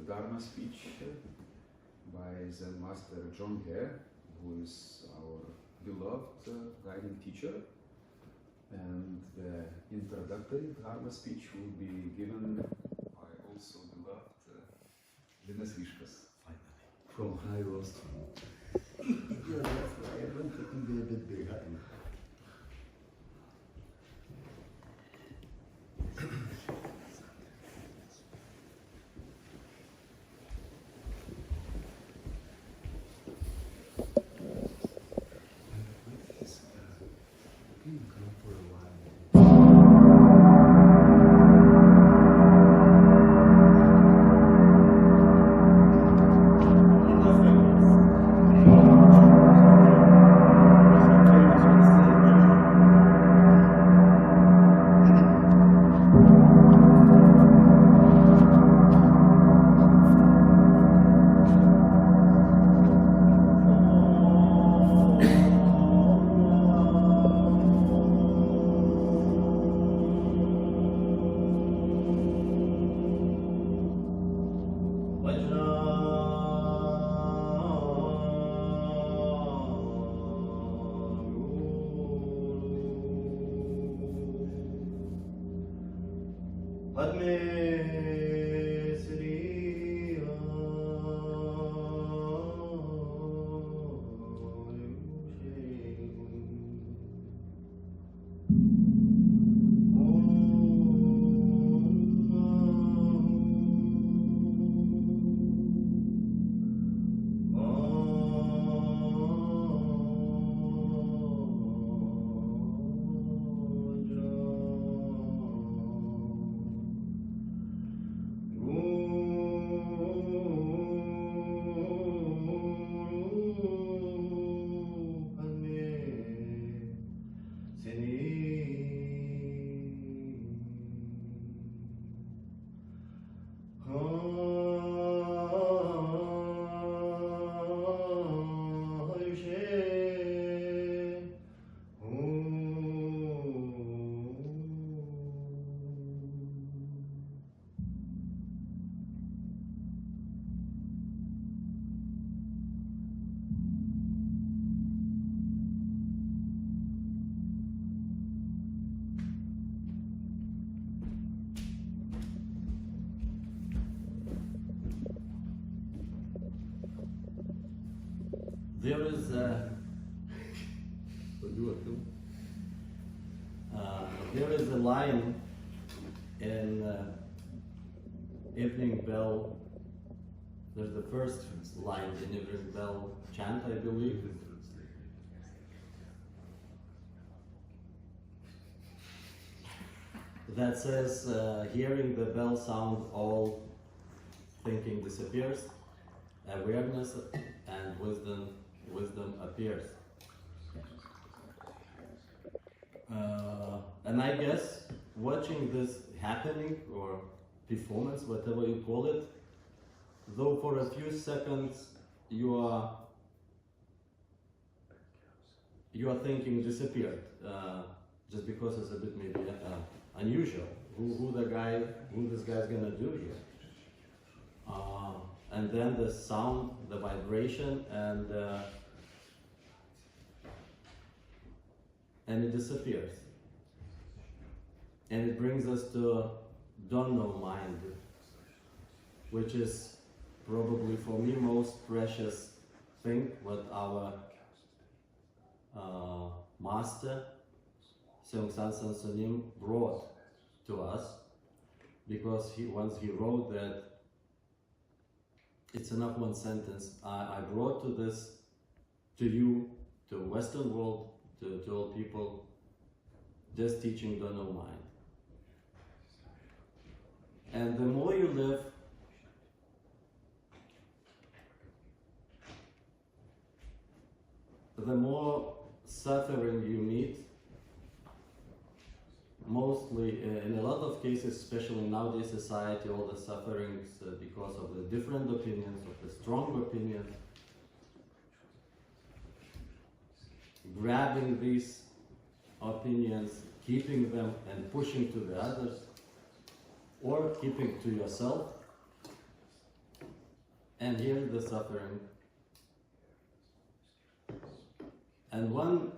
Dharma speech by Zen Master Joeng Hye, who is our beloved guiding teacher. And the introductory Dharma speech will be given by also beloved Linas Ryškus. Finally, from high roast. Yeah, that's why I wanted to be a bit behind. There is a line in Evening Bell. There's the first line in Evening Bell chant, I believe. That says, hearing the bell sound, all thinking disappears, awareness and wisdom appears. And I guess watching this happening or performance, whatever you call it, though for a few seconds your thinking disappeared, just because it's a bit maybe unusual. Who this guy's gonna do here? And then the sound, the vibration, and it disappears. And it brings us to don't know mind, which is probably for me most precious thing what our master Seung San Sansonim brought to us, because once he wrote that, it's enough one sentence, I brought to you, to Western world, to all people, just teaching don't know mind. And the more you live, the more suffering you meet, mostly in a lot of cases, especially in nowadays society, all the sufferings because of the different opinions, of the strong opinions, grabbing these opinions, keeping them and pushing to the others, or keeping to yourself, and here's the suffering. And one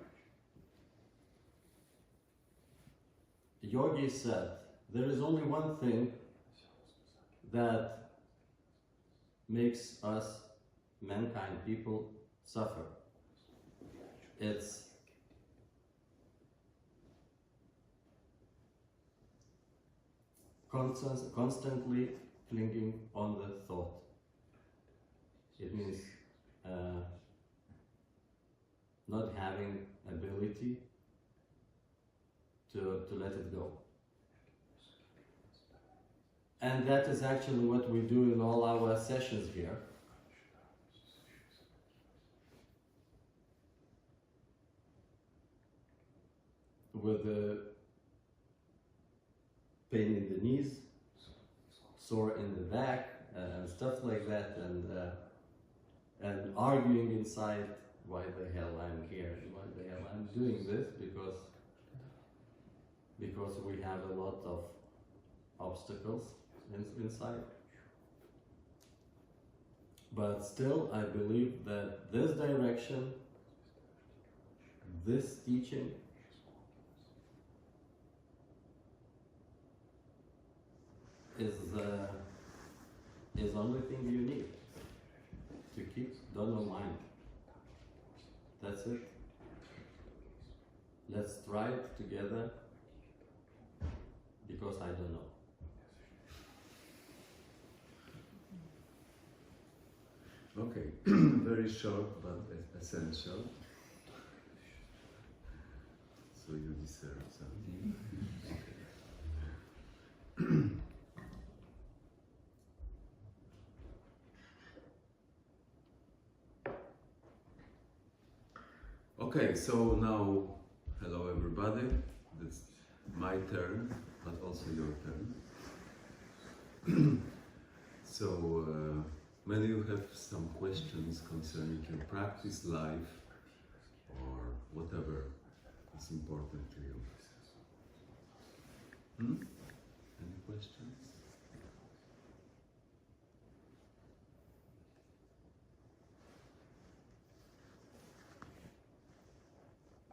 yogi said, there is only one thing that makes us, mankind, people, suffer. It's constantly clinging on the thought. It means not having ability to let it go. And that is actually what we do in all our sessions here. With the pain in the knees, sore in the back, and stuff like that, and arguing inside, why the hell I'm here, why the hell I'm doing this, because we have a lot of obstacles inside. But still, I believe that this direction, this teaching, is only thing you need to keep Dharma mind. That's it. Let's try it together, because I don't know. Okay, very short but essential. So you deserve something. Okay, so now, hello everybody. That's my turn, but also your turn. So, many of you have some questions concerning your practice, life, or whatever is important to you. Any questions?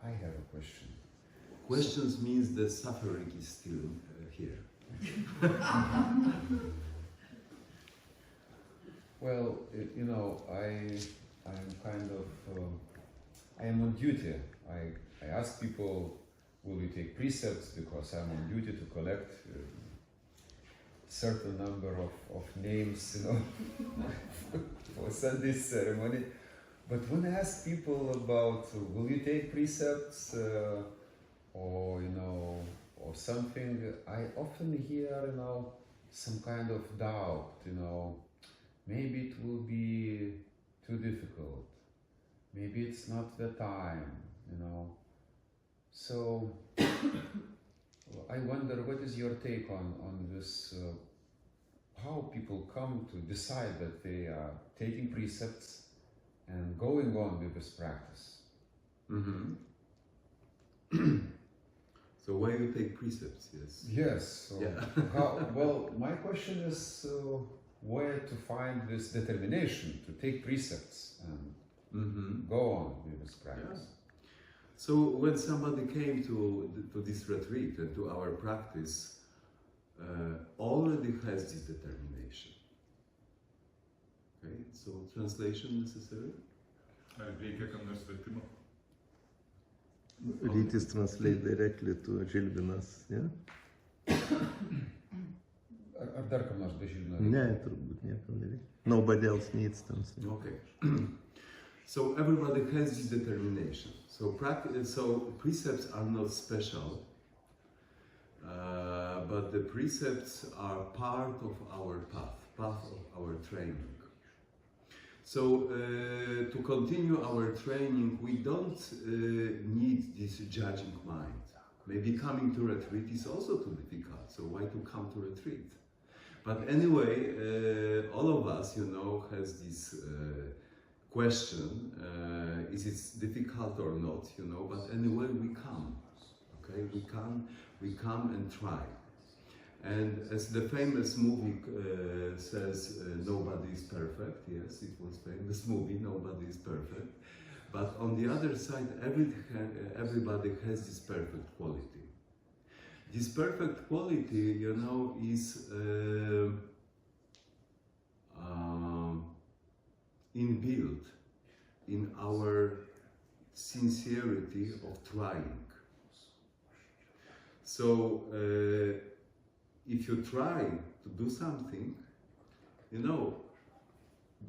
I have a question. Questions means the suffering is still here. Well, you know, I am on duty. I ask people, will you take precepts, because I'm on duty to collect certain number of names, you know, for Sunday ceremony. But when I ask people about, will you take precepts, or you know, or something, I often hear, you know, some kind of doubt, you know, maybe it will be too difficult, maybe it's not the time, you know. So I wonder, what is your take on this, how people come to decide that they are taking precepts and going on with this practice? Mm-hmm. So why you take precepts? Yes. Yes. So Yeah. well, my question is where to find this determination to take precepts and go on with this practice. Yeah. So when somebody came to this retreat and to our practice, already has this determination. Okay, so translation necessary? Reikia kam nors vertimo? Rytis translate directly to Žilvinas, yeah? Ar dar kam nors be Žilvino? Ne, turbūt niekam nereikia. Nobody else needs translate. Okay. So everybody has this determination. So precepts are not special, but the precepts are part of our path of our training. So to continue our training, we don't need this judging mind. Maybe coming to retreat is also too difficult, so why to come to retreat? But anyway, all of us, you know, has this question, is it difficult or not, you know, but anyway we come, okay, we come and try. And as the famous movie says, nobody is perfect. perfect. Yes, it was famous movie. Nobody is perfect. But on the other side, everybody has this perfect quality. This perfect quality, you know, is inbuilt in our sincerity of trying. So, if you try to do something, you know,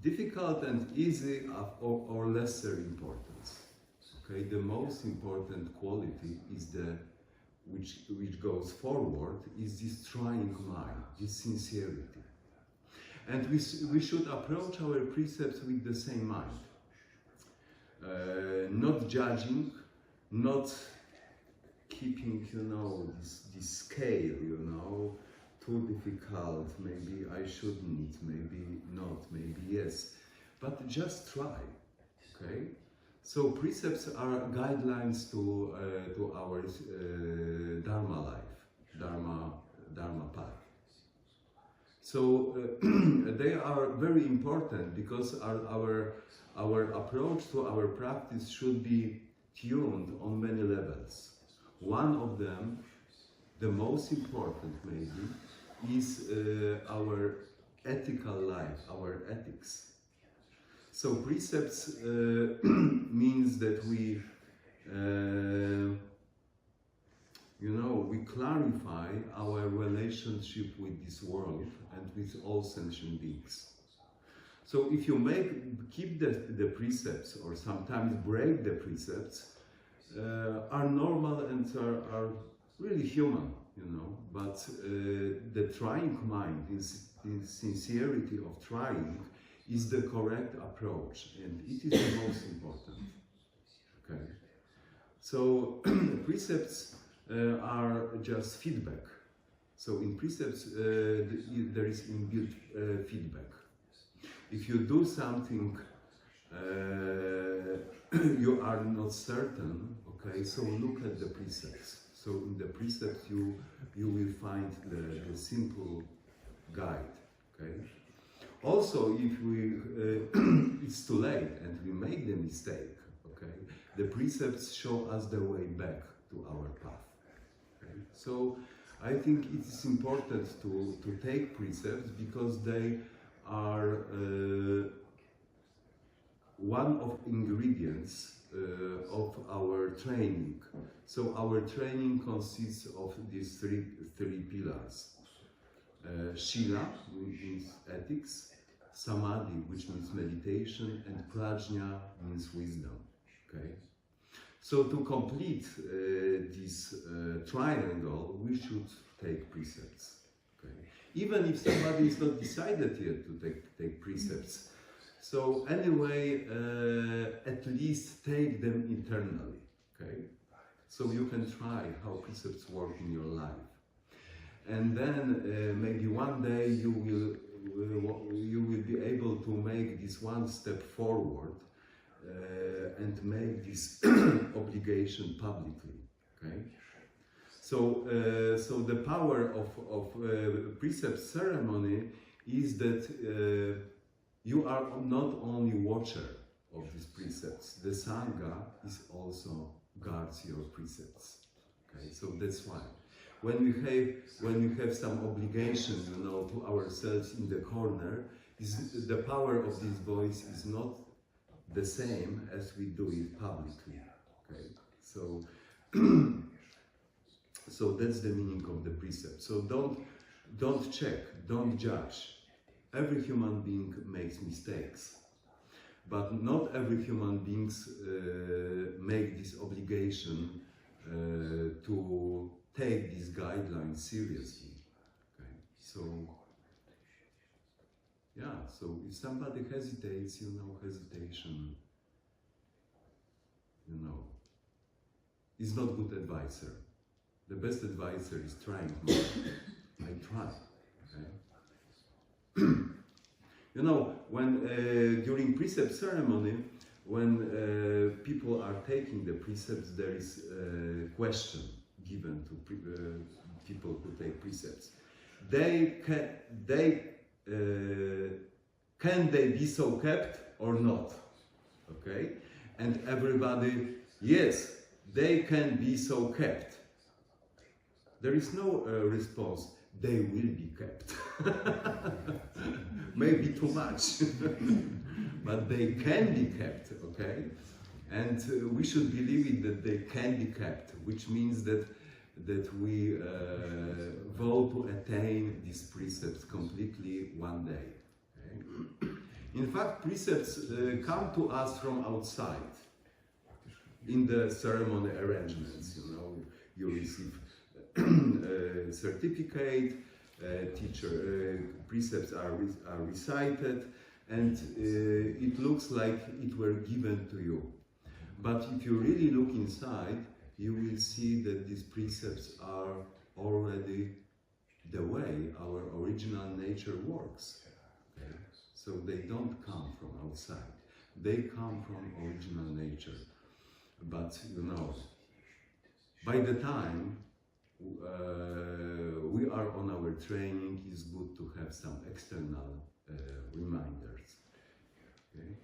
difficult and easy are or lesser importance. Okay, the most important quality is which goes forward is this trying mind, this sincerity. And we should approach our precepts with the same mind. Not judging, not keeping, you know, this scale, you know, too difficult, maybe I shouldn't, maybe not, maybe yes. But just try, okay? So precepts are guidelines to our Dharma life, Dharma path. So they are very important because our approach to our practice should be tuned on many levels. One of them, the most important maybe, is our ethical life, our ethics. So precepts means that we, you know, we clarify our relationship with this world and with all sentient beings. So if you keep the precepts or sometimes break the precepts, are normal and are really human, you know. But the trying mind, in sincerity of trying, is the correct approach, and it is the most important. Okay. So precepts are just feedback. So in precepts there is inbuilt feedback. If you do something you are not certain, okay, so look at the precepts. So in the precepts you will find the simple guide, okay. Also, if it's too late and we make the mistake, okay, the precepts show us the way back to our path. Okay? So I think it is important to take precepts because they are one of ingredients of our training. So our training consists of these three pillars. Shila, which means ethics, Samadhi, which means meditation, and Prajna means wisdom. Okay? So to complete this triangle, we should take precepts. Okay? Even if somebody is not decided yet to take precepts. So anyway, at least take them internally. Okay? So you can try how precepts work in your life. And then maybe one day you will be able to make this one step forward and make this obligation publicly. Okay. So the power of precept ceremony is that you are not only watcher of these precepts. The sangha is also guards your precepts. Okay. So that's why. When we have some obligation, you know, to ourselves in the corner, the power of this voice is not the same as we do it publicly. Okay, so so that's the meaning of the precept. So don't check, don't judge. Every human being makes mistakes, but not every human being make this obligation to take these guidelines seriously. Okay, so yeah. So if somebody hesitates, you know, hesitation, you know, is not good advisor. The best advisor is trying more. I try. Okay. You know, when during precept ceremony, when people are taking the precepts, there is a question given to people who take precepts. They can they be so kept or not? Okay? And everybody, yes, they can be so kept. There is no response, they will be kept. Maybe too much, but they can be kept, okay? And we should believe it that they can be kept, which means that we vow to attain these precepts completely one day. Okay? In fact, precepts come to us from outside. In the ceremony arrangements, you know, you receive a certificate, teacher precepts are recited, and it looks like it were given to you. But if you really look inside, you will see that these precepts are already the way our original nature works. Okay? So they don't come from outside. They come from original nature. But you know, by the time we are on our training, it's good to have some external reminders. Okay?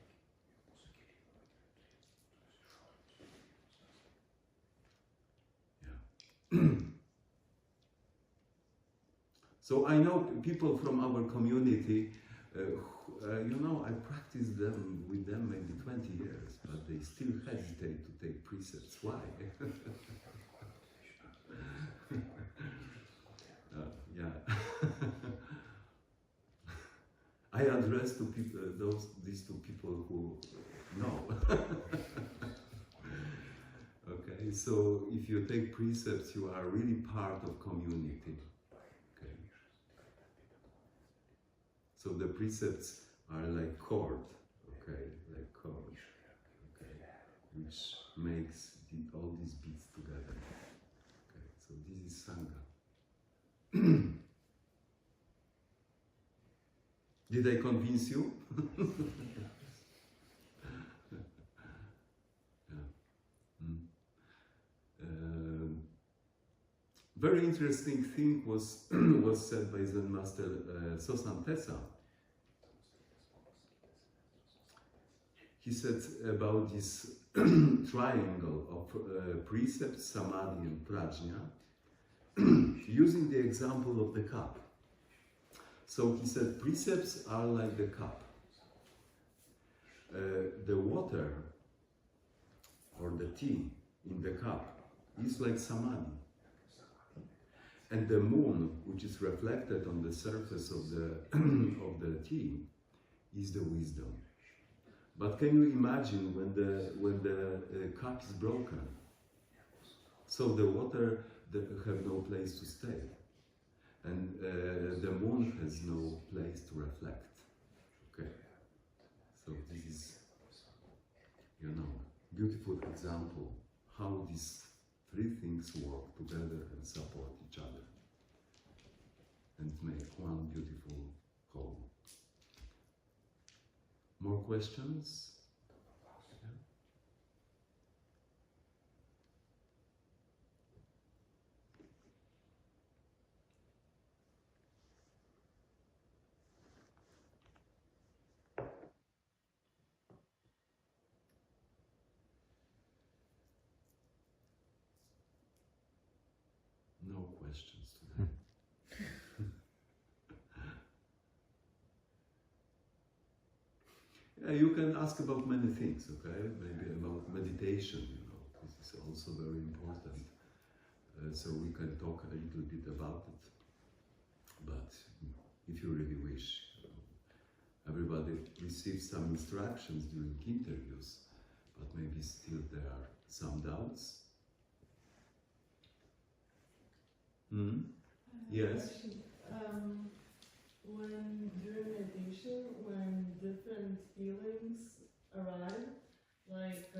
So I know people from our community, you know, I practiced them with them maybe 20 years, but they still hesitate to take precepts. Why? Yeah. I address to people, these two people who know. Okay, so if you take precepts, you are really part of community. Okay. So the precepts are like cord, okay, like cord, okay, which makes all these beats together. Okay, so this is Sangha. Did I convince you? Very interesting thing was said by Zen Master Sosan Tessa. He said about this triangle of precepts, samadhi and prajna, using the example of the cup. So he said precepts are like the cup. The water or the tea in the cup is like samadhi. And the moon, which is reflected on the surface of the tea, is the wisdom. But can you imagine when the cup is broken? So the water have no place to stay, and the moon has no place to reflect. Okay, so this is, you know, beautiful example how these three things work together and support each other and make one beautiful whole. More questions? No questions today. Yeah, you can ask about many things, okay? Maybe about meditation, you know, this is also very important. So we can talk a little bit about it. But if you really wish, everybody receives some instructions during interviews, but maybe still there are some doubts. Yes? When during meditation, when different feelings arrive, like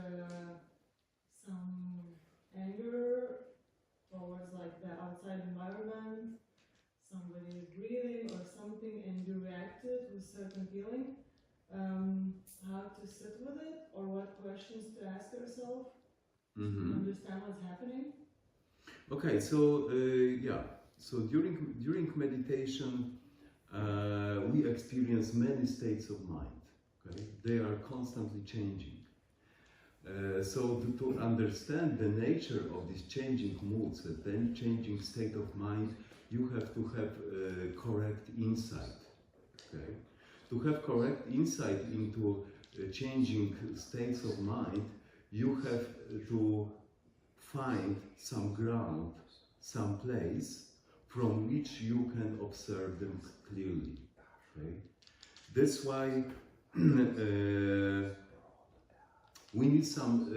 some anger towards like the outside environment, somebody breathing or something, and you reacted with certain feeling, how to sit with it, or what questions to ask yourself to understand what's happening? Okay, so yeah, so during meditation, we experience many states of mind. Okay? They are constantly changing. So to understand the nature of these changing moods, and then changing state of mind, you have to have correct insight. Okay? To have correct insight into changing states of mind, you have to find some ground, some place from which you can observe them clearly. Okay? That's why we need some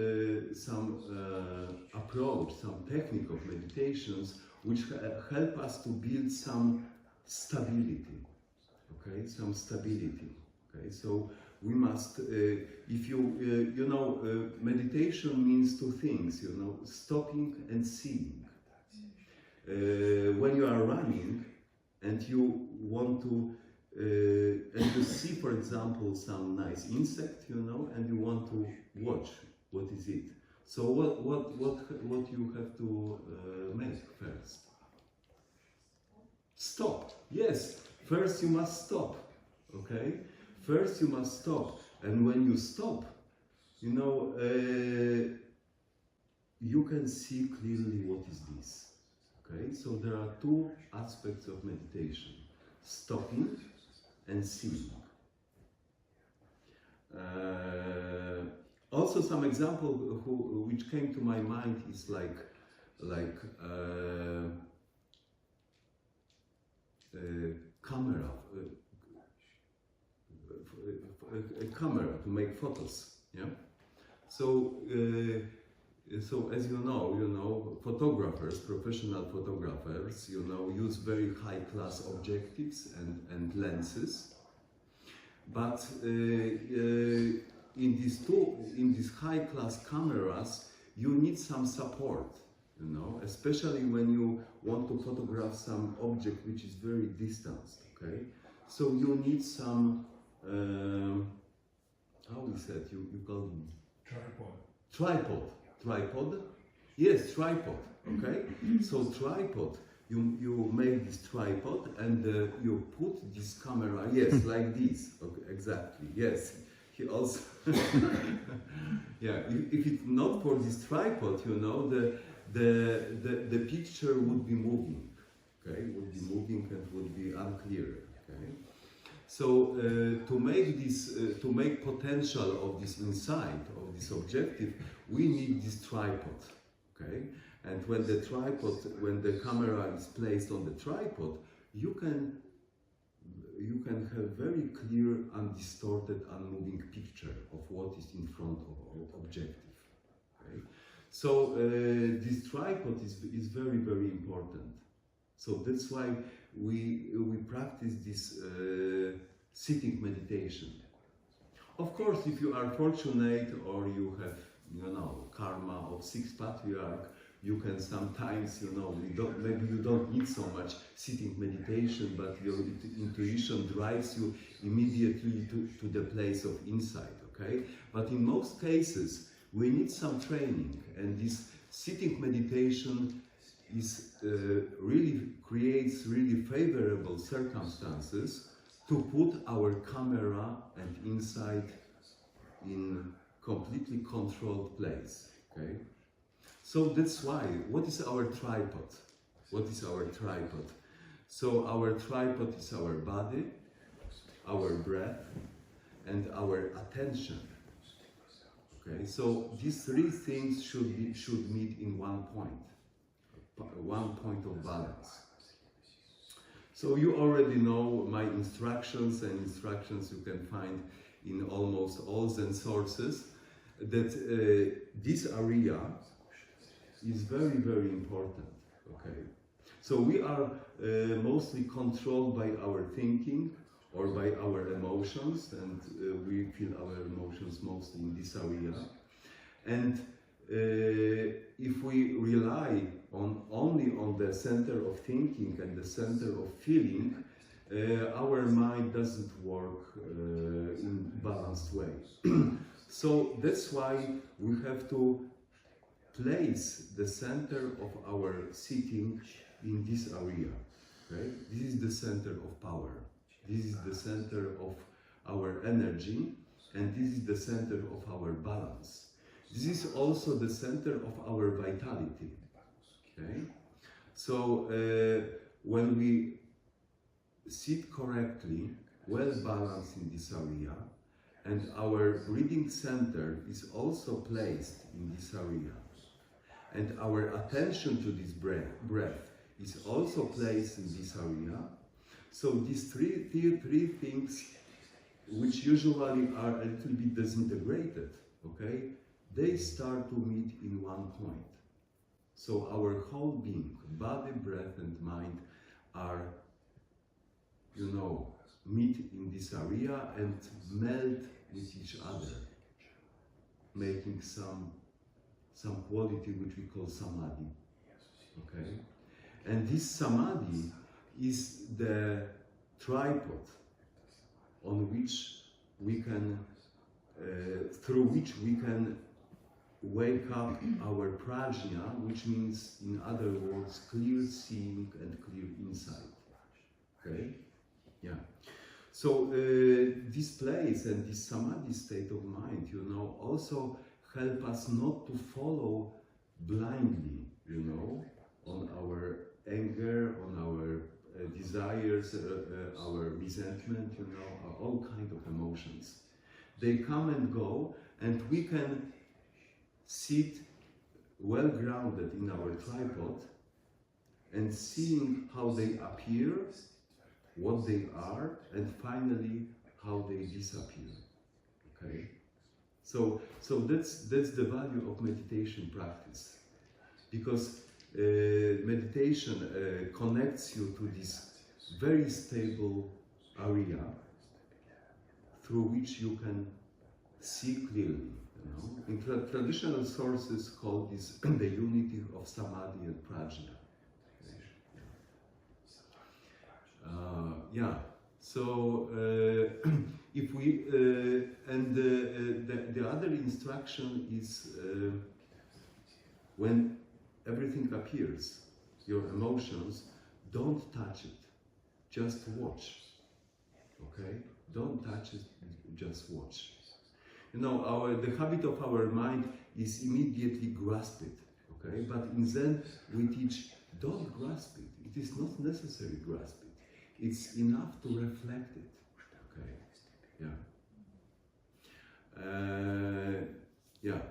approach, some technique of meditations which help us to build some stability. Okay, some stability. Okay, so we must, if you, meditation means two things, stopping and seeing. When you are running and you want to, and you see, for example, some nice insect, and you want to watch what is it. So what you have to make first? Stop. Yes. First you must stop. Okay. First you must stop, and when you stop, you can see clearly what is this. Okay. So there are two aspects of meditation: stopping and seeing. Also, some example which came to my mind is like camera, a camera to make photos. Yeah. So as you know, photographers, professional photographers, use very high-class objectives and lenses. But in these high-class cameras, you need some support, especially when you want to photograph some object which is very distant. Okay, so you need some how we said you call them tripod. Yes, tripod. Okay, so tripod. You make this tripod and you put this camera, yes, like this. Okay, exactly. Yes, he also. Yeah, if it's not for this tripod, the picture would be moving. Okay, would be moving and would be unclear. Okay, so to make potential of this insight of this objective, we need this tripod. Okay. And when the camera is placed on the tripod, you can have very clear, undistorted, unmoving picture of what is in front of our objective. Okay? So this tripod is very, very important. So that's why we practice this sitting meditation. Of course, if you are fortunate or you have karma of 6 patriarchs, you can sometimes, maybe you don't need so much sitting meditation, but your intuition drives you immediately to the place of insight, okay? But in most cases, we need some training, and this sitting meditation really creates really favorable circumstances to put our camera and insight in completely controlled place, okay? So that's why, what is our tripod? What is our tripod? So our tripod is our body, our breath, and our attention. Okay, so these 3 things should meet in one point of balance. So you already know my instructions, and instructions you can find in almost all Zen sources, that this area is very, very important. Okay, so we are mostly controlled by our thinking or by our emotions, and we feel our emotions mostly in this area. And if we rely only on the center of thinking and the center of feeling, our mind doesn't work in a balanced way. So that's why we have to place the center of our sitting in this area. Okay? This is the center of power. This is the center of our energy, and this is the center of our balance. This is also the center of our vitality. Okay? So when we sit correctly, well balanced in this area, and our breathing center is also placed in this area, and our attention to this breath is also placed in this area. So these three things, which usually are a little bit disintegrated, okay, they start to meet in one point. So our whole being, body, breath, and mind are, you know, meet in this area and melt with each other, making some quality which we call samadhi. Okay, and this samadhi is the tripod on which we can, through which we can wake up our prajna, which means, in other words, clear seeing and clear insight. Okay, yeah. So this place and this samadhi state of mind, you know, also help us not to follow blindly, you know, on our anger, on our desires, our resentment, you know, all kind of emotions. They come and go, and we can sit well grounded in our tripod and seeing how they appear, what they are, and finally how they disappear. Okay, so that's the value of meditation practice, because meditation connects you to this very stable area through which you can see clearly. You know, in traditional sources call this the unity of samadhi and prajna. Yeah. So if we and the other instruction is when everything appears, your emotions, don't touch it, just watch. Okay, don't touch it, just watch. You know, the habit of our mind is immediately grasp it. Okay, but in Zen we teach, don't grasp it. It is not necessary grasp it. It's enough to reflect it. Okay, yeah. Yeah.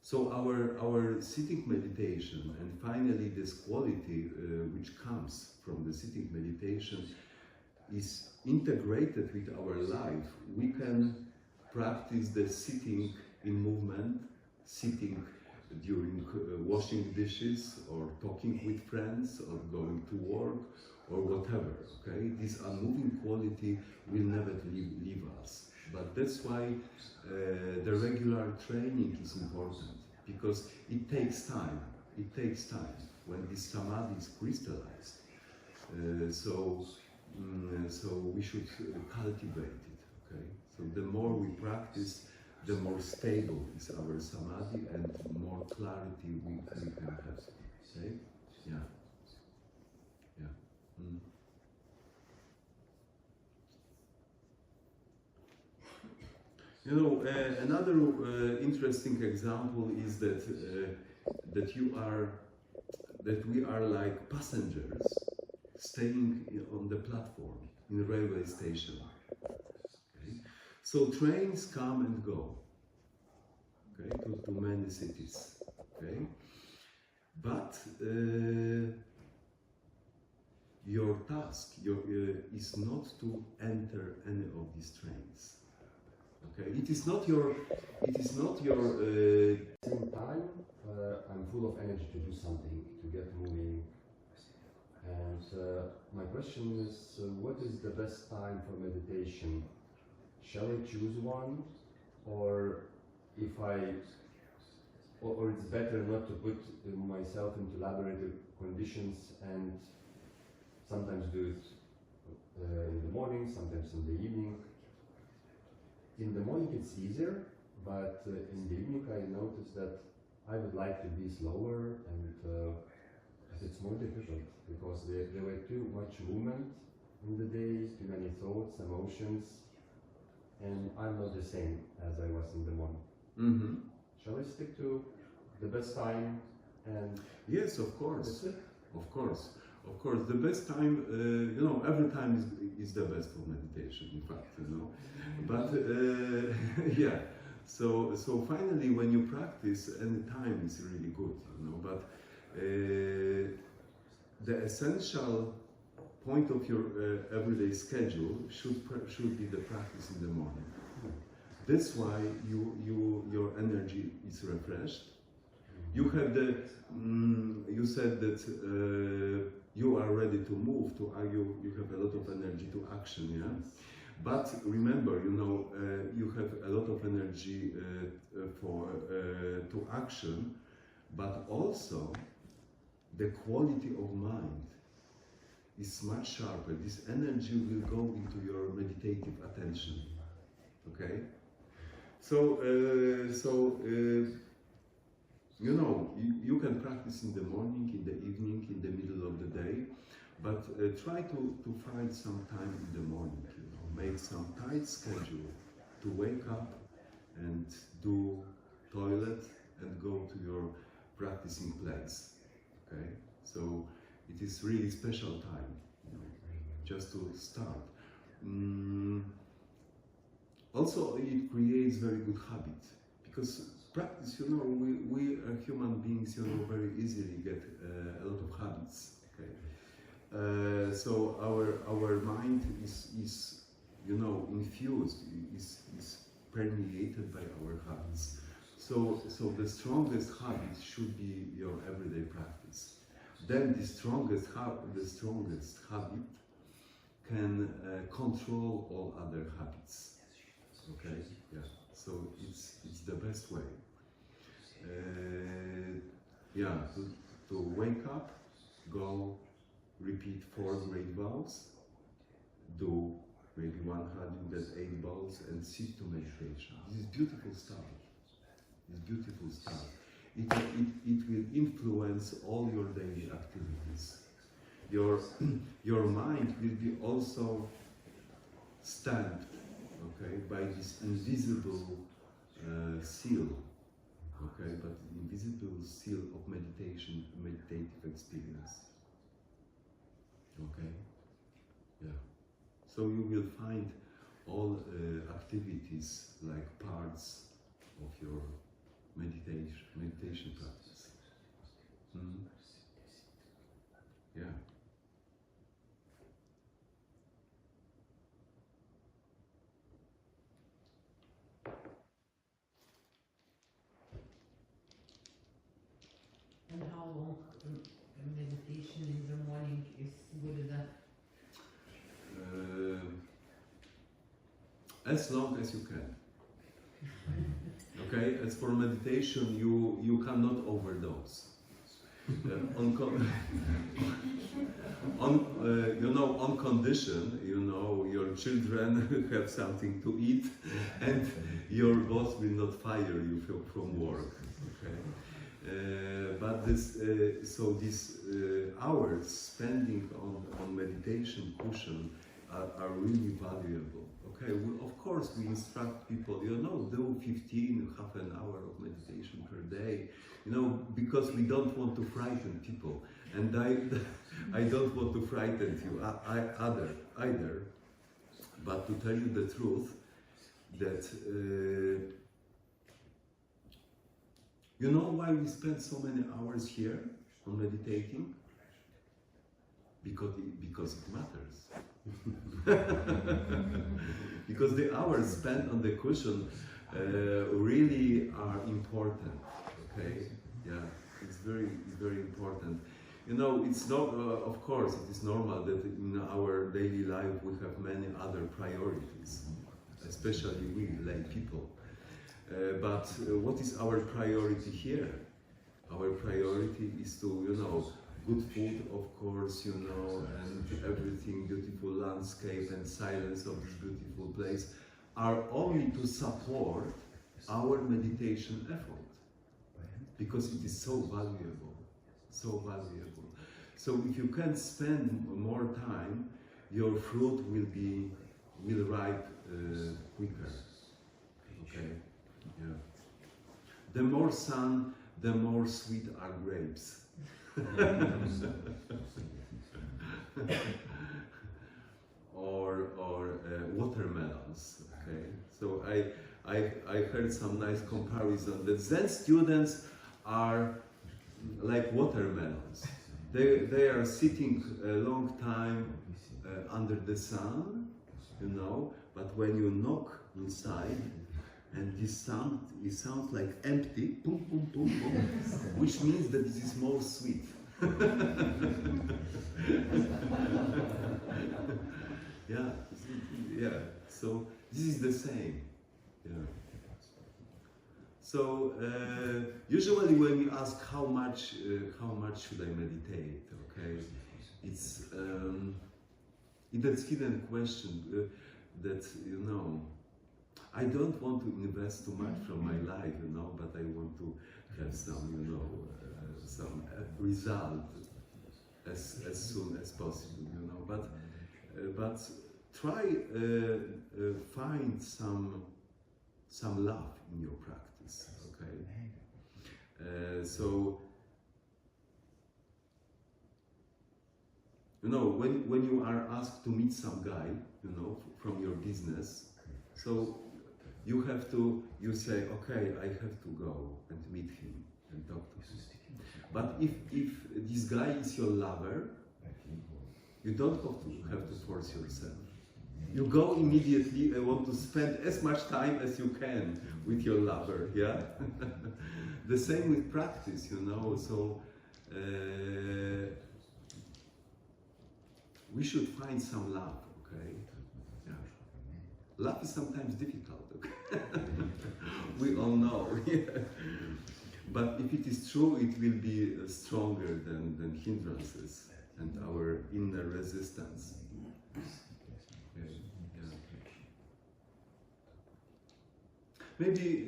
So our sitting meditation, and finally this quality which comes from the sitting meditation, is integrated with our life. We can practice the sitting in movement, sitting during washing dishes, or talking with friends, or going to work, or whatever. Okay, this unmoving quality will never leave us. But that's why the regular training is important, because it takes time. It takes time when this samadhi is crystallized. So we should cultivate it. Okay, so the more we practice, the more stable is our samadhi, and more clarity we can have. Okay? Yeah. Yeah. Mm. You know, another interesting example is that that we are like passengers staying on the platform in a railway station. Okay? So trains come and go, okay, to many cities, okay? But your task is not to enter any of these trains. Okay, it is not your. Same time, I'm full of energy to do something, to get moving. And my question is, what is the best time for meditation? Shall I choose one, or or it's better not to put myself into laboratory conditions and sometimes do it in the morning, sometimes in the evening. In the morning it's easier, but in the evening I notice that I would like to be slower and it's more difficult because there were too much movement in the day, too many thoughts, emotions, and I'm not the same as I was in the morning. Mm-hmm. Shall I stick to the best time and Yes, of course. that's it? Of course, of course. The best time, every time is the best for meditation. In fact, But yeah. So finally, when you practice, any time is really good. But the essential point of your everyday schedule should be the practice in the morning. That's why your energy is refreshed. You have you said that you are ready to move, to argue, you have a lot of energy to action, yeah? But remember, you have a lot of energy to action, but also the quality of mind is much sharper. This energy will go into your meditative attention, okay? You can practice in the morning, in the evening, in the middle of the day, but try to find some time in the morning, make some tight schedule to wake up and do toilet and go to your practicing place, okay? So it is really special time, just to start. Also, it creates very good habit, because practice, we human beings, very easily get a lot of habits. Okay, so our mind is infused, is permeated by our habits. So the strongest habit should be your everyday practice. Then the strongest habit can control all other habits. Okay, yeah. So it's the best way. To wake up, go, repeat 4 great vows, do maybe 108 vows, and sit to meditation. This is beautiful stuff. It's beautiful stuff. It will influence all your daily activities. Your mind will be also stamped, okay, by this invisible seal, okay, but invisible seal of meditative experience. Okay, yeah. So you will find all activities like parts of your meditation practice. Yeah. And how long meditation in the morning is good enough? As long as you can. Okay, as for meditation, you cannot overdose. On condition, your children have something to eat, and your boss will not fire you from work. Okay, but these hours spending on meditation cushion are really valuable. Okay, of course we instruct people, do 15, half an hour of meditation per day, because we don't want to frighten people, and I don't want to frighten you either. But to tell you the truth, that you know why we spend so many hours here on meditating? Because it matters. Because the hours spent on the cushion really are important. Okay, yeah, it's very important. It's not. Of course, it is normal that in our daily life we have many other priorities, especially we lay people. But what is our priority here? Our priority is to, good food, of course, and everything, beautiful landscape and silence of this beautiful place are only to support our meditation effort, because it is so valuable, so valuable. So if you can spend more time, your fruit will ripe quicker. Okay. Yeah. The more sun, the more sweet are grapes. or watermelons. Okay. So I heard some nice comparison that Zen students are like watermelons. They are sitting a long time under the sun, you know, but when you knock inside, and it sounds like empty, boom, boom, boom, boom, which means that it is more sweet. Yeah, yeah. So this is the same. Yeah. So usually when you ask how much should I meditate, okay, it's a hidden question that you know. I don't want to invest too much from my life, you know, but I want to have some, you know, some result as soon as possible, you know. But try find some love in your practice, okay? So you know, when you are asked to meet some guy, you know, from your business, so you say, okay, I have to go and meet him and talk to him. But if this guy is your lover, you don't have to force yourself. You go immediately and want to spend as much time as you can with your lover, yeah? The same with practice, you know, so we should find some love, okay? Yeah. Love is sometimes difficult, okay? We all know, yeah. But if it is true, it will be stronger than hindrances and our inner resistance. Okay. Yeah. Maybe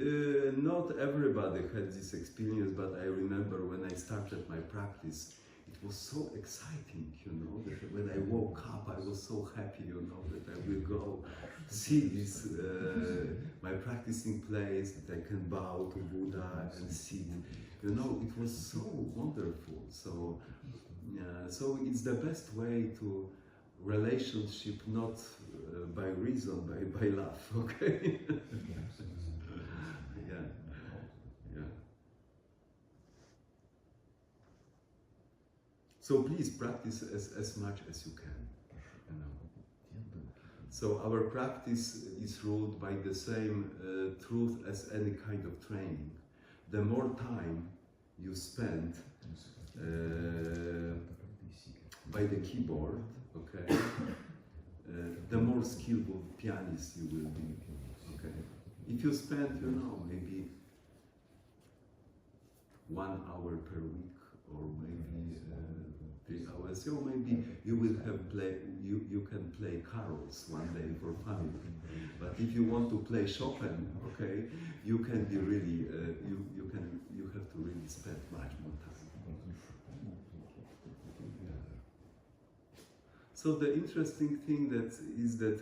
not everybody had this experience, but I remember when I started my practice, it was so exciting, you know, that when I woke up, I was so happy, you know, that I will go see this, my practicing place, that I can bow to Buddha and sit. You know, it was so wonderful. So, so it's the best way to relationship, not by reason, by love, okay? Yeah, yeah. So please practice as much as you can, you know. So our practice is ruled by the same truth as any kind of training. The more time you spend by the keyboard, okay, the more skillful pianist you will be, okay. If you spend, you know, maybe 1 hour per week, or maybe 3 hours, so maybe you will have you can play carols one day for fun. But if you want to play Chopin, okay, you can be really you have to really spend much more time. Yeah. So the interesting thing is that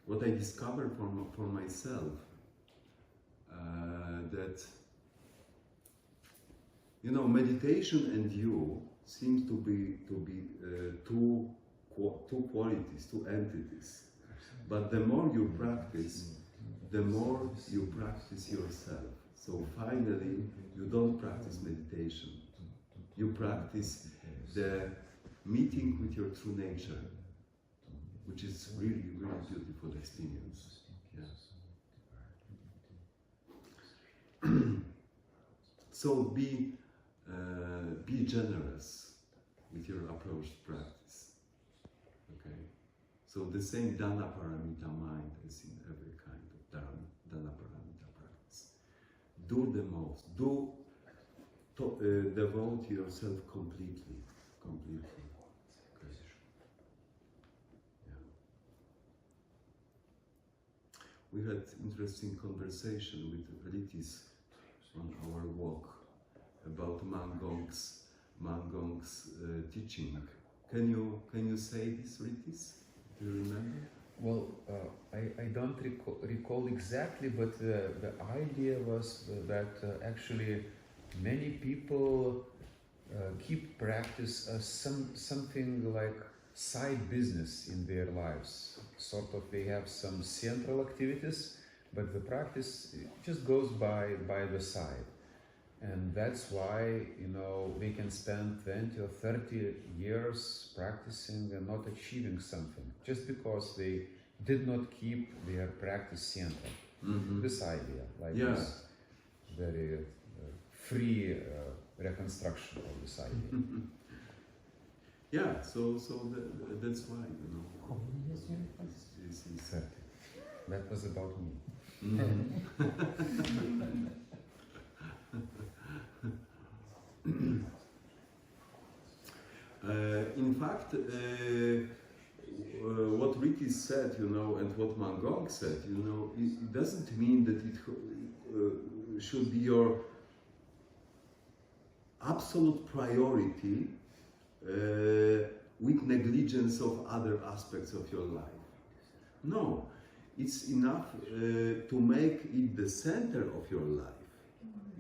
what I discovered for myself, that you know, meditation and you seems to be two qualities, two entities. But the more you practice, the more you practice yourself. So finally, you don't practice meditation. You practice the meeting with your true nature, which is really, really beautiful experience. Yeah. So be generous with your approach to practice. Okay. So the same Dana Paramita mind as in every kind of Dana Paramita practice. Do the most. Devote yourself completely. Okay. Yeah. We had interesting conversation with Ritis on our walk about Mangong's Mangong's teaching. Can you say this, Ritis? Do you remember? Well, I don't recall exactly, but the idea was that actually many people keep practice as something like side business in their lives. Sort of they have some central activities, but the practice just goes by the side. And that's why, you know, they can spend 20 or 30 years practicing and not achieving something, just because they did not keep their practice central. Mm-hmm. This idea, like Yeah. this very free reconstruction of this idea. Yeah, so that's why, you know. How many years you have been? This is- 30. That was about me. In fact, what Ricky said, you know, and what Mangong said, you know, it doesn't mean that it should be your absolute priority with negligence of other aspects of your life. No, it's enough to make it the center of your life.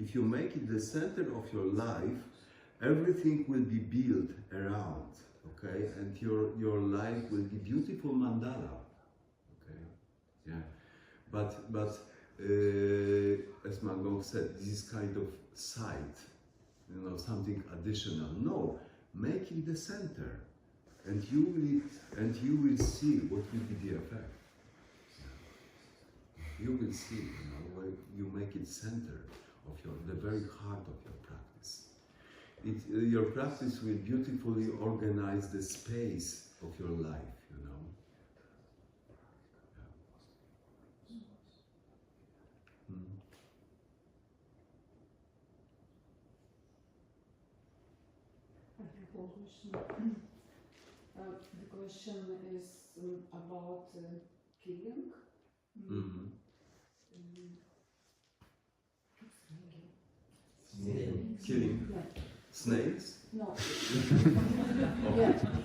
If you make it the center of your life, everything will be built around, okay? And your life will be beautiful mandala, okay? Yeah, but as Mangong said, this is kind of side, you know, something additional. No, make it the center, and you will see what will be the effect. You will see, you know, when you make it center of the very heart of your practice. Your practice will beautifully organize the space of your life, you know. Yeah. I have one question. The question is about killing. Mm-hmm. Killing snakes? No.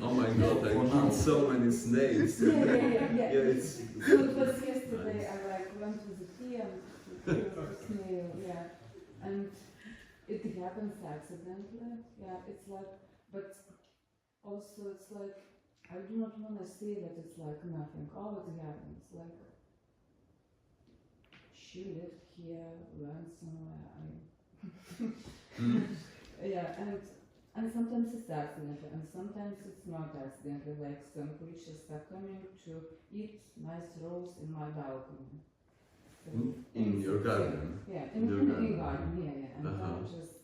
Oh my God! I killed so many snakes. Yeah, it's. So it was yesterday. I went to the tea and killed a snail. Yeah, and it happens accidentally. Yeah, it's like, but also it's like I do not want to say that it's like nothing. Oh, it happens. Like she lived here, went somewhere. Yeah, and sometimes it's accidental, and sometimes it's not accidental. Like some creatures are coming to eat nice rolls in my balcony. So In your garden? Yeah, in your the garden. garden. Yeah. And I'm just.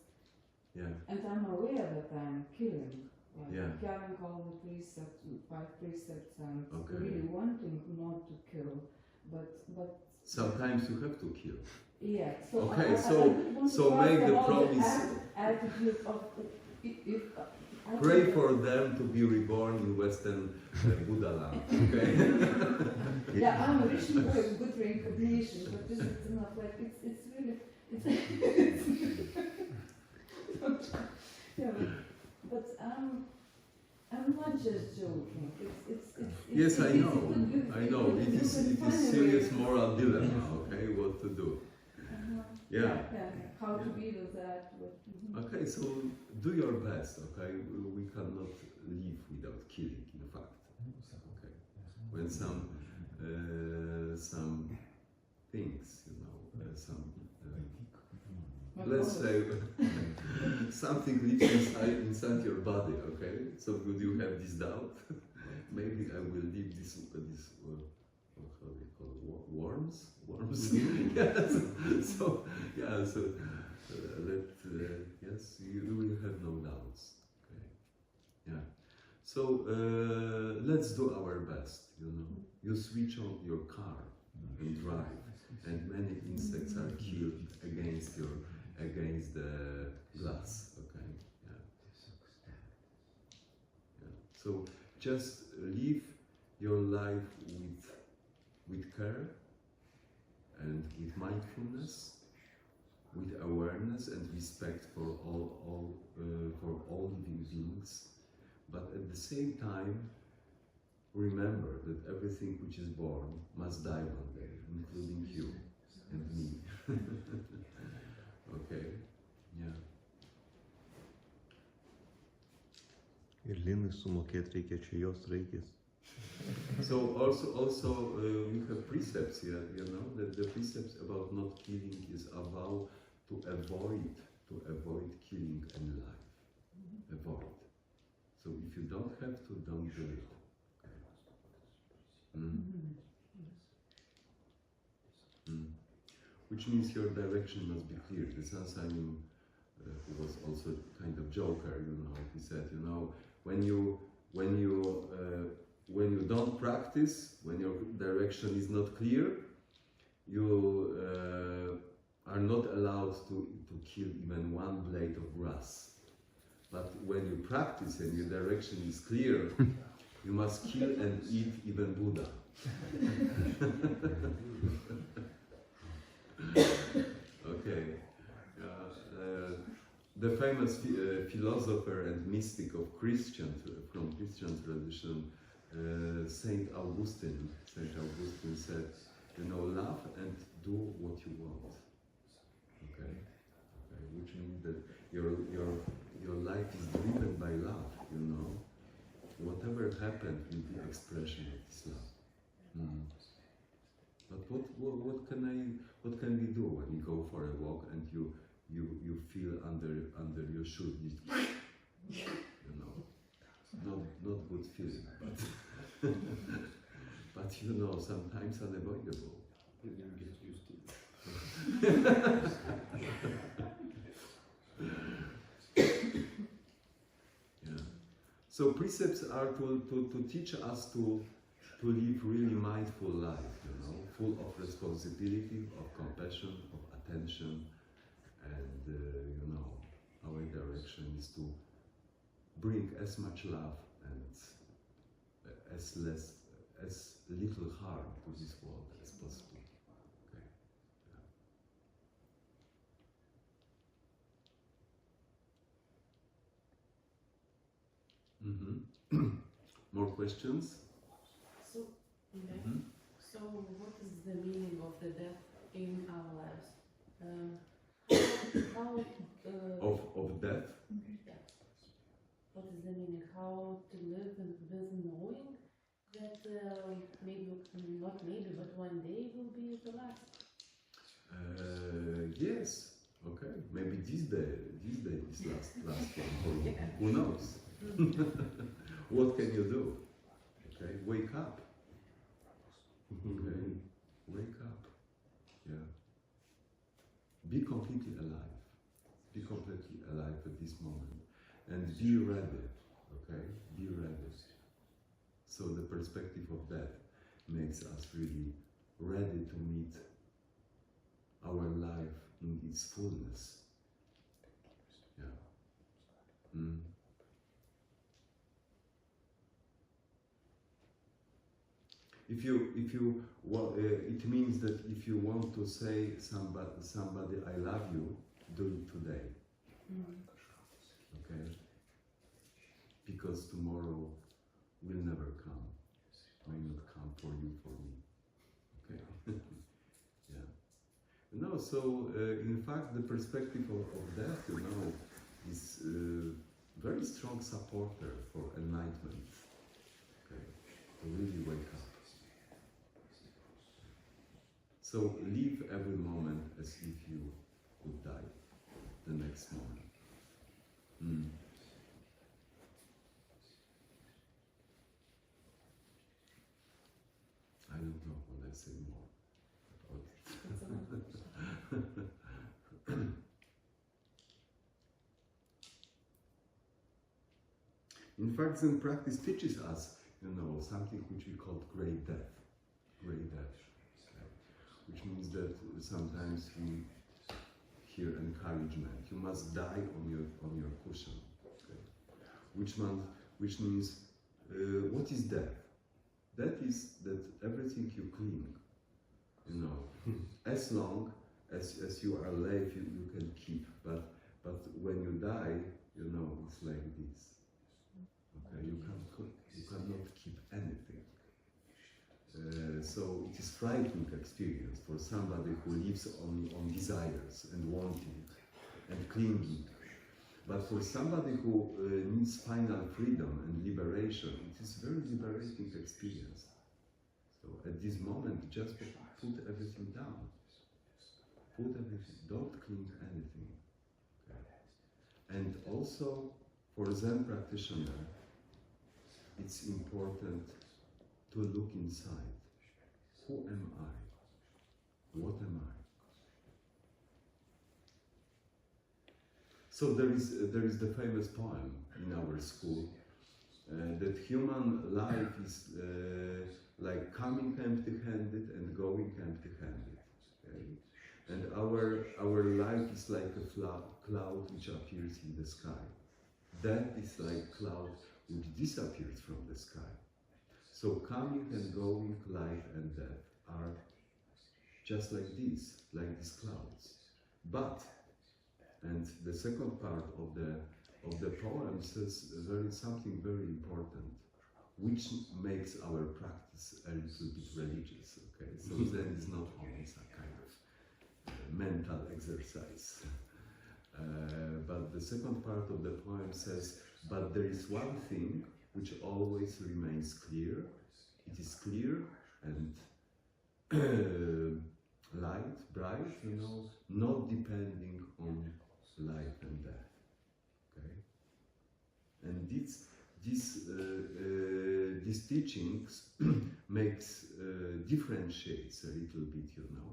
Yeah. And I'm aware that I'm killing. Like Yeah. carrying all the precepts, 5 precepts, and Okay. really wanting not to kill, but. Sometimes you have to kill. Yeah. So Okay, I so would want to make talk the about promise. Attitude of if I Pray would- for them to be reborn in Western Buddha land. Okay. Yeah, I'm wishing for a good reincarnation, but this is enough. Like it's really yeah, but I'm not just joking. Yes, I it's know. I know. It is serious moral dilemma. Okay, what to do? Yeah. How to be with that? Okay, so do your best. Okay, we cannot live without killing. In fact, okay. When some things, you know, let's say something lives inside your body. Okay, so would you have this doubt? Maybe I will leave this how do you call it? Worms? Yes. So yes, you will have no doubts. Okay. Yeah. So let's do our best. You know, you switch on your car and drive, and many insects are killed against the glass. Okay. Yeah. Yeah. So just live your life with care and with mindfulness, with awareness and respect for all living beings, but at the same time remember that everything which is born must die one day, including you and me. Okay, yeah. Ir Linui sumokėti reikia, čia jos reikės. So also you have precepts here, you know, that the precepts about not killing is a vow to avoid killing any life. Avoid. So if you don't have to, don't do it. Which means your direction must be clear. The San Simon, who was also kind of joker, you know, he said, you know, when you don't practice, when your direction is not clear, you are not allowed to kill even one blade of grass. But when you practice and your direction is clear, you must kill and eat even Buddha. Okay. The famous philosopher and mystic of from Christian tradition, Saint Augustine said, you know, love and do what you want. Okay? Which means that your life is driven by love, you know. Whatever happened will be expression of this love. But what can we do when you go for a walk and you feel under your shoe, you know, not good feeling, but but you know, sometimes unavoidable. You get used to it. Yeah. So precepts are to teach us to live really mindful life, you know, full of responsibility, of compassion, of attention, and you know, our direction is to bring as much love and as little harm to this world as possible. Okay. More questions? So, so what is the meaning of the death in our lives? Of death? Yeah. What is the meaning? How to live with knowing that maybe, not maybe, but one day will be the last? Yes. Okay. Maybe this day is last one for you. Who knows? What can you do? Okay. Wake up. Okay. Wake up. Yeah. Be completely alive. Be completely alive at this moment. And be ready. Okay? Be ready. So the perspective of death makes us really ready to meet our life in its fullness. Yeah. It means that if you want to say somebody I love you, do it today. Okay? Because tomorrow will never come. May not come for you, for me. Okay? Yeah. No, so in fact the perspective of death, you know, is very strong supporter for enlightenment. Okay? To really wake up. So live every moment as if you would die the next moment. I don't know what I say more about it. In fact, Zen practice teaches us, you know, something which we call great death. Great death. Which means that sometimes we hear encouragement. You must die on your cushion. Okay? Which means what is death? Death is that everything you cling, you know, as long as you are alive, you can keep, but when you die, you know, it's like this. Okay, you cannot keep anything. So it is frightening experience for somebody who lives on desires and wanting and clinging. But for somebody who needs final freedom and liberation, it is very liberating experience. So at this moment, just put everything down. Put everything, don't cling to anything. Okay. And also, for Zen practitioner, it's important to look inside. Who am I? What am I? So there is the famous poem in our school that human life is like coming empty-handed and going empty-handed. Okay? And our life is like a cloud which appears in the sky. Death is like cloud which disappears from the sky. So coming and going, life and death are just like these clouds. But, and the second part of the poem says something very important, which makes our practice a little bit religious. Okay, so Zen is not only some kind of mental exercise. But the second part of the poem says, but there is one thing which always remains clear. It is clear and light, bright, you know, not depending on life and death. Okay? And these teachings differentiates a little bit, you know,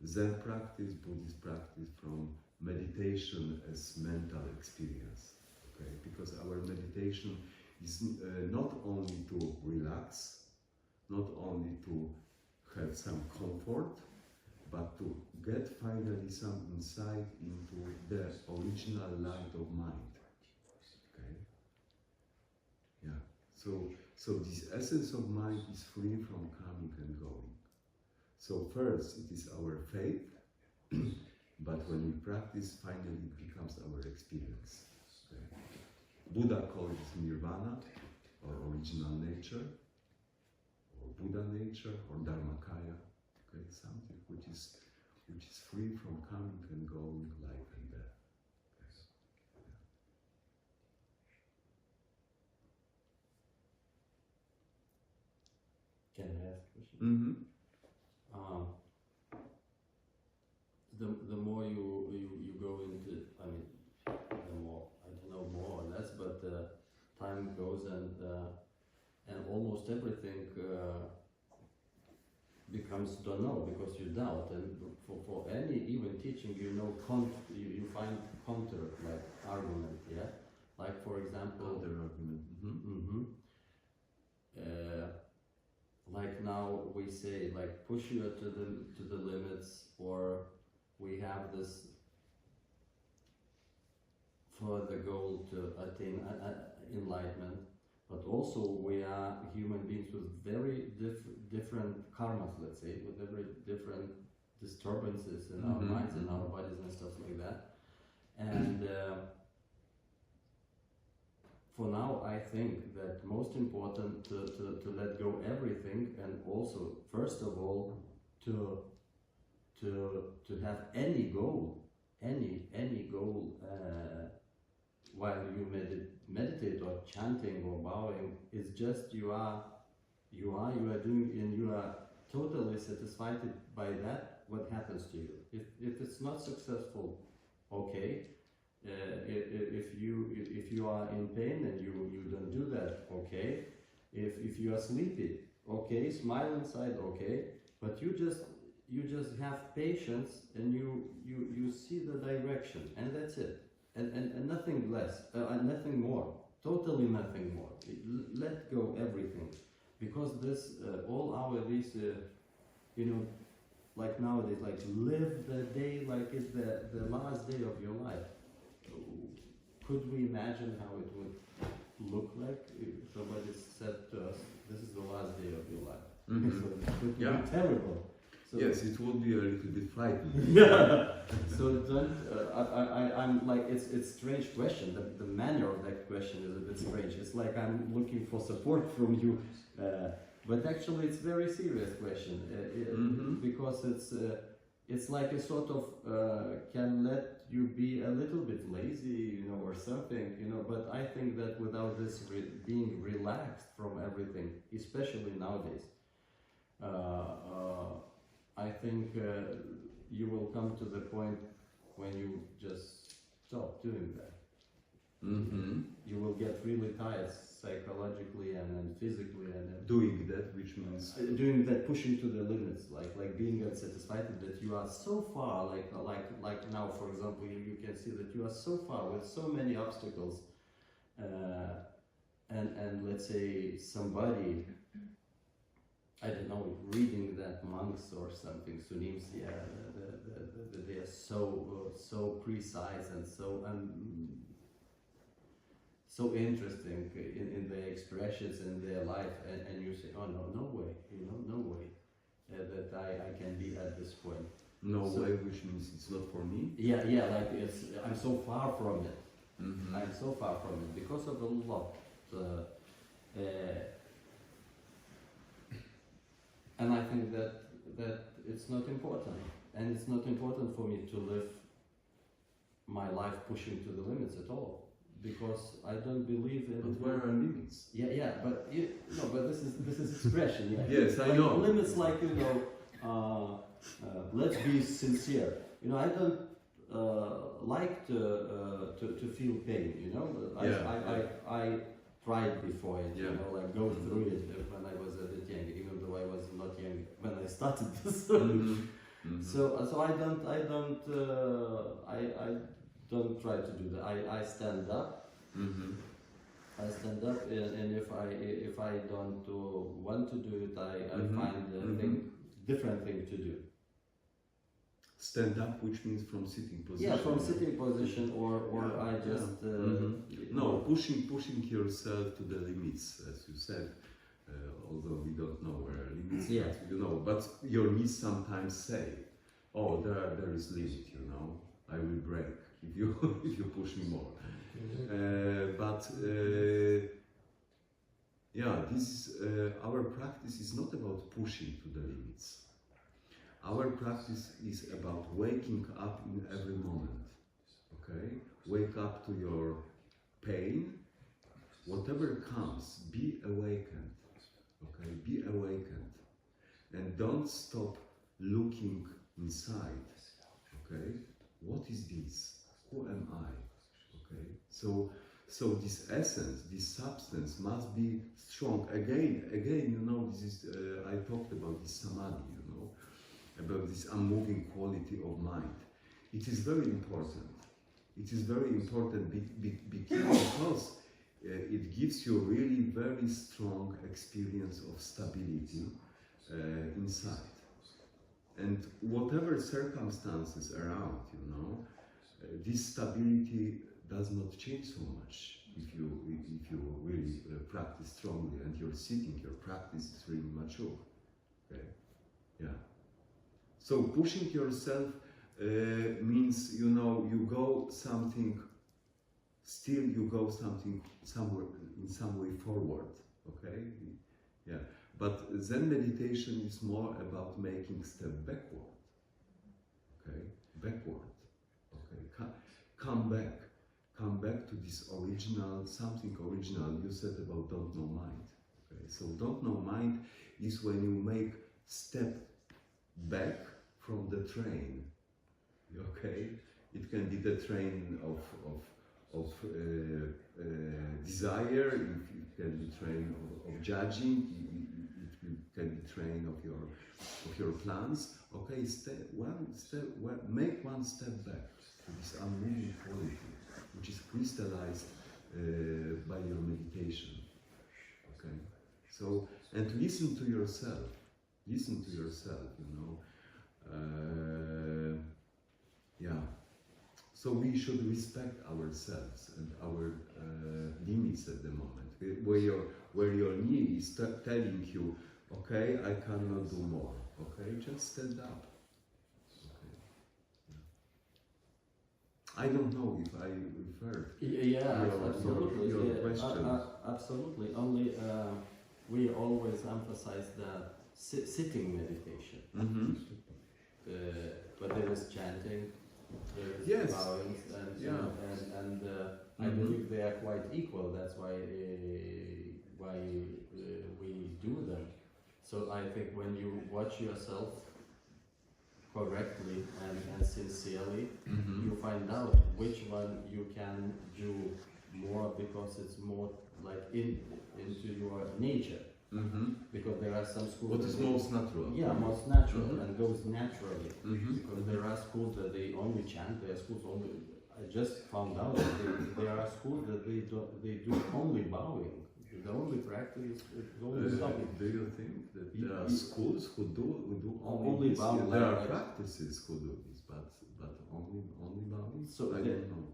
Zen practice, Buddhist practice from meditation as mental experience. Okay? Because our meditation is not only to relax, not only to have some comfort, but to get finally some insight into the original light of mind. Okay? Yeah. So this essence of mind is free from coming and going. So first it is our faith, but when we practice, finally it becomes our experience. Okay? Buddha called it nirvana, or original nature, or Buddha nature, or Dharmakaya. Okay, something which is free from coming and going, life and death. Okay. Can I ask a question? Mm-hmm. The more you go into, I mean, the more, I don't know, more or less, but time goes and almost everything becomes don't know, because you doubt, and for any even teaching, you know, you find counter, like argument, yeah, like for example, Counter argument. Mm-hmm. Like now we say, like, push you to the limits, or we have this further goal to attain enlightenment, but also we are human beings with very different karmas, let's say, with very different disturbances in our minds and our bodies and stuff like that. And for now, I think that most important to let go everything, and also, first of all, to have any goal while you meditate or chanting or bowing, is just you are doing, and you are totally satisfied by that. What happens to you? If it's not successful, okay. If you are in pain and you don't do that, okay. If you are sleepy, okay. Smile inside, okay. But you just have patience, and you see the direction, and that's it, and nothing less, nothing more, totally nothing more. Let go everything, because this all our these you know, like nowadays, like live the day like it's the last day of your life. Could we imagine how it would look like if somebody said to us, "This is the last day of your life"? Mm-hmm. So it would Yeah. be terrible. So Yes, it would be a little bit frightening. yeah. So don't. I'm like it's strange question. The manner of that question is a bit strange. It's like I'm looking for support from you, but actually it's very serious question because it's like a sort of can let you be a little bit lazy, or something, But I think that without this being relaxed from everything, especially nowadays, I think you will come to the point when you just stop doing that. You will get really tired psychologally and then physically, and then Doing that, which means doing that, pushing to the limits, like being unsatisfied that you are so far, like now, for example, you can see that you are so far with so many obstacles, and let's say somebody, I don't know, reading that monks or something, Sunims, they are so precise and so interesting in their expressions in their life, and you say, oh no way, no way that I can be at this point. no way, which means it's not for me. Yeah, like I'm so far from it. I'm so far from it because of the lot. And I think that it's not important, and it's not important for me to live my life pushing to the limits at all, because I don't believe in. But where are limits? Yeah, but but this is expression. Yeah. Yes, I know. Limits, like let's be sincere. I don't like to feel pain. I tried before it. Like go through it when I was a bit young, even though I was not young when I started this. So I don't try to do that. I stand up. I stand up, and if I don't want to do it, I find a different thing to do. Stand up, which means from sitting position. Yeah, from sitting position, or I just no, pushing yourself to the limits, as you said. Although we don't know where limits, but your knees sometimes say, "Oh, there is limit. I will break if you push me more." This our practice is not about pushing to the limits. Our practice is about waking up in every moment. Okay, wake up to your pain. Whatever comes, be awakened. Okay, be awakened, and don't stop looking inside. Okay, what is this? Who am I? Okay, so this essence, this substance must be strong. Again, this is I talked about this samadhi. About this unmoving quality of mind. It is very important. It is very important because it gives you really very strong experience of stability inside. And whatever circumstances around, this stability does not change so much if you really practice strongly and you're sitting. Your practice is really mature. Okay, yeah. So pushing yourself means you go something. Still, you go somewhere in some way forward. Okay, yeah. But Zen meditation is more about making step backward. Okay, backward. Okay, come back to this original, something original. You said about don't know mind. Okay, so don't know mind is when you make step back from the train. Okay, it can be the train of desire. It can be train of judging. It can be train of your plans. Okay, make one step back to this unmoving quality, which is crystallized by your meditation. Okay, so and listen to yourself. Listen to yourself. So we should respect ourselves and our limits at the moment. Where your knee is telling you, okay, I cannot do more. Okay, just stand up. Okay. Yeah. I don't know if I referred Yeah, absolutely. your Yeah, question. absolutely. Only we always emphasize the sitting meditation. Mm-hmm. But there is chanting, there is Yes. bowing, and Yeah. I Mhm. believe they are quite equal. That's why we do them. So I think when you watch yourself correctly and sincerely, Mm-hmm. you find out which one you can do more because it's more like into your nature. Mm-hmm. Because there are some schools. What that is they- most natural? Yeah, most natural Mhm. and goes naturally. Mm-hmm. Because there are schools that they only chant. There are schools only. I just found out that there are schools that they do only bowing. The only practice is only stopping. Do you think that there are You- schools who do Only only this? bowing, There are like- practices who do this, but only bowing. So I the- don't know.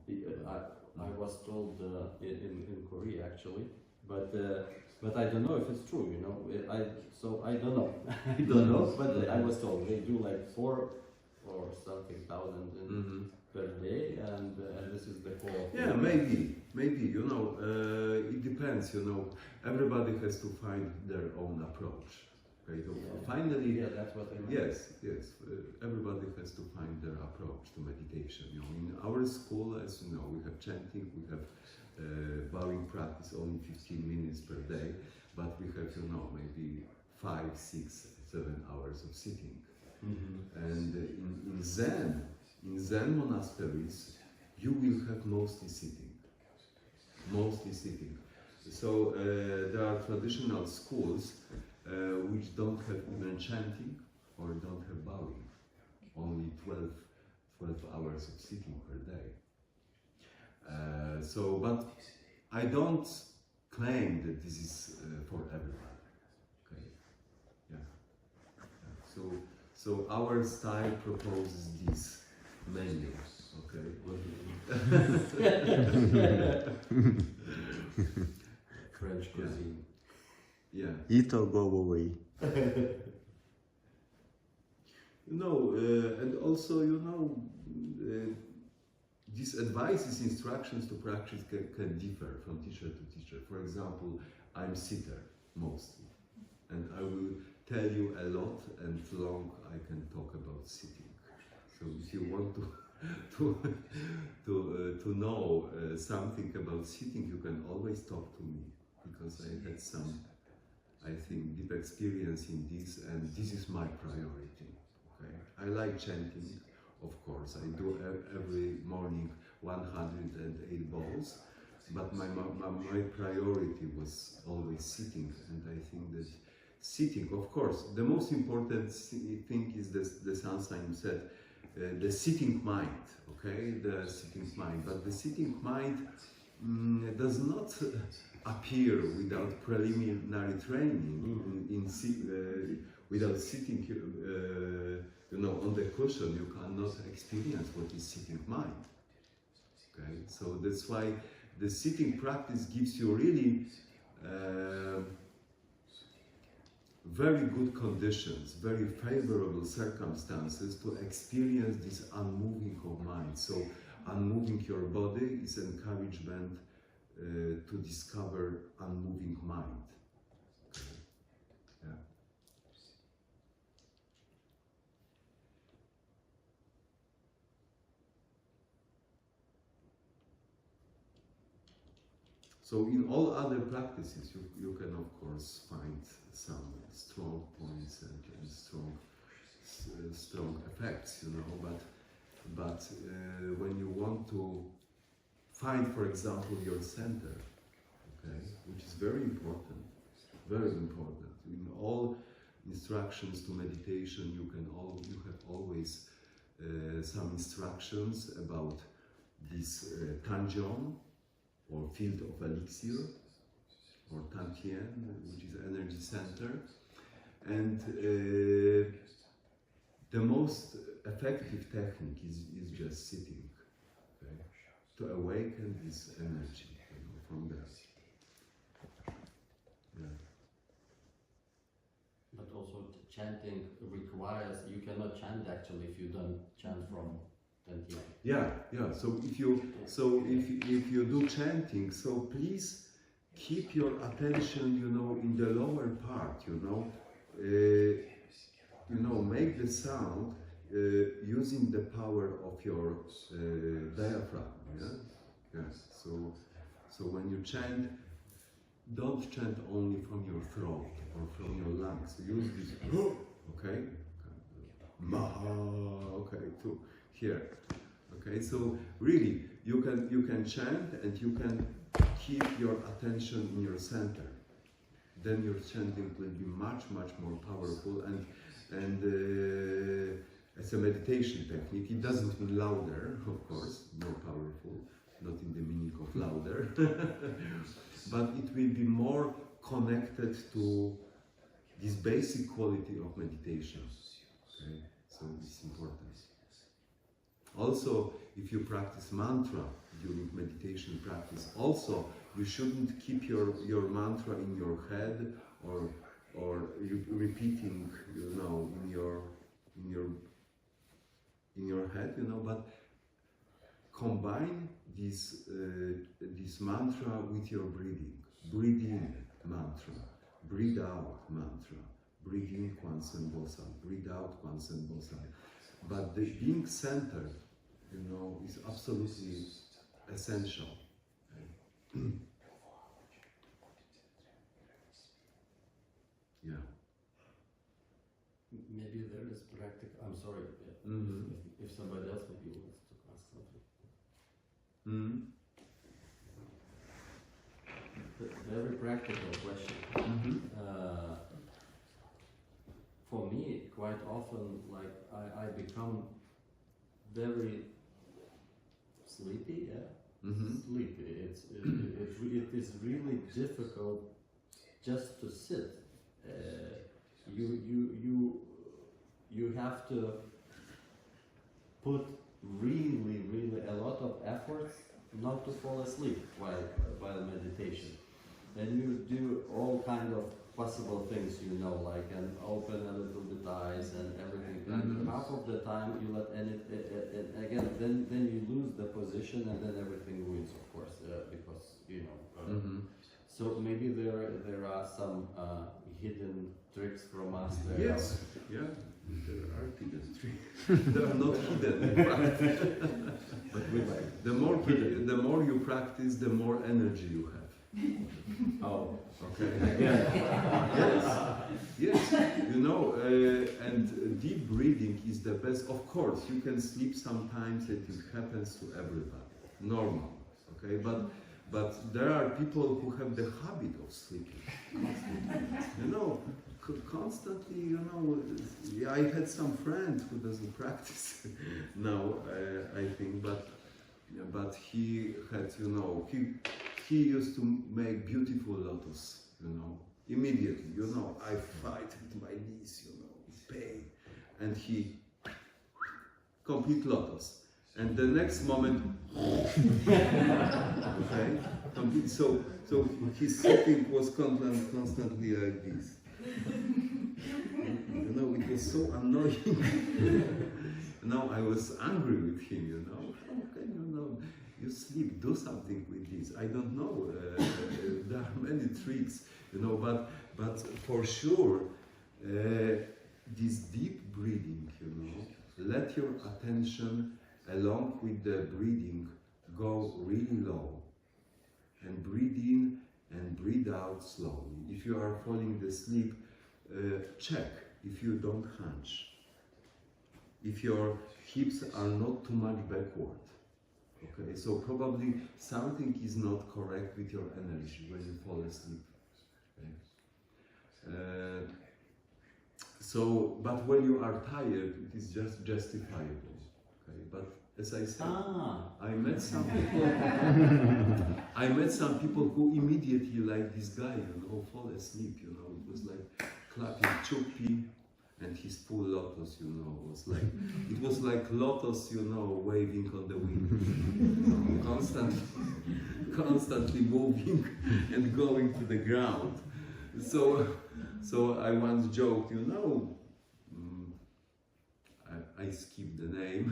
I was told in Korea actually, but I don't know if it's true. You know, I don't know. I don't know, but I was told they do like 4 or something thousand Mm-hmm. per day, and this is the core. Yeah, maybe, you know, it depends, you know, everybody has to find their own approach. Okay, so Yeah. finally, Yeah, that's what I meant. yes, everybody has to find their approach to meditation. You know, in our school, as you know, we have chanting, we have bowing practice only 15 minutes per day, but we have, you know, maybe 5, 6, 7 hours of sitting. Mm-hmm. And in Zen monasteries, you will have mostly sitting. So there are traditional schools which don't have even chanting or don't have bowing. Only 12 hours of sitting per day. But I don't claim that this is for everyone. Okay. Yeah. So our style proposes this menu. Okay. French cuisine. Yeah. Eat or go away. You know, and also, you know, these advices, instructions to practice can differ from teacher to teacher. For example, I'm sitter mostly, and I will tell you a lot and long I can talk about sitting. So if you want to know something about sitting, you can always talk to me, because I had some, I think, deep experience in this, and this is my priority. Okay, I like chanting, of course. I do every morning 108 balls, but my priority was always sitting, and I think that sitting, of course, the most important thing is the Sansan said, the sitting mind, okay, the sitting mind. But the sitting mind does not appear without preliminary training. Without sitting, you know, on the cushion, you cannot experience what is sitting mind. Okay, so that's why the sitting practice gives you really very good conditions, very favorable circumstances to experience this unmoving of mind. So unmoving your body is encouragement to discover unmoving mind. Yeah. So in all other practices, you can of course find some strong points and strong effects, you know. But when you want to find, for example, your center, okay, which is very important, very important. In all instructions to meditation, you have always some instructions about this Tanjion, or field of elixir, or Tantien, which is energy center. And the most effective technique is just sitting, okay, to awaken this energy, you know, from there. Yeah. But also chanting requires, you cannot chant actually if you don't chant from Dantian. Yeah. So if you do chanting, so please keep your attention, in the lower part, make the sound using the power of your diaphragm. Yeah. So when you chant, don't chant only from your throat or from your lungs. Use this, okay? Okay, to here. Okay, so really, you can chant and you can keep your attention in your center. Then your chanting will be much more powerful and as a meditation technique. It doesn't mean louder, of course, more powerful, not in the meaning of louder, but it will be more connected to this basic quality of meditation. Okay? So it's important. Also, if you practice mantra during meditation practice, also you shouldn't keep your mantra in your head or repeating, in your head, but combine this mantra with your breathing. Breathe in mantra, breathe out mantra, breathe in Kwansen Bosan, breathe out Kwansen Bosan. But the being centered, is absolutely essential. Yeah. Maybe there is practical. I'm sorry. If somebody else maybe wants to ask something. Very practical question. For me, quite often, like I become very sleepy. Sleepy. It is really difficult just to sit. You have to put really a lot of effort not to fall asleep while meditation. And you do all kind of possible things, like and open a little bit eyes and everything. And half of the time you let again, then you lose the position and then everything ruins, of course, because So maybe there are some hidden tricks from us. Yes, yeah, there are hidden tricks. They are not hidden, in fact. But the more you practice, the more energy you have. Oh, okay. Yes. And deep breathing is the best. Of course, you can sleep sometimes, and it happens to everybody. Normal, okay? But there are people who have the habit of sleeping constantly. I had some friend who doesn't practice now, I think, but he had, he used to make beautiful lotus, immediately, I fight with my knees, pain, and he complete lotus. And the next moment, okay, complete. So his sitting was constantly like this. It was so annoying. Now I was angry with him. How can you sleep? Do something with this. I don't know. There are many tricks, but for sure, this deep breathing, let your attention along with the breathing go really low, and breathe in and breathe out slowly. If you are falling asleep, check if you don't hunch, if your hips are not too much backward. Okay, so probably something is not correct with your energy when you fall asleep. Okay? But when you are tired, it is just justifiable. Okay? But as I said, I met some people. I met some people who immediately, like this guy, fall asleep. It was like clapping chukpi, and his full lotus, it was like lotus, waving on the wind, constantly moving and going to the ground. So I once joked, I skip the name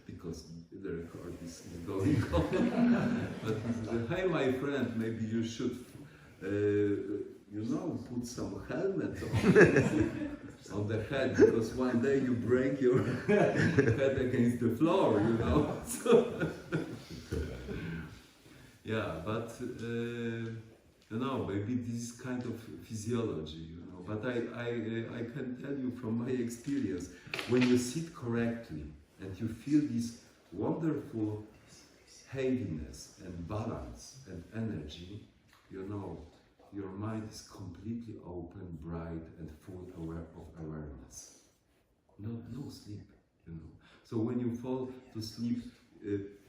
because the record is going on. But he said, hey, my friend, maybe you should, you know, put some helmet on the head, because one day you break your head against the floor, you know. So yeah, but you know, maybe this is kind of physiology, you know. But I can tell you from my experience, when you sit correctly and you feel this wonderful heaviness and balance and energy, you know, your mind is completely open, bright, and full of awareness. No sleep, you know. So when you fall to sleep,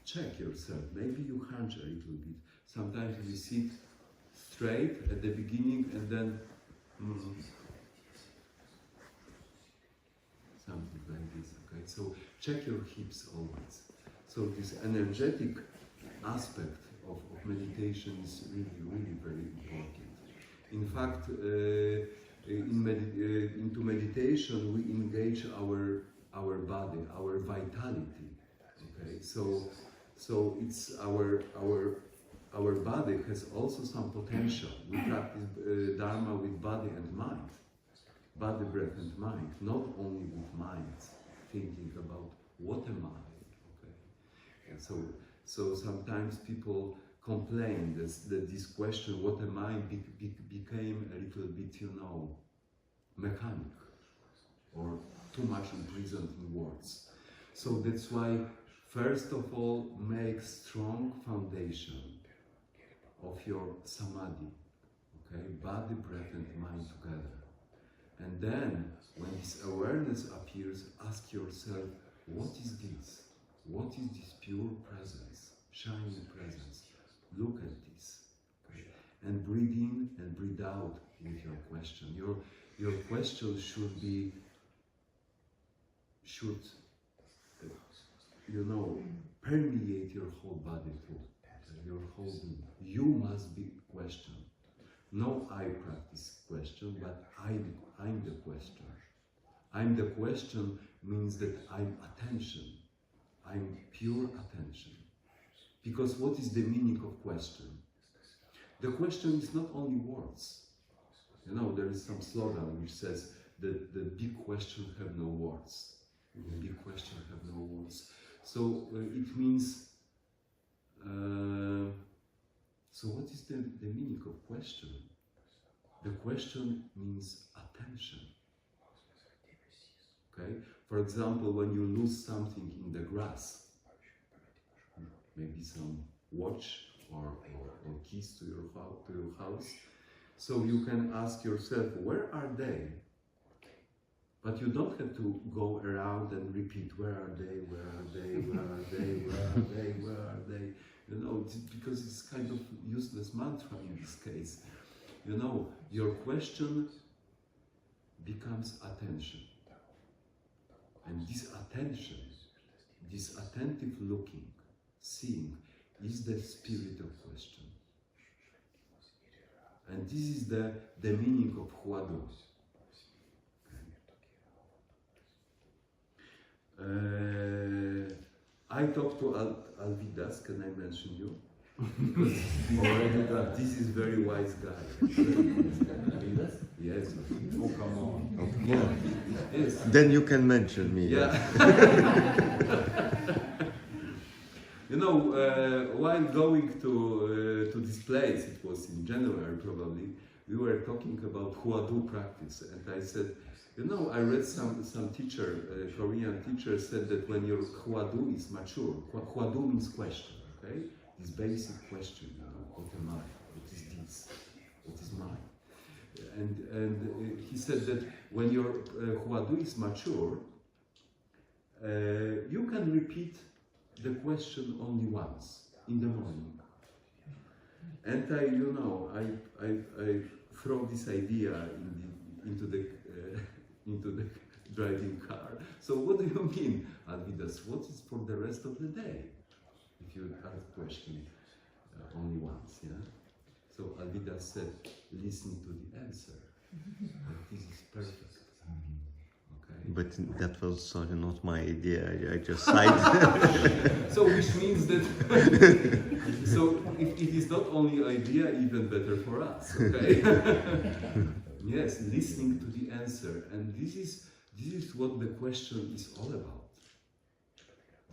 check yourself. Maybe you hunch a little bit. Sometimes you sit straight at the beginning and then something like this. Okay. So check your hips always. So this energetic aspect of meditation is really very important. In fact, into meditation we engage our body, our vitality. Okay, so it's our body has also some potential. We practice Dharma with body and mind, body, breath, and mind, not only with mind, thinking about what am I. Okay, and so sometimes people complain that this question, what am I, became a little bit, you know, mechanic or too much imprisoned in words. So that's why, first of all, make strong foundation of your samadhi, okay, body, breath, and mind together. And then, when this awareness appears, ask yourself, what is this? What is this pure presence, shining presence? Look at this, okay? And breathe in and breathe out with your question. Your question should be, you know, permeate your whole body too, your whole being. You must be question. No, I practice question, but I'm the question. I'm the question means that I'm attention. I'm pure attention. Because what is the meaning of question? The question is not only words. You know, there is some slogan which says that the big question have no words. The big question have no words. So it means, so what is the meaning of question? The question means attention. Okay? For example, when you lose something in the grass, maybe some watch or keys to your house, so you can ask yourself, where are they? But you don't have to go around and repeat, where are they, where are they, where are they, where are they, where are they? You know, because it's kind of useless mantra in this case. You know, your question becomes attention. And this attention, this attentive looking, seeing, is the spirit of question. And this is the meaning of Huadu. I talked to Alvidas, can I mention you? Because this is very wise guy. Alvidas? Yes. Oh, come on. Oh, yeah. Yes. Then you can mention me. Yeah. You know, while going to this place, it was in January probably, we were talking about Huadu practice, and I said, you know, I read some teacher, Korean teacher said that when your Huadu is mature, Huadu means question, okay? This basic question, you know, what am I? What is this? What is mine? And he said that when your Huadu is mature, you can repeat the question only once in the morning. And I throw this idea into the driving car. So what do you mean, Alvidas? What is for the rest of the day? If you ask question only once, yeah? So Alvidas said, listen to the answer. But this is perfect. Okay? But that was sorry, not my idea. I just cited. So which means that so if it is not only idea, even better for us. Okay. Yes, listening to the answer, and this is what the question is all about.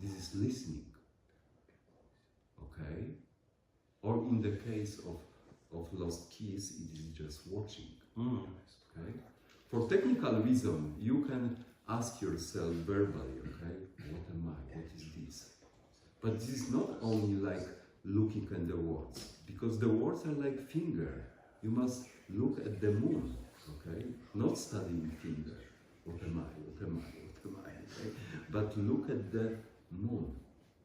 This is listening. Okay. Or in the case of lost keys, it is just watching. Okay. For technical reason, you can ask yourself verbally, okay, what am I? What is this? But this is not only like looking at the words, because the words are like finger. You must look at the moon, okay? Not studying finger. What am I? What am I? What am I? Okay? But look at the moon.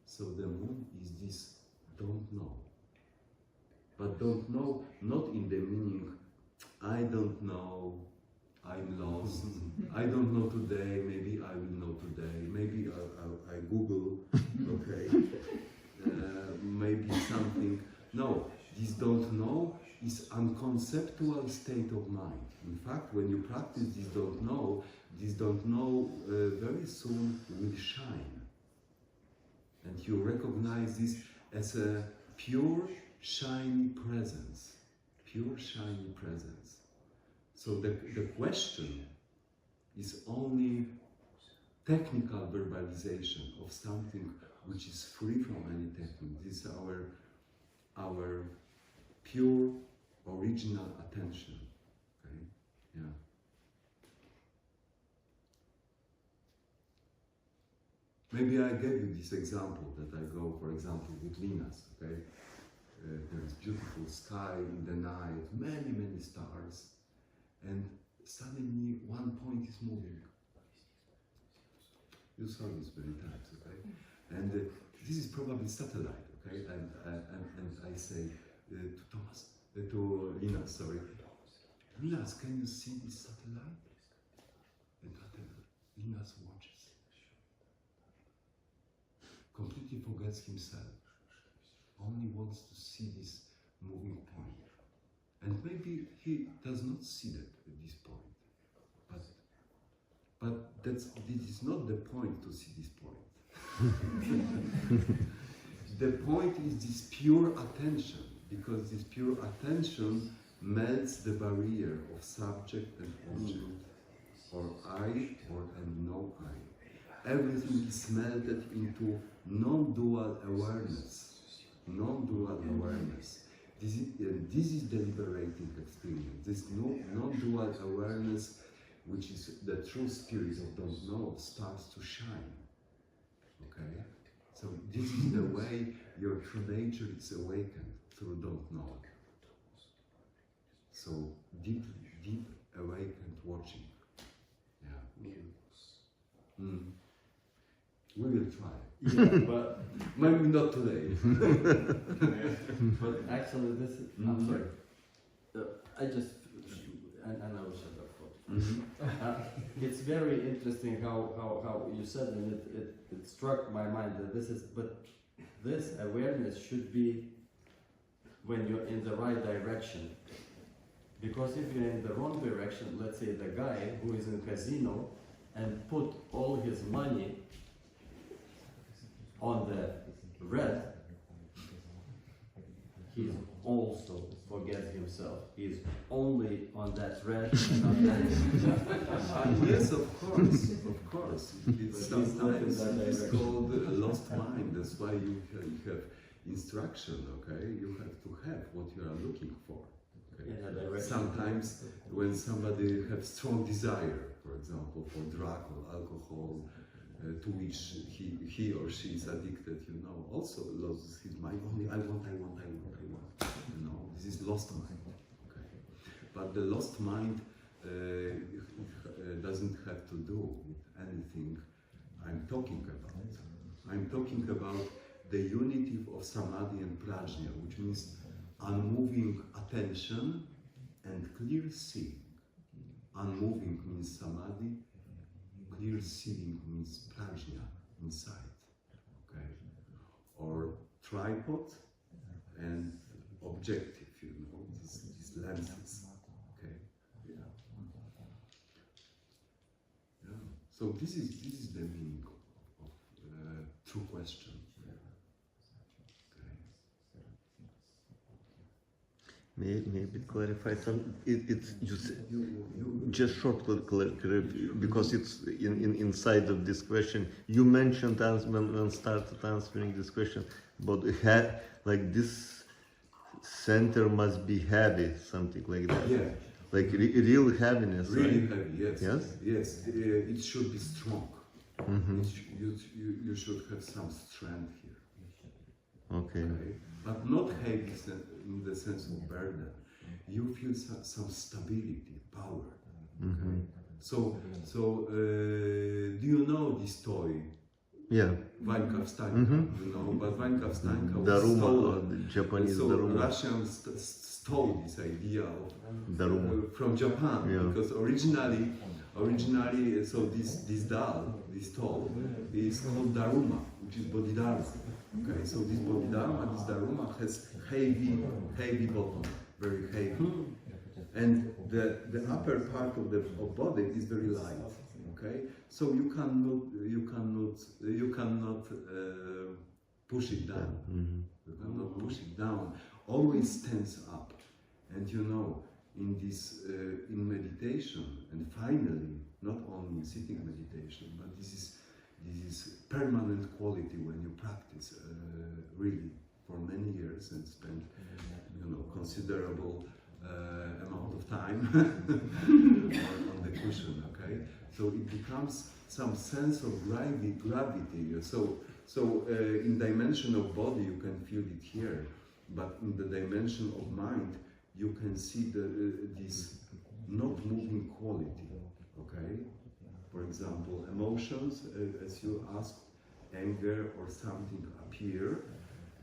So the moon is this don't know. But don't know, not in the meaning, I don't know, I'm lost, I don't know today, maybe I will know today, maybe I Google, okay, maybe something. No, this don't know is unconceptual state of mind. In fact, when you practice this don't know very soon will shine. And you recognize this as a pure, shiny presence. Pure, shiny presence. So the question is only technical verbalization of something which is free from any technique. This is our pure, original attention. Okay? Yeah. Maybe I gave you this example that I go, for example, with Linas. Okay? There is beautiful sky in the night, many, many stars, and suddenly one point is moving. You saw this many times, okay? And this is probably satellite, okay? And I say to Linas, sorry, Linas, can you see this satellite? And Linas watches. Completely forgets himself. Only wants to see this moving point. And maybe he does not see that at this point. But this is not the point to see this point. The point is this pure attention, because this pure attention melts the barrier of subject and object, or I and no I. Everything is melted into non-dual awareness. Non-dual awareness. This is the liberating experience. This non-dual awareness, which is the true spirit of don't know, starts to shine. Okay? So this is the way your true nature is awakened through don't know. So deep awakened watching. Yeah. We will try. Yeah, but maybe not today. but actually, this is. I'm sorry. I just and I will shut up. It's very interesting how you said, and it struck my mind that this awareness should be when you're in the right direction. Because if you're in the wrong direction, let's say the guy who is in casino and put all his money on the red, he also forgets himself. He's only on that red and on that. Yes, of course. It's sometimes it's called lost mind. That's why you have instruction. Okay, you have to have what you are looking for. Okay? Sometimes when somebody has strong desire, for example, for drug or alcohol, to which he or she is addicted, also loses his mind. Only I want. This is lost mind. Okay, but the lost mind doesn't have to do with anything I'm talking about. I'm talking about the unity of samadhi and prajna, which means unmoving attention and clear seeing. Unmoving means samadhi. Clear seeing means prajna, insight, okay? Or tripod and objective, these lenses, okay? Yeah. So this is the meaning of true question. Maybe clarify some. It's just short because it's inside of this question. You mentioned when started answering this question, but like this center must be heavy, something like that. Yeah. Like real heaviness. Really right? heavy. Yes. Yes. Yes. It should be strong. Mm-hmm. You should have some strength here. Okay. But not heavy in the sense of burden. You feel some stability, power. Mm-hmm. So do you know this toy? Yeah. Vańka Wstańka, Mm-hmm. you know, but Vańka Wstańka was Daruma, stolen. the Japanese So Daruma. Russians stole this idea of Daruma. from Japan, Yeah. because originally, so this doll, this doll, is called Dharma, which is Bodhidharma. Okay, so this Bodhidharma, this Dharma has heavy bottom, very heavy, and the upper part of the body is very light. Okay, so you cannot push it down. Mm-hmm. You cannot push it down. Always stands up, and you know, in this in meditation, and finally, not only in sitting meditation, but this is permanent quality when you practice really for many years and spend, you know, considerable amount of time on the cushion. Okay, so it becomes some sense of gravity. So in dimension of body you can feel it here, but in the dimension of mind you can see this not moving quality. Okay, for example, emotions, as you asked, anger or something appear,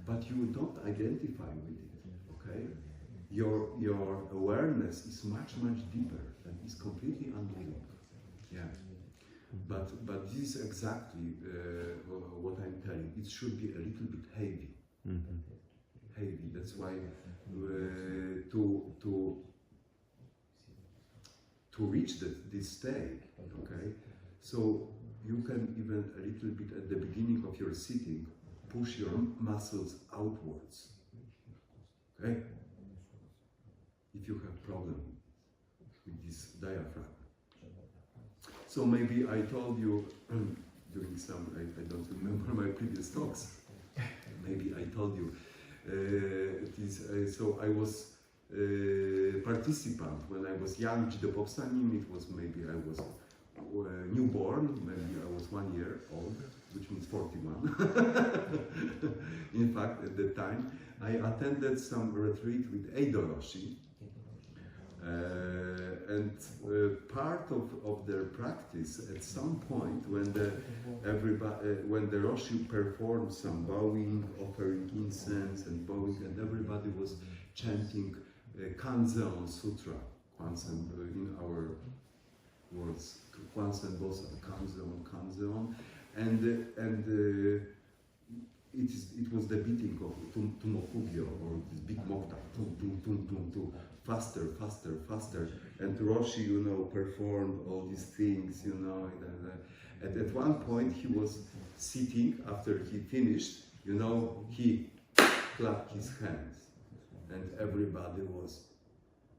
but you don't identify with it. Okay, your awareness is much deeper and is completely unmoving. Yeah. But this is exactly what I'm telling. It should be a little bit heavy. Mm-hmm. Heavy. That's why to reach this state, okay. So you can even a little bit at the beginning of your sitting push your muscles outwards. Okay. If you have problem with this diaphragm. So maybe I told you during some, I don't remember my previous talks, maybe I told you, so I was participant when I was young, it was maybe I was newborn, maybe I was 1 year old, which means 41. In fact, at the time, I attended some retreat with Eido Roshi. And part of their practice at some point when the Roshi performed some bowing, offering incense and bowing, and everybody was chanting Kanzeon Sutra, Kwansen in our words, Kwansen Bosa, Kanzeon, and it was the beating of Tumokugyo, or this big mokta, tum tum tum tum tum. Faster, and Roshi, you know, performed all these things, you know, and at one point he was sitting, after he finished, you know, he clapped his hands, and everybody was,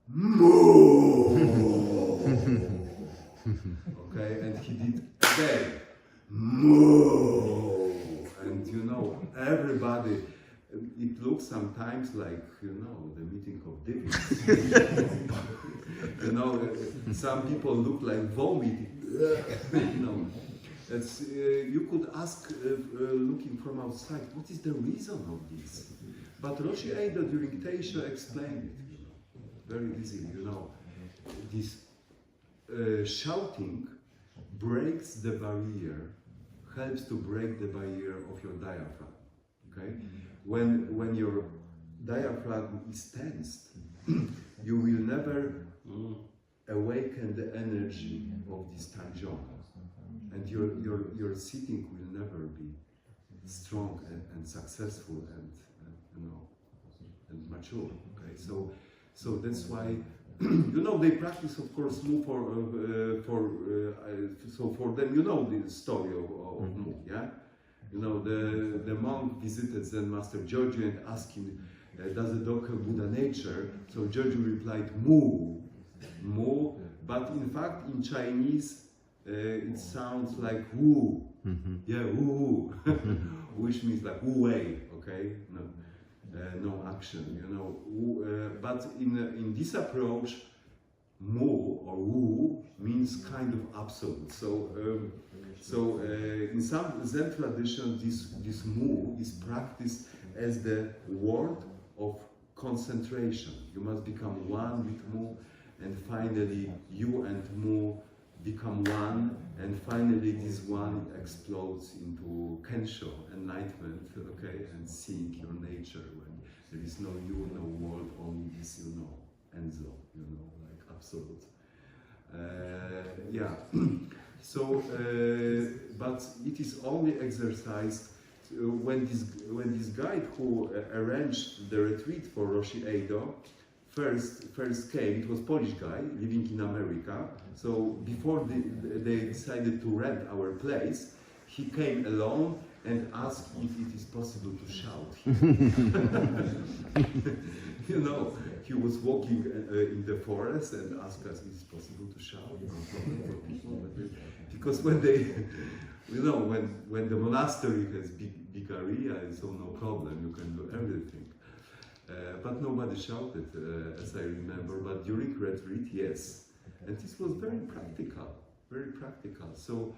Moo! Okay, and he did again, Moo! And you know, everybody, it looks sometimes like, you know, the meeting of divines. You know, some people look like vomiting. You know, it's, you could ask, looking from outside, what is the reason of this? But Roshi Eido during Teisho explained it, you know, very easily. You know, this shouting breaks the barrier, helps to break the barrier of your diaphragm. Okay. When your diaphragm is tensed, you will never awaken the energy of this Tanjong, and your sitting will never be strong and successful and you know, and mature. Okay, so that's why you know, they practice, of course, Mu so for them, you know the story of Mu, yeah? You know, the monk visited Zen Master Giorgio and asked him, does a dog have Buddha nature? So Giorgio replied, Mu, Mu, but in fact in Chinese it sounds like Wu, yeah, Wu, which means like Wu Wei, okay? No action, you know. But in this approach, Mu or Wu means kind of absolute. So, in some Zen tradition, this Mu is practiced as the word of concentration. You must become one with Mu, and finally you and Mu become one, and finally this one explodes into Kensho, enlightenment, okay, and seeing your nature when there is no you, no world, only this you know, Enzo, you know, like absolute. Yeah, so, but it is only exercised when this guide who arranged the retreat for Roshi Eido first came. It was Polish guy living in America. So before they decided to rent our place, he came alone and asked if it is possible to shout. You know, he was walking in the forest and asked us, is it possible to shout? Because when they, you know, when the monastery has big area, so no problem, you can do everything. But nobody shouted, as I remember, but during retreat, yes. And this was very practical, very practical. So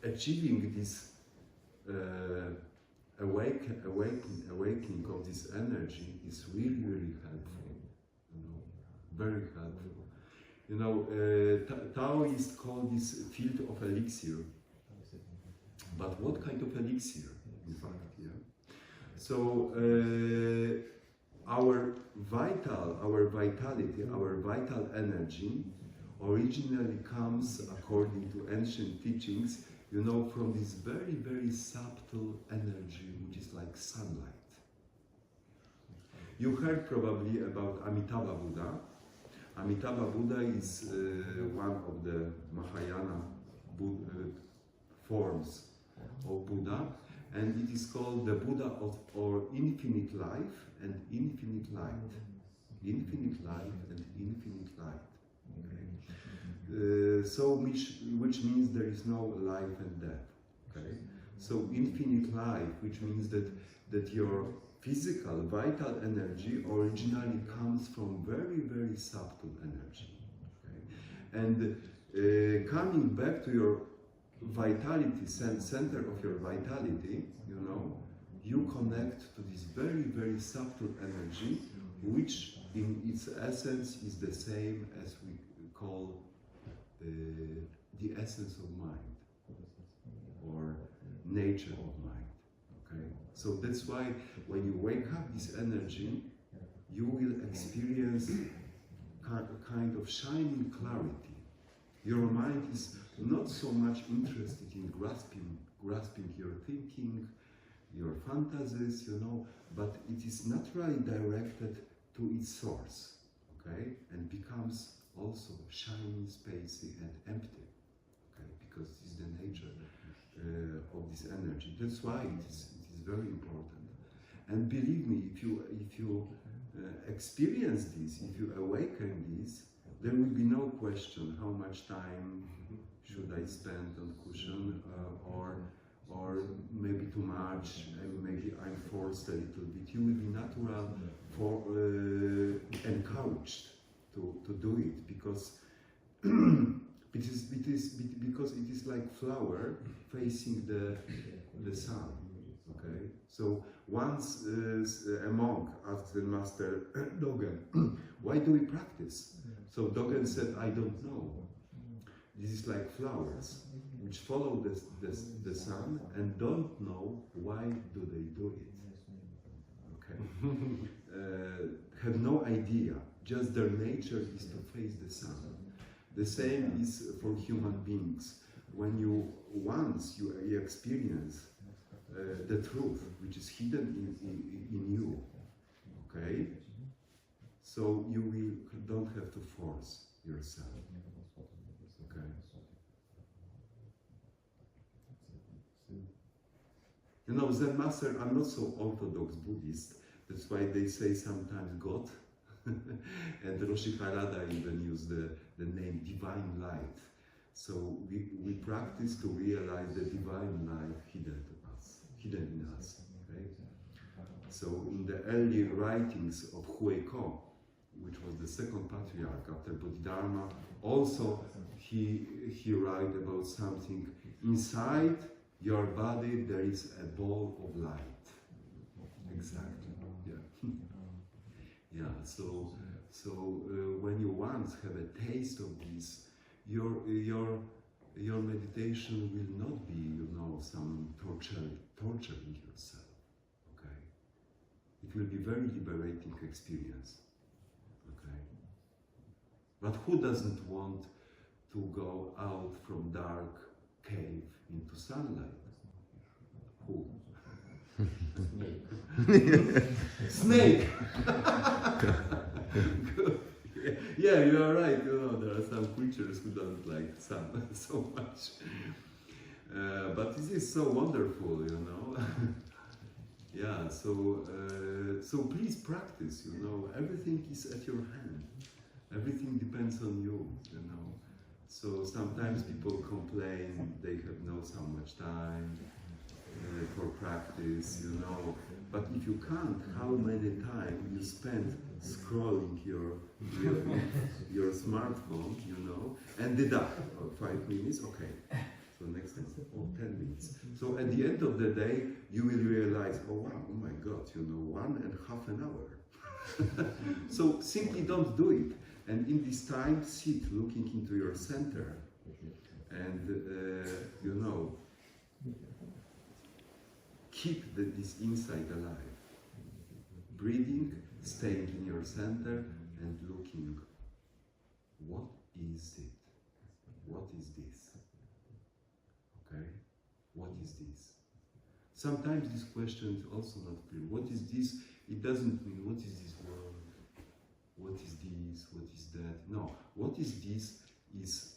achieving this awakening of this energy is really, really helpful, you know, very helpful. You know, Taoists call this field of elixir. But what kind of elixir, in fact, yeah? So our vitality, our vital energy originally comes, according to ancient teachings, you know, from this very, very subtle energy, which is like sunlight. You heard probably about Amitabha Buddha. Amitabha Buddha is one of the Mahayana forms of Buddha, and it is called the Buddha or infinite life and infinite light. Infinite life and infinite light. Okay. So which means there is no life and death. Okay. So infinite life, which means that your physical, vital energy originally comes from very, very subtle energy. Okay. And coming back to your vitality, center of your vitality, you know, you connect to this very, very subtle energy, which in its essence is the same as we call the essence of mind or nature of mind. Okay, so that's why when you wake up this energy, you will experience kind of shining clarity. Your mind is not so much interested in grasping your thinking, your fantasies, you know, but it is naturally directed to its source, okay, and becomes also shiny, spacey, and empty, okay, because this is the nature of this energy. That's why it is very important. And believe me, if you experience this, if you awaken this, there will be no question how much time should I spend on cushion, or maybe too much, and maybe I'm forced a little bit. You will be natural encouraged to do it, because because it is like flower facing the sun. Okay, so once a monk asked the master Dogen, why do we practice? So Dogen said, I don't know. This is like flowers which follow the sun and don't know why do they do it. Okay, have no idea. Just their nature is to face the sun. The same is for human beings. When once you experience the truth which is hidden in you, okay? So you don't have to force yourself. Okay. You know, Zen Master, I'm not so orthodox Buddhist. That's why they say sometimes God. And Roshi Harada even used the name Divine Light. So we practice to realize the divine light hidden in us. Okay? So in the early writings of Huayko, which was the second patriarch after Bodhidharma, also he write about something. Inside your body there is a ball of light. Exactly. Yeah. Yeah. So when you once have a taste of this, your meditation will not be, you know, some torturing yourself. Okay. It will be very liberating experience. Okay. But who doesn't want to go out from dark cave into sunlight? Who? Snake! Yeah, you are right. You know, there are some creatures who don't like sun so much. But this is so wonderful, you know. Yeah, so please practice, you know. Everything is at your hand. Everything depends on you, you know. So sometimes people complain they have not so much time for practice, you know. But if you count how many times you spend scrolling your smartphone, you know, and deduct 5 minutes, okay. So next time, 10 minutes. So at the end of the day, you will realize, oh wow, oh my God, you know, 1.5 hours. So simply don't do it. And in this time, sit looking into your center and, you know, keep this insight alive. Breathing, staying in your center and looking, what is it? What is this? Okay? What is this? Sometimes this question is also not clear. What is this? It doesn't mean what is this world? What is this? What is that? No, what is this is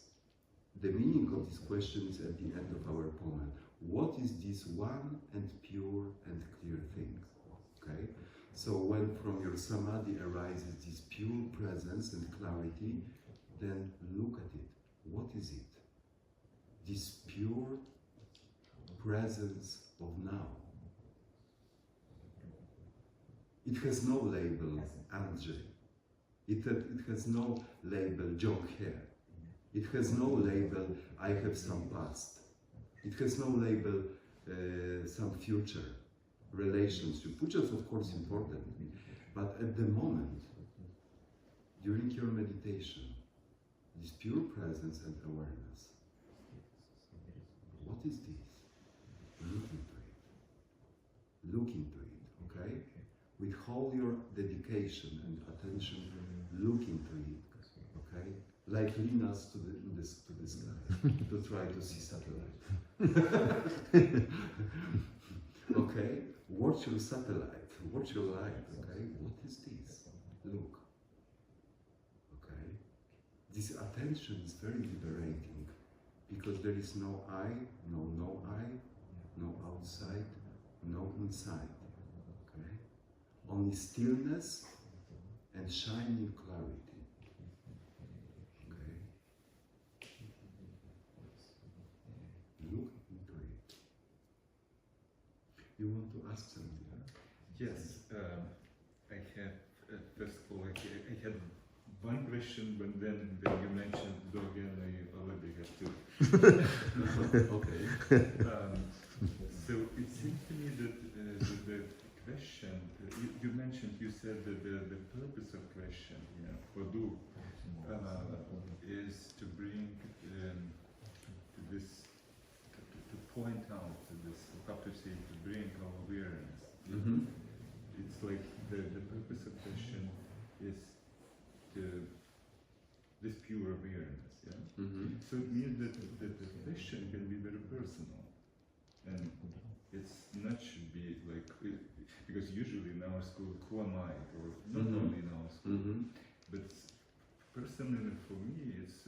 the meaning of this question is at the end of our poem. What is this one and pure and clear thing? Okay? So when from your samadhi arises this pure presence and clarity, then look at it. What is it? This pure presence of now. It has no label, Andrzej. It has no label, Joeng Hye. It has no label, I have some past. It has no label, some future, relationship, which is of course important. But at the moment, during your meditation, this pure presence and awareness, what is this? Look into it. Look into it, okay? With all your dedication and attention, look into it, okay? Like Linas to the sky, to try to see satellite. Okay? Watch your satellite, watch your light, okay? What is this? Look. Okay? This attention is very liberating because there is no I, no outside, no inside. Okay? Only stillness and shining clarity. Okay? Look into it. You want to ask something? Yes, I have, first of all, I had one question, but then when you mentioned Dogen, I already have two. Okay. So it seems to me that the question, you mentioned, you said that the purpose of question, you know, for do, is to bring to this, to point out to this, how to say, to bring our awareness. Mm-hmm. It's like the purpose of question is to this pure awareness, yeah? Mm-hmm. So it means that the question can be very personal. And it's not should be like, because usually in our school, who am I? Or not only in our school, but personally for me, it's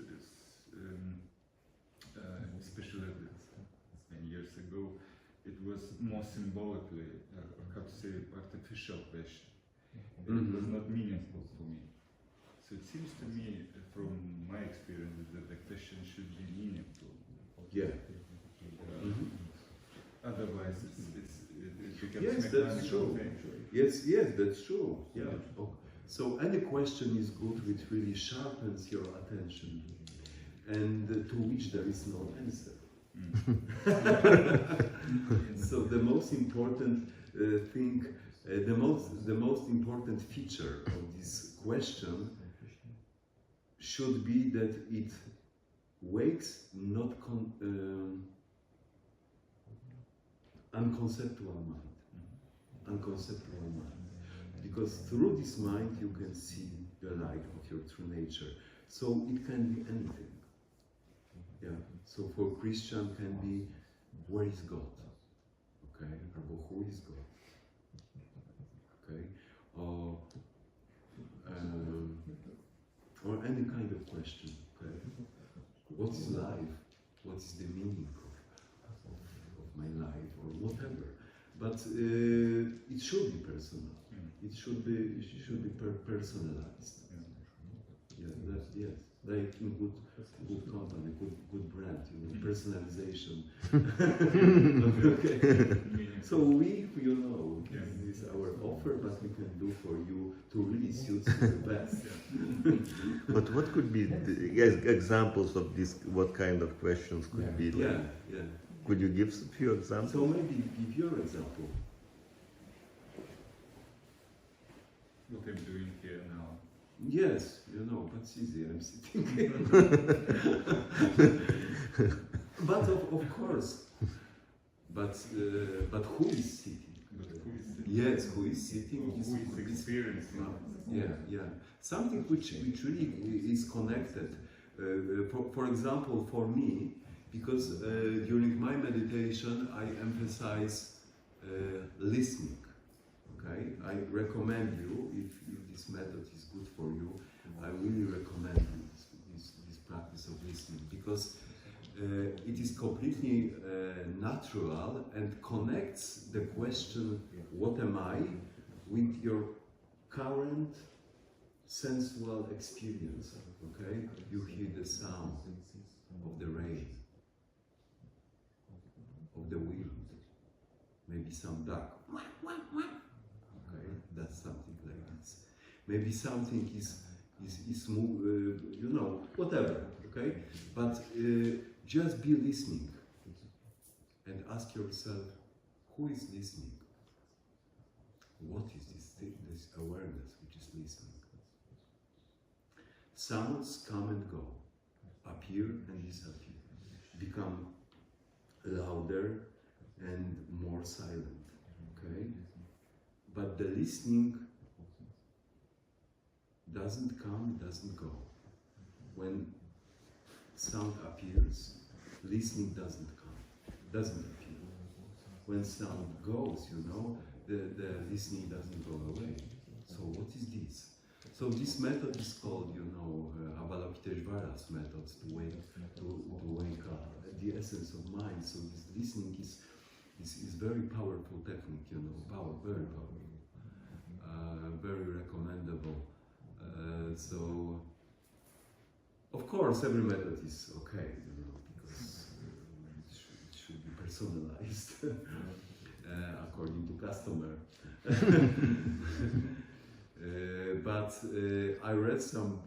especially 10 years ago, it was more symbolically, how to say, artificial question. It was not meaningful for me. So it seems to me, from my experience, that the question should be meaningful. Yeah. Otherwise, it becomes Yes, mechanical that's true. thing. Yes, that's true. Yeah. So any question is good which really sharpens your attention, and to which there is no answer. So the most important thing, the most important feature of this question should be that it wakes not unconceptual mind, unconceptual mind, because through this mind you can see the light of your true nature. So it can be anything. Yeah. So for Christian can be, where is God? Okay. Or who is God? Okay. Or any kind of question. Okay. What is life? What is the meaning of my life, or whatever? But it should be personal. It should be personalized. Yeah. Yes. Like in good company, good brand, personalization. Okay. So we, this is our offer, but we can do for you to really suit you the best. But what could be the examples of this? What kind of questions could be? Like? Yeah. Could you give a few examples? So maybe give your example. What I'm doing here now. Yes, but it's easy, I'm sitting. But of course, but who is sitting? Yes, who is sitting? Who is experiencing? Yeah. Something which really is connected. For example, for me, because during my meditation I emphasize listening. Okay, I recommend you, if this method is good for you, I really recommend you this practice of listening, because it is completely natural and connects the question, what am I, with your current sensual experience. Okay, you hear the sound of the rain, of the wind, maybe some duck. Okay, that's something like this. Maybe something is whatever. Okay, but just be listening and ask yourself, who is listening? What is this awareness which is listening? Sounds come and go, appear and disappear, become louder and more silent. Okay. But the listening doesn't come, doesn't go. When sound appears, listening doesn't come, doesn't appear. When sound goes, the listening doesn't go away. So what is this? So this method is called, Avalokiteshvara's method, to wake up, the essence of mind. So this listening is very powerful technique, very powerful. Very recommendable. So, of course, every method is okay, because it should be personalized according to customer. But I read some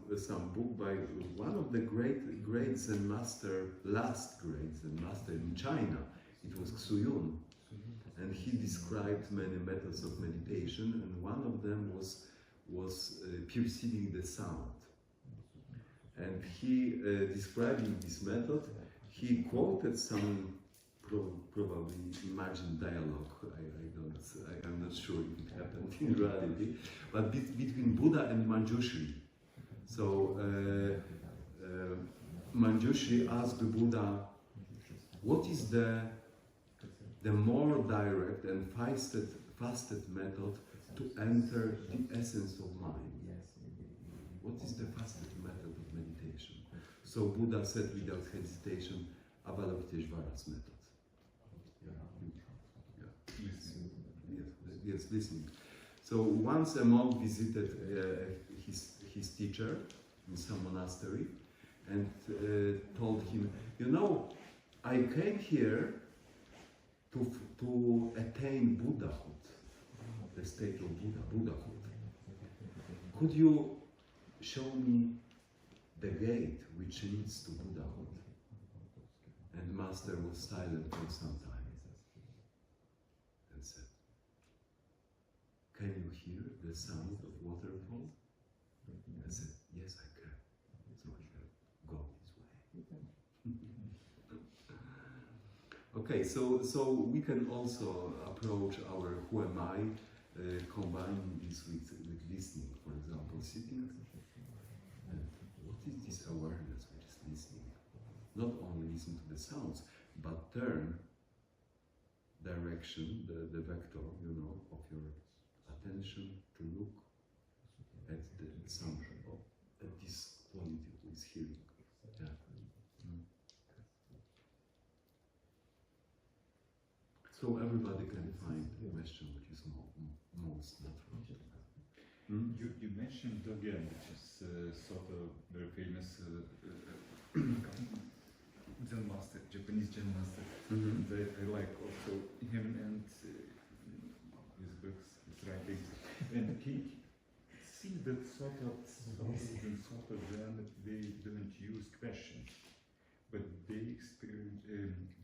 book by one of the great Zen master, last great Zen master in China. It was Xuyun. And he described many methods of meditation, and one of them was perceiving the sound. And he, describing this method, he quoted some probably imagined dialogue. I'm not sure if it happened in reality, but between Buddha and Manjushri. So Manjushri asked the Buddha, what is the more direct and fastest method to enter the essence of mind. What is the fastest method of meditation? So Buddha said without hesitation, Avalokiteshvara's method. Yes, listening. So once a monk visited his teacher in some monastery and told him, you know, I came here to attain Buddhahood, the state of Buddhahood. Could you show me the gate which leads to Buddhahood? And master was silent for some time and said, can you hear the sound of waterfall? I said, yes, I can. So he said, go this way. Okay, so we can also approach our who am I, combining this with listening. For example, sitting, and what is this awareness which is listening? Not only listen to the sounds, but turn direction, the vector, you know, of your attention to look at the sound, at this quality who is hearing. Yeah. So everybody can find a question which is most natural. You mentioned Dogen, which is sort of very famous Zen master, Japanese Zen master. And I like also him and his books, his writings. And he sees that sort of Buddhists and sort of Zen, they don't use questions, but they experience,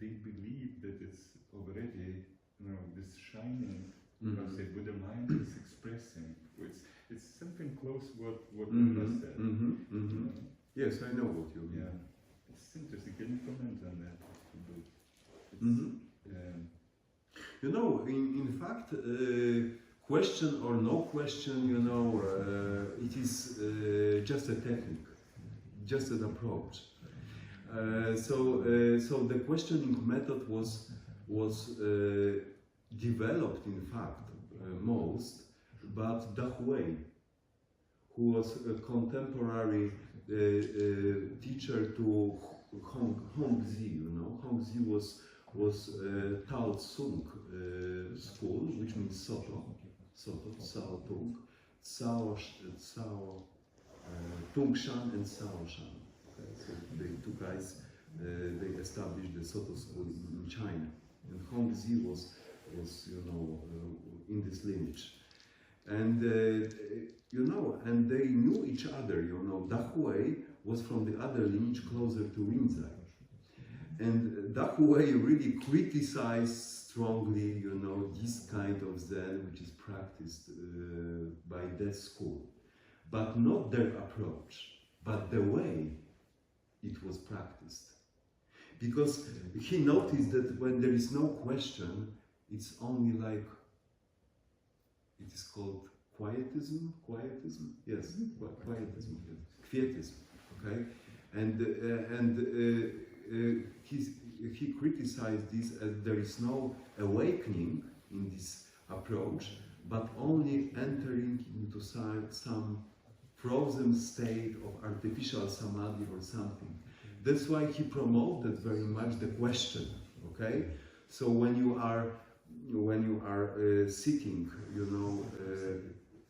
they believe that it's already, you know, this shining, let's say, Buddha mind is expressing. It's something close what Buddha said. Yes, I know what you mean. Yeah, it's interesting. Can you comment on that? You know, in fact, question or no question, you know, it is just a technique, just an approach. So the questioning method was developed, in fact, most, but Dahui, who was a contemporary teacher to Joeng Hye, you know, Joeng Hye was Tao Tsung school, which means Soto, Sao Tung, Tung Shan and Sao Shan. Okay, so the two guys, they established the Soto school in China, and Joeng Hye was you know, in this lineage. And you know, and they knew each other, you know. Dahui was from the other lineage closer to Rinzai. And Dahui really criticized strongly, you know, this kind of Zen which is practiced by that school. But not their approach, but the way it was practiced. Because he noticed that when there is no question, it's only like, it is called quietism, yes, quietism, yes. Quietism, okay? And he criticized this as there is no awakening in this approach, but only entering into some frozen state of artificial samadhi or something. That's why he promoted very much the question, okay? So when you are sitting, you know,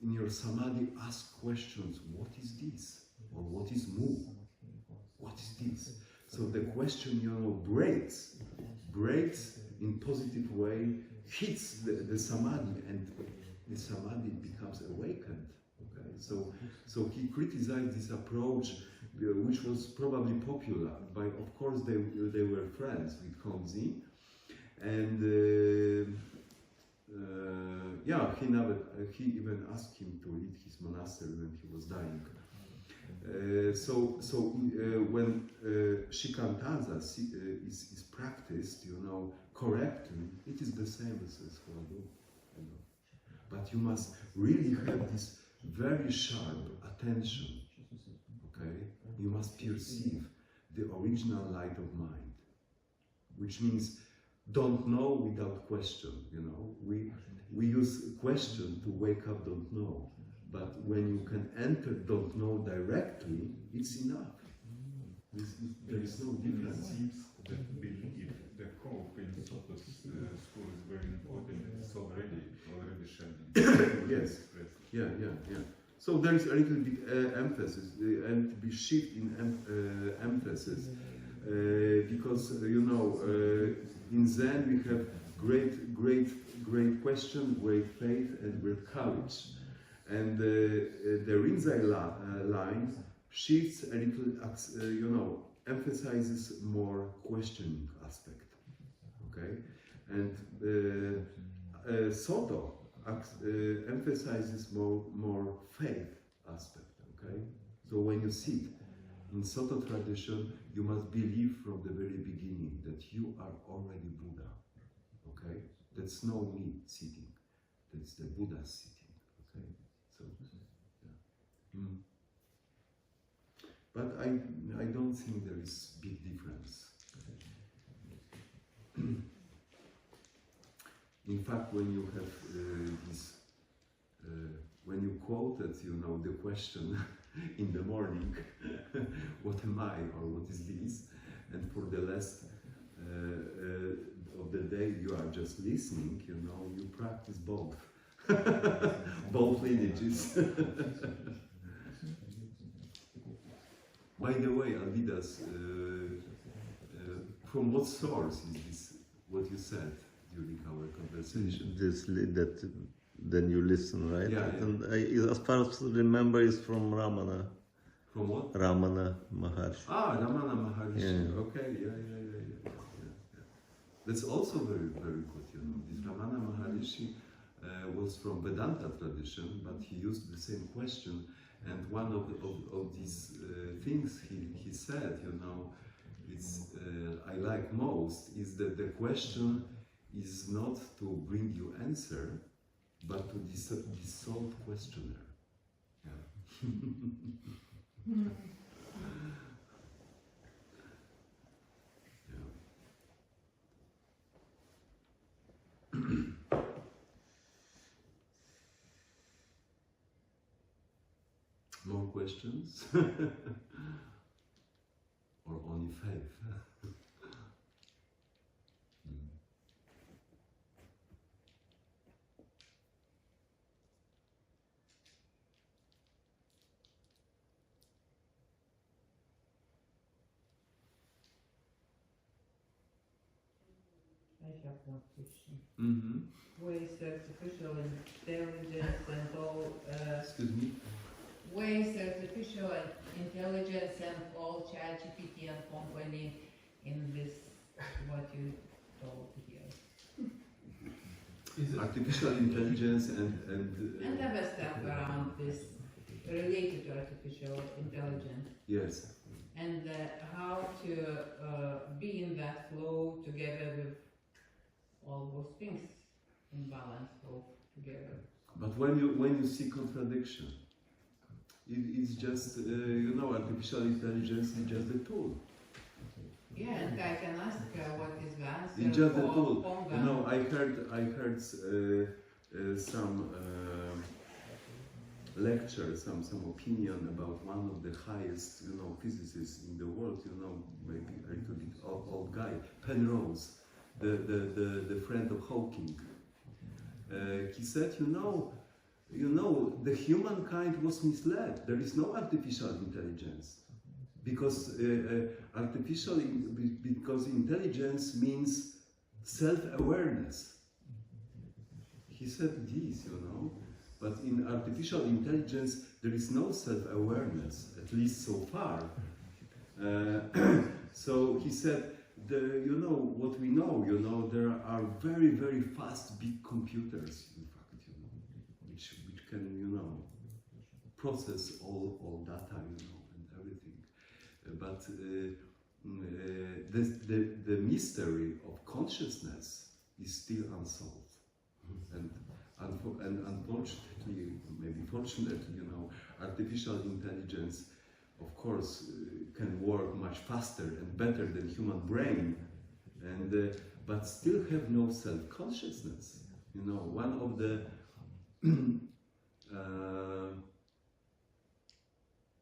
in your samadhi, ask questions. What is this? Or what is mu? What is this? So the question, you know, breaks in positive way, hits the samadhi, and the samadhi becomes awakened. Okay, so he criticized this approach, which was probably popular. By, of course, they were friends with Joeng Hye. And yeah, he even asked him to lead his monastery when he was dying. When shikantaza is practiced, you know, correctly, it is the same as Hwadu, you know. But you must really have this very sharp attention, okay? You must perceive the original light of mind, which means don't know without question, you know. We use question to wake up don't know. But when you can enter don't know directly, it's enough. There is no difference. It seems that belief, the hope in Soto's school is very important. It's already shining. Yes. Yeah. So there is a little bit emphasis and be shift in emphasis because you know in Zen we have great question, great faith, and great courage, and the Rinzai line shifts a little, you know, emphasizes more questioning aspect. Okay, and Soto emphasizes more faith aspect. Okay, so when you sit in Soto tradition, you must believe from the very beginning that you are already Buddha. Okay, that's no me sitting, that's the Buddha sitting. Okay, so yeah. But I don't think there is big difference. In fact, when you have when you quoted, you know, the question in the morning, what am I or what is this? And for the rest of the day you are just listening, you know, you practice both, both lineages. By the way, Alvidas, from what source is this, what you said during our conversation? That then you listen, right? Yeah. And as far as I remember, is from Ramana. From what? Ramana Maharshi. Ah, Ramana Maharishi. Yeah. Okay, yeah. That's also very good, you know. This Ramana Maharishi was from Vedanta tradition, but he used the same question. And one of these things he said, you know, it's I like most is that the question is not to bring you answer, but to dissolve questioner. Yeah. More questions? Or only faith? I have one question. Mm-hmm. Where is artificial intelligence and all? Excuse me? Where is artificial intelligence and all ChatGPT and company in this, what you told here? Artificial intelligence and And other stuff around this related to artificial intelligence. yes. And how to be in that flow together with all those things in balance, flow together. But when you see contradiction, it's just you know, artificial intelligence is just a tool. Yeah, and I can ask what is the answer. It's just a for tool. Ponga. You know, I heard some lecture, some opinion about one of the highest, you know, physicists in the world. You know, maybe a little bit old guy, Penrose, the friend of Hawking. He said, you know, the humankind was misled. There is no artificial intelligence because because intelligence means self-awareness. He said this, you know, but in artificial intelligence there is no self-awareness, at least so far. So he said, you know, what we know, you know, there are very, very fast big computers, in fact, you know, which can, you know, process all data, you know, and everything. But the mystery of consciousness is still unsolved. And unfortunately, maybe fortunately, you know, artificial intelligence, of course, can work much faster and better than human brain, and but still have no self-consciousness. You know, one of the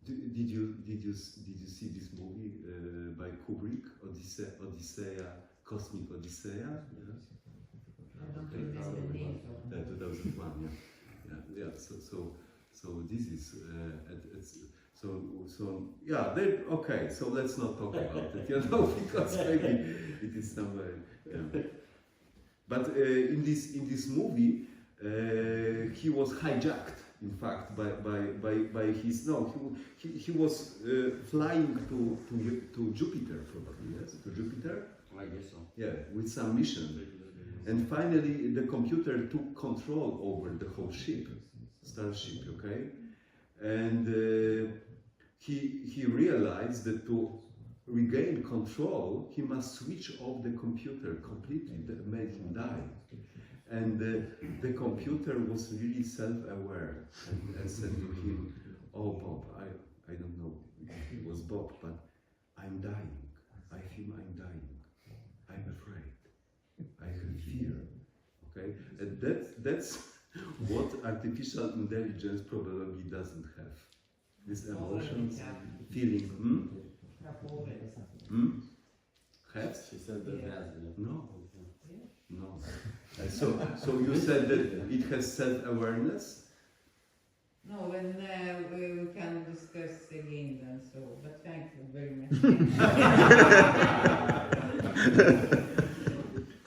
did you see this movie by Kubrick, Odyssea, Cosmic Odyssey? I don't remember the name. 2001. Yeah. So this is so yeah. Okay. So let's not talk about it, you know, because maybe it is somewhere. Yeah. But in this movie, he was hijacked. In fact, by his he was flying to Jupiter, probably, yes, to Jupiter. I guess so. Yeah, with some mission, and finally the computer took control over the whole ship, starship. Okay, and he realized that to regain control, he must switch off the computer completely. That made him die. And the computer was really self-aware and said to him, "Oh, Bob, I don't know if it was Bob, but I'm dying. I feel I'm dying. I'm afraid. I have fear." Okay, and that's what artificial intelligence probably doesn't have. These emotions, feeling. Has? She said that has. No. No. So you said that it has self-awareness? No, when we can discuss again then, so, but thank you very much.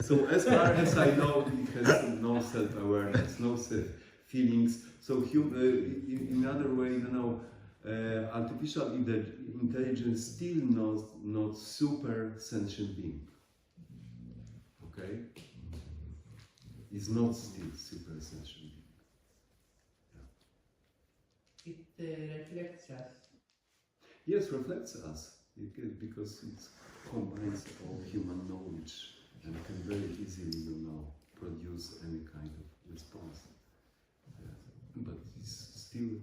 So as far as I know, it has no self-awareness, no self-feelings. So in other way, you know, artificial intelligence still not super sentient being. Okay? Is not still super sentient being. It reflects us. Yes, reflects us, because it combines all human knowledge and can very easily, you know, produce any kind of response. But it's still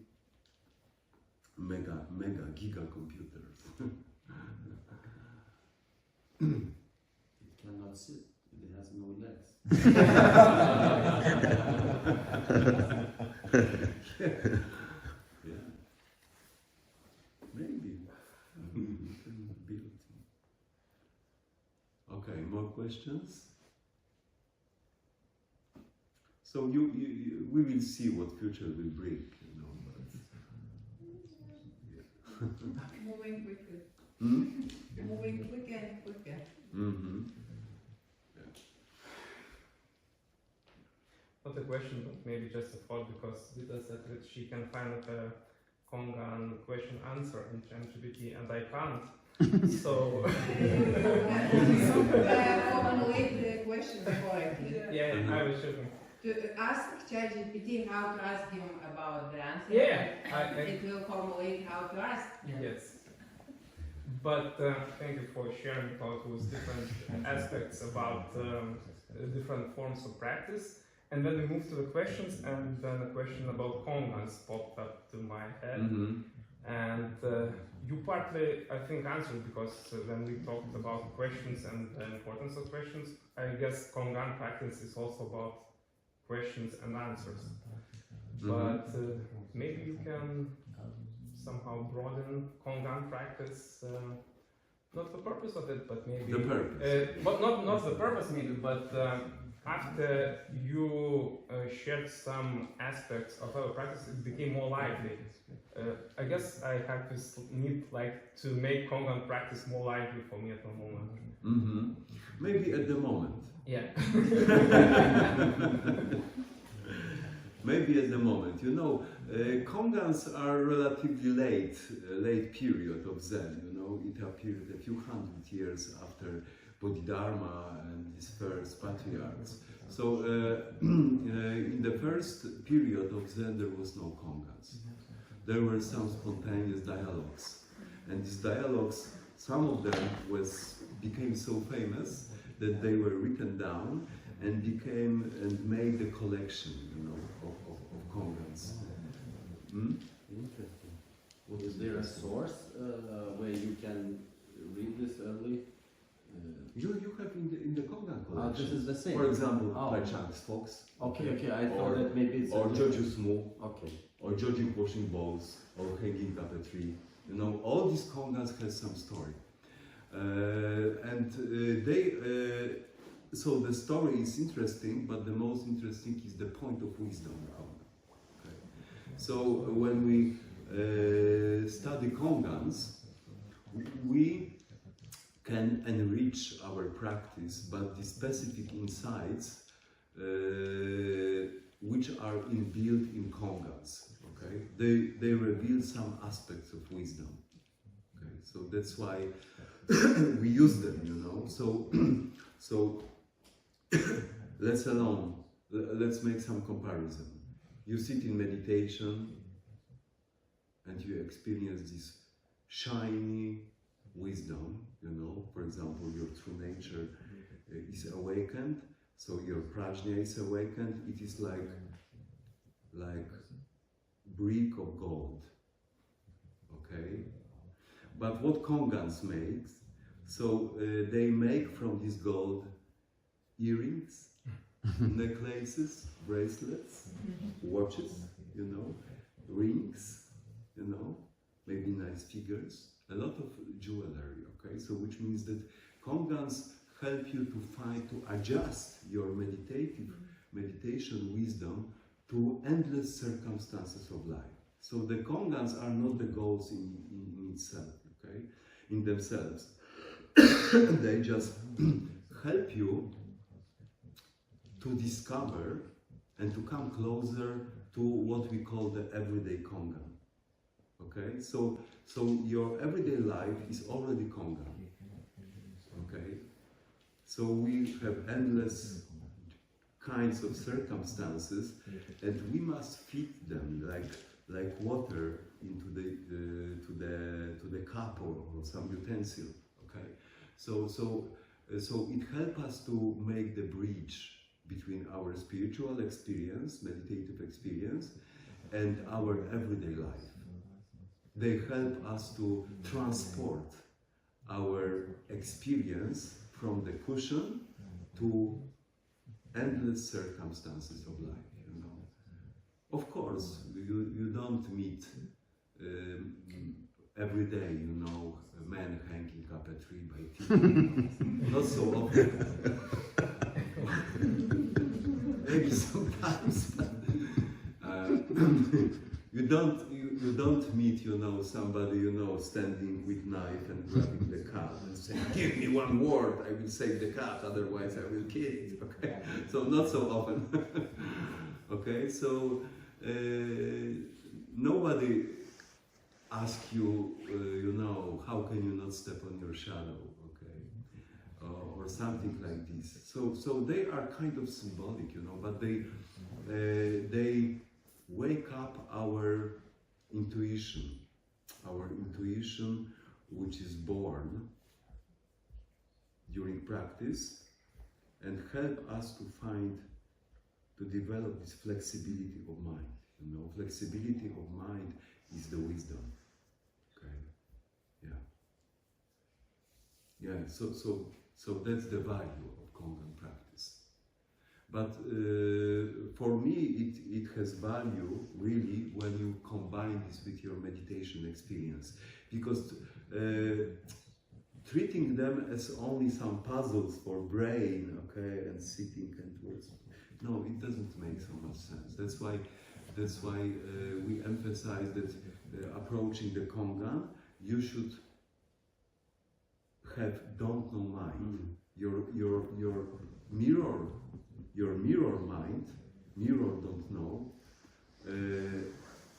giga computers. It cannot sit. It has no legs. Yeah. Maybe. We can build. Okay, more questions? So we will see what future will bring, you know. Moving quicker. Hmm? Moving quicker and quicker. Mm-hmm. Not a question, but maybe just a thought, because Rita said that she can find a Kongan question answer in ChatGPT, and I can't. So Formulate the question correctly. yeah, I was checking. To ask ChatGPT how to ask him about the answer. Yeah, it will formulate how to ask. Yes. But thank you for sharing, because it was different aspects about different forms of practice. And then we moved to the questions, and then a question about Kongans popped up to my head. Mm-hmm. And you partly, I think, answered, because when we talked about questions and the importance of questions, I guess Kongan practice is also about questions and answers. Mm-hmm. But maybe you can somehow broaden Kongan practice, not the purpose of it, but maybe... The purpose. But not the purpose maybe, but after you shared some aspects of our practice, it became more lively. I guess I have this need to make Kongan practice more lively for me at the moment. Mm-hmm. Maybe at the moment. Yeah. Maybe at the moment. You know, Kongans are relatively late period of Zen. You know, it appeared a few hundred years after Bodhidharma and his first patriarchs. So in the first period of Zen there was no Kongans. There were some spontaneous dialogues, and these dialogues, some of them became so famous that they were written down and made a collection, you know, of Kongans. Hmm? Interesting. Is there a source where you can read this early? You have in the Kongan collection. this is the same. For example, Oh. Chang's Fox. Okay, I Or- thought that maybe it's Or a Joju Sumo, Okay. or judging washing bowls, or hanging up a tree. You know, all these kongas has some story. So the story is interesting, but the most interesting is the point of wisdom. Okay. So when we study kongans, we can enrich our practice, but the specific insights which are inbuilt in kongans, okay, they reveal some aspects of wisdom. Okay, so that's why we use them, you know. So let's make some comparison. You sit in meditation and you experience this shiny wisdom, you know. For example, your true nature is awakened, so your prajna is awakened. It is like brick of gold, okay. But what kongans make? So they make from this gold earrings, necklaces, bracelets, watches, you know, rings, you know, maybe nice figures, a lot of jewelry, okay? So which means that kongans help you to adjust your meditation wisdom to endless circumstances of life. So the kongans are not the goals in itself, okay, in themselves. They just help you to discover and to come closer to what we call the everyday kongan. Okay, so your everyday life is already kongan. Okay, so we have endless kinds of circumstances, and we must feed them like water into the cup or some utensil. Okay, so it helps us to make the bridge between our spiritual experience, meditative experience, and our everyday life. They help us to transport our experience from the cushion to endless circumstances of life, you know. Of course, you don't meet every day, you know, a man hanging up a tree by TV. Not so often. Maybe sometimes. You don't meet, you know, somebody, you know, standing with knife and grabbing the cat and saying, "Give me one word, I will save the cat, otherwise I will kill it." Okay, so not so often. Okay, so nobody asks you, you know, how can you not step on your shadow, okay, or something like this. So they are kind of symbolic, you know, but they wake up our intuition, which is born during practice, and help us to develop this flexibility of mind. You know, flexibility of mind is the wisdom. Okay, yeah. So that's the value of kongan practice. But for me, it has value really when you combine this with your meditation experience, because treating them as only some puzzles for brain, okay, and sitting and words, no, it doesn't make so much sense. That's why we emphasize that approaching the kongan, you should have don't know mind. Your mirror mind, mirror don't know,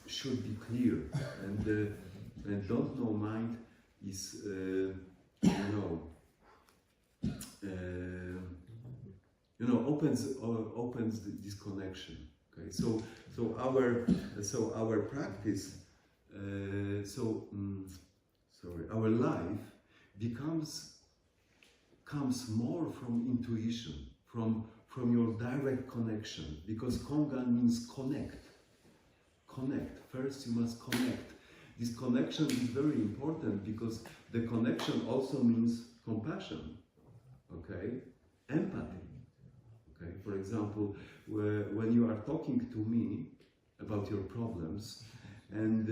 should be clear, and don't know mind is opens this connection. Okay, so our practice, our life comes more from intuition, from your direct connection, because kongan means connect. First you must connect. This connection is very important because the connection also means compassion, okay, empathy. For example, when you are talking to me about your problems, and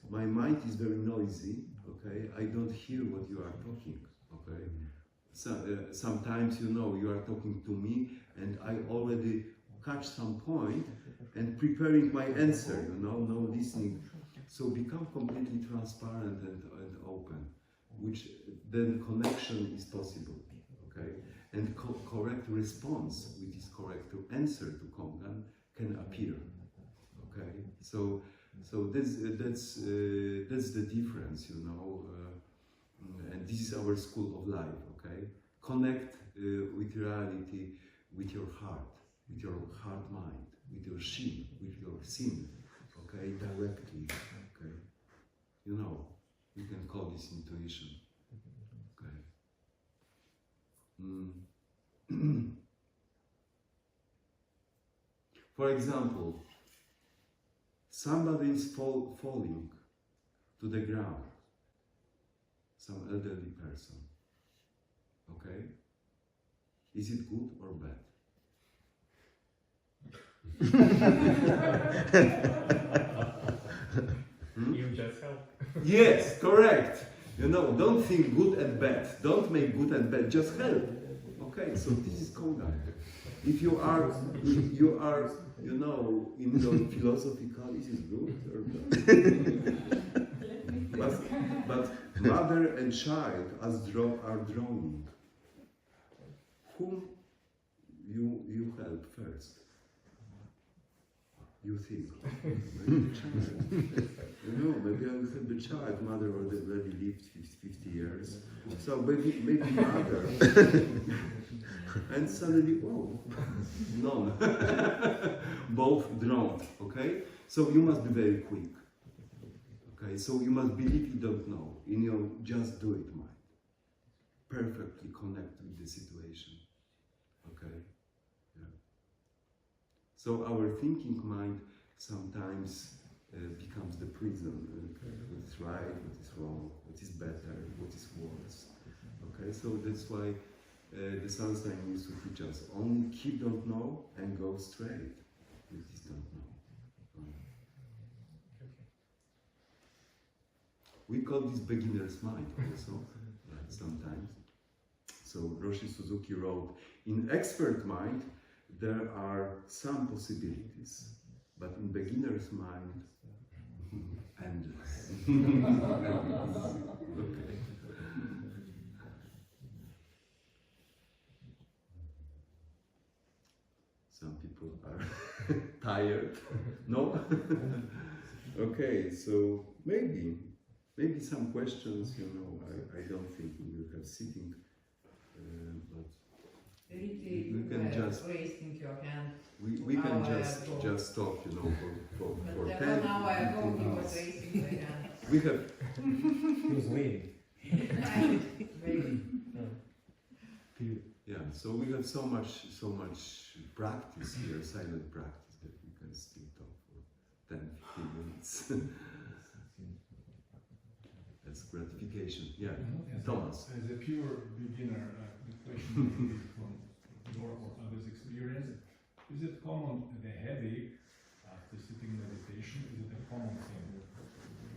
my mind is very noisy, okay, I don't hear what you are talking, okay. So, sometimes, you know, you are talking to me, and I already catch some point and preparing my answer, you know, no listening. So become completely transparent and open, which then connection is possible, okay? And correct response, which is correct to answer to Kongan, can appear, okay? So that's the difference, you know, and this is our school of life, okay? Connect with reality, with your heart mind, with your shin, with your sin, okay, directly, okay. You know, you can call this intuition, okay. For example, somebody is falling to the ground, some elderly person, okay? Is it good or bad? You just help. Yes, correct. You know, don't think good and bad. Don't make good and bad. Just help. Okay, so this is Kongan. If you are, you know, in your philosophical, is it good or bad? but mother and child are drowning. Whom you help first? You think, maybe the child. You know, maybe I will help the child. Mother already lived 50 years, so maybe mother. And suddenly, whoa, none. Both drowned. Okay, so you must be very quick. Okay, so you must believe you don't know in your just do it mind. Perfectly connect with the situation. Okay. So our thinking mind sometimes becomes the prison. Okay? What is right, what is wrong, what is better, what is worse. Okay, so that's why the Sunstein used to teach us, only keep don't know and go straight. You just don't know. We call this beginner's mind also, sometimes. So Roshi Suzuki wrote, in expert mind, there are some possibilities, but in beginner's mind, endless. Okay. Some people are tired. No? Okay, so maybe some questions, you know, I don't think we will have sitting, but Really, we can just raising your hand. we can just talk, you know, for But 10 1 hour ago he was minutes. raising your hand. We have He was waiting. yeah, so we have so much practice here, silent practice, that we can still talk for 10-15 minutes. That's gratification. Yeah, Thomas. As a pure beginner, the question is from your or others' experience. Is it common, the headache after sitting meditation, is it a common thing?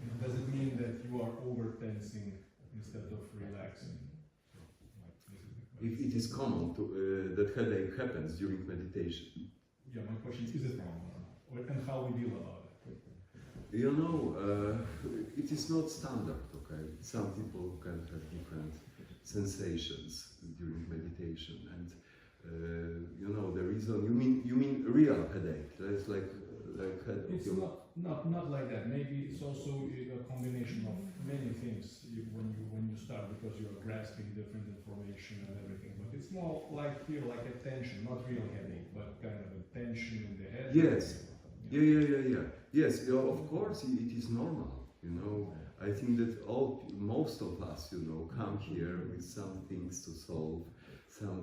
And does it mean that you are over-tensing instead of relaxing? If it is common to, that headache happens during meditation. Yeah, my question is it common or not? And how we deal about it? You know, it is not standard, okay? Some people can have different sensations during meditation, and you know the reason. You mean real headache? That's like headache. It's not like that. Maybe it's also a combination of many things when you start, because you are grasping different information and everything. But it's more like feel like a tension, not real headache, but kind of a tension in the head. Yes. Yeah. Yes, of course it is normal. You know, I think that most of us, you know, come here with some things to solve,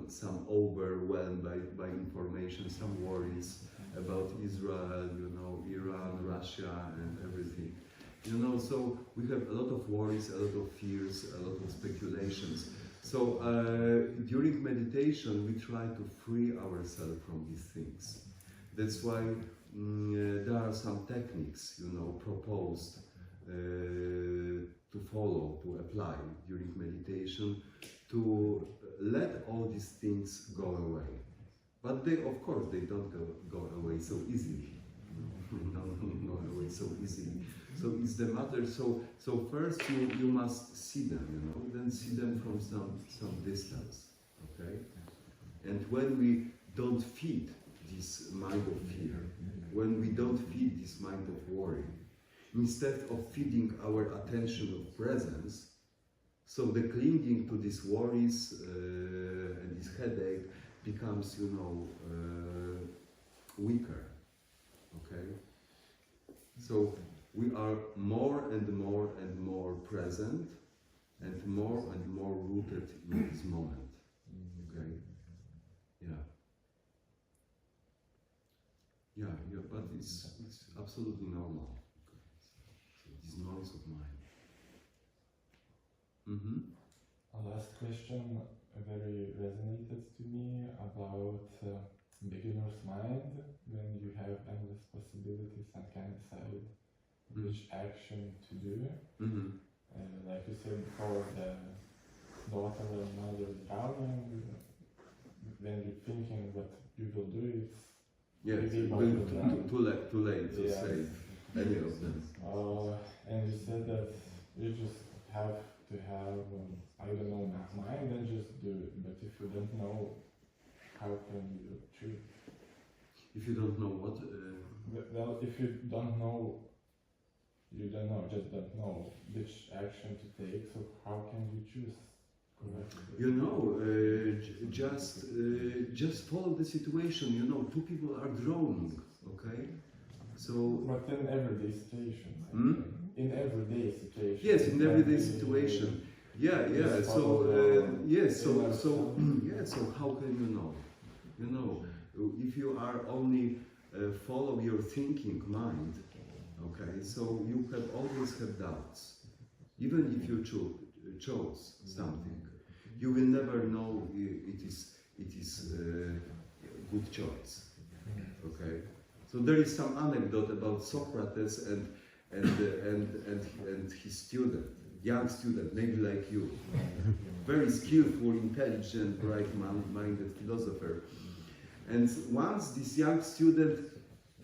some overwhelmed by information, some worries about Israel, you know, Iran, Russia, and everything. You know, so we have a lot of worries, a lot of fears, a lot of speculations. So during meditation, we try to free ourselves from these things. That's why there are some techniques, you know, proposed to follow, to apply during meditation, to let all these things go away. But they, of course, they don't go away so easily. Don't go away so easily. So it's the matter. So first you must see them, you know, then see them from some distance, okay? And when we don't feed this mind of fear, when we don't feed this mind of worry, instead of feeding our attention of presence, so the clinging to these worries and this headache becomes, you know, weaker, okay? So we are more and more and more present and more rooted in this moment, okay? Yeah, but it's absolutely normal. So this noise of mind. A last question very resonated to me about beginner's mind. When you have endless possibilities and can decide which action to do. Like you said before, the daughter and mother is drowning. When you're thinking what you will do, it's too late to save any of them. And you said that you just have to have, I don't know, mind and just do it. But if you don't know, how can you choose? If you don't know what? Well, if you don't know, just don't know which action to take, so how can you choose correctly? You know, just follow the situation, you know, two people are drowning, okay? So... But in everyday situation. In everyday situation. Yes, in everyday situation. Yeah, so, so how can you know? You know, if you are only follow your thinking mind, okay, so you have always have doubts. Even if you chose something, you will never know it is a good choice. Okay, so there is some anecdote about Socrates and his student, young student, maybe like you, very skillful, intelligent, bright-minded philosopher. And once this young student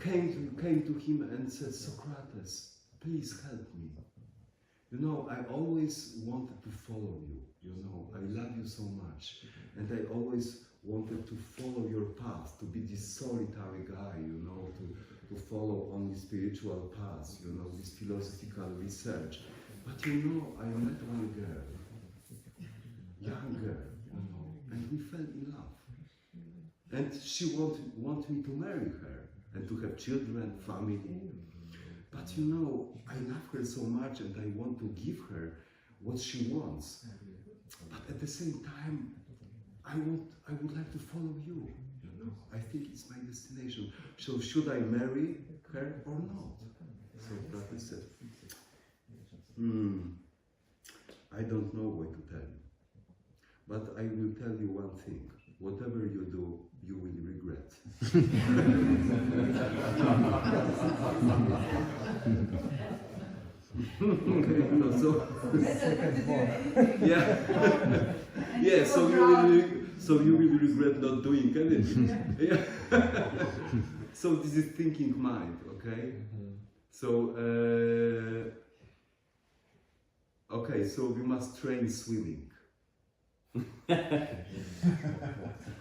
came to him and said, "Socrates, please help me. You know, I always wanted to follow you. You know, I love you so much, and I always wanted to follow your path, to be this solitary guy, you know, to follow only spiritual paths, you know, this philosophical research. But you know, I met one girl, young girl, you know, and we fell in love. And she want me to marry her and to have children, family. But you know, I love her so much and I want to give her what she wants. But at the same time, I would like to follow you. You know, I think it's my destination. So should I marry her or not?" So Socrates said, "I don't know what to tell you. But I will tell you one thing. Whatever you do, you will regret." Okay, so yeah, so you will regret not doing anything. Yeah. So this is thinking mind, okay? So okay, so we must train swimming.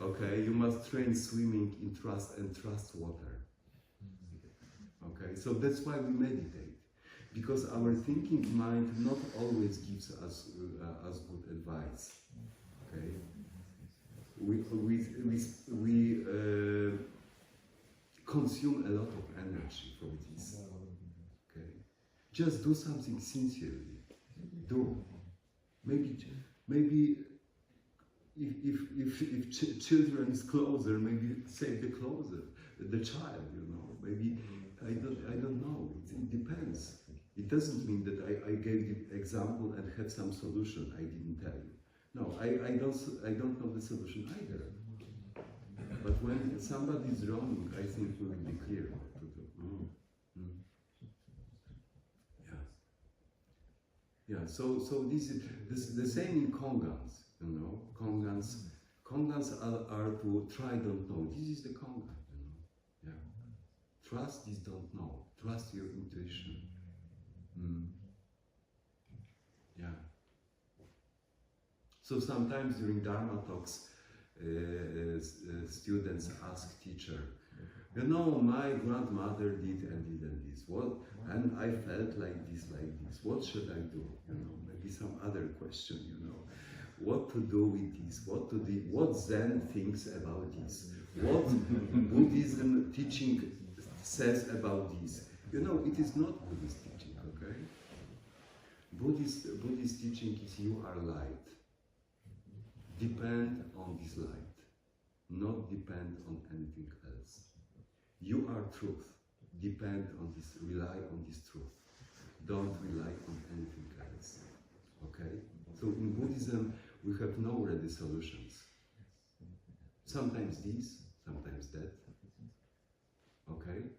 Okay, you must train swimming in trust and trust water. Okay, so that's why we meditate, because our thinking mind not always gives us good advice. Okay, we consume a lot of energy from this. Okay, just do something sincerely. Do maybe. If children is closer, maybe save the child, you know. Maybe I don't know. It depends. It doesn't mean that I gave the example and had some solution I didn't tell you. No, I don't know the solution either. But when somebody is wrong, I think we will be clear what to do. Yeah. Yeah. So this is the same in Kongans. You know, Kongans are to try, don't know. This is the Kongan. You know. Yeah. Trust this, don't know. Trust your intuition. Yeah. So sometimes during Dharma talks, students ask teacher, you know, my grandmother did and did and this. What? And I felt like this. What should I do? You know, maybe some other question. You know, what to do with this? What to do? What Zen thinks about this? What Buddhism teaching says about this? You know, it is not Buddhist teaching. Okay. Buddhist teaching is you are light. Depend on this light, not depend on anything else. You are truth. Depend on this, rely on this truth. Don't rely on anything else. Okay? So in Buddhism, we have no ready solutions. Sometimes this, sometimes that. Okay?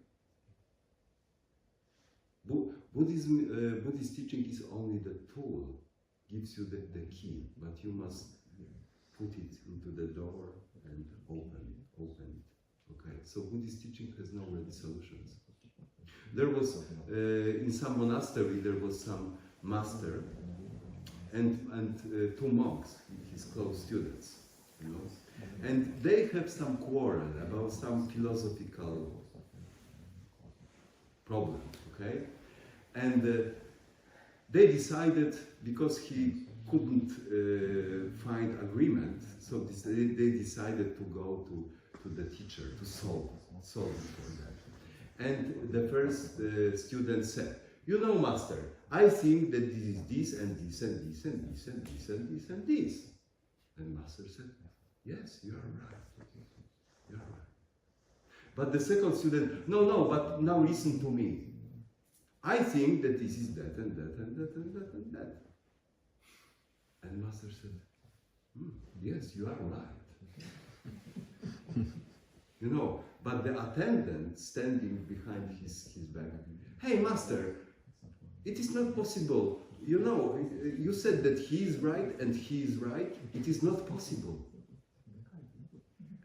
Buddhist teaching is only the tool, gives you the key, but you must put it into the door and open it. Okay, so Buddhist teaching has no ready solutions. There was, in some monastery, there was some master and two monks, his close students, you know, and they have some quarrel about some philosophical problem, okay? And they decided, because he couldn't find agreement, so they decided to go to the teacher to solve it for them. And the first student said, you know, master, I think that this is this and this and this and this and this and this and this. And master said, yes, you are right. You are right. But the second student, no, but now listen to me. I think that this is that and that and that and that and that. And master said, yes, you are right. You know, but the attendant standing behind his back, hey master, it is not possible. You know, you said that he is right and he is right. It is not possible.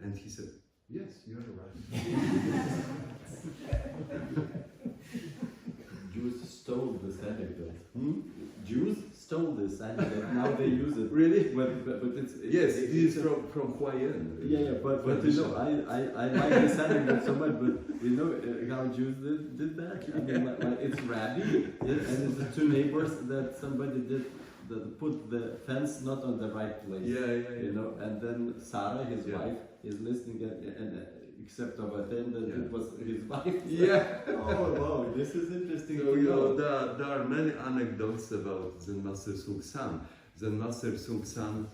And he said, yes, you are right. Jews stole this anecdote. Jews stole this anecdote. Now they use it. Really? But it's yes, it is from Huayan. Yeah, but you know, I like this anecdote so much. But you know how Jews did that? I mean, like it's rabbi, and it's the two neighbors that somebody did. Put the fence not on the right place. Yeah. You know, and then Sarah, his wife, is listening, and except of attendant, it was his wife. Yeah. Oh wow, this is interesting. So you know, there are many anecdotes about Zen Master Sung San. Zen Master Sung San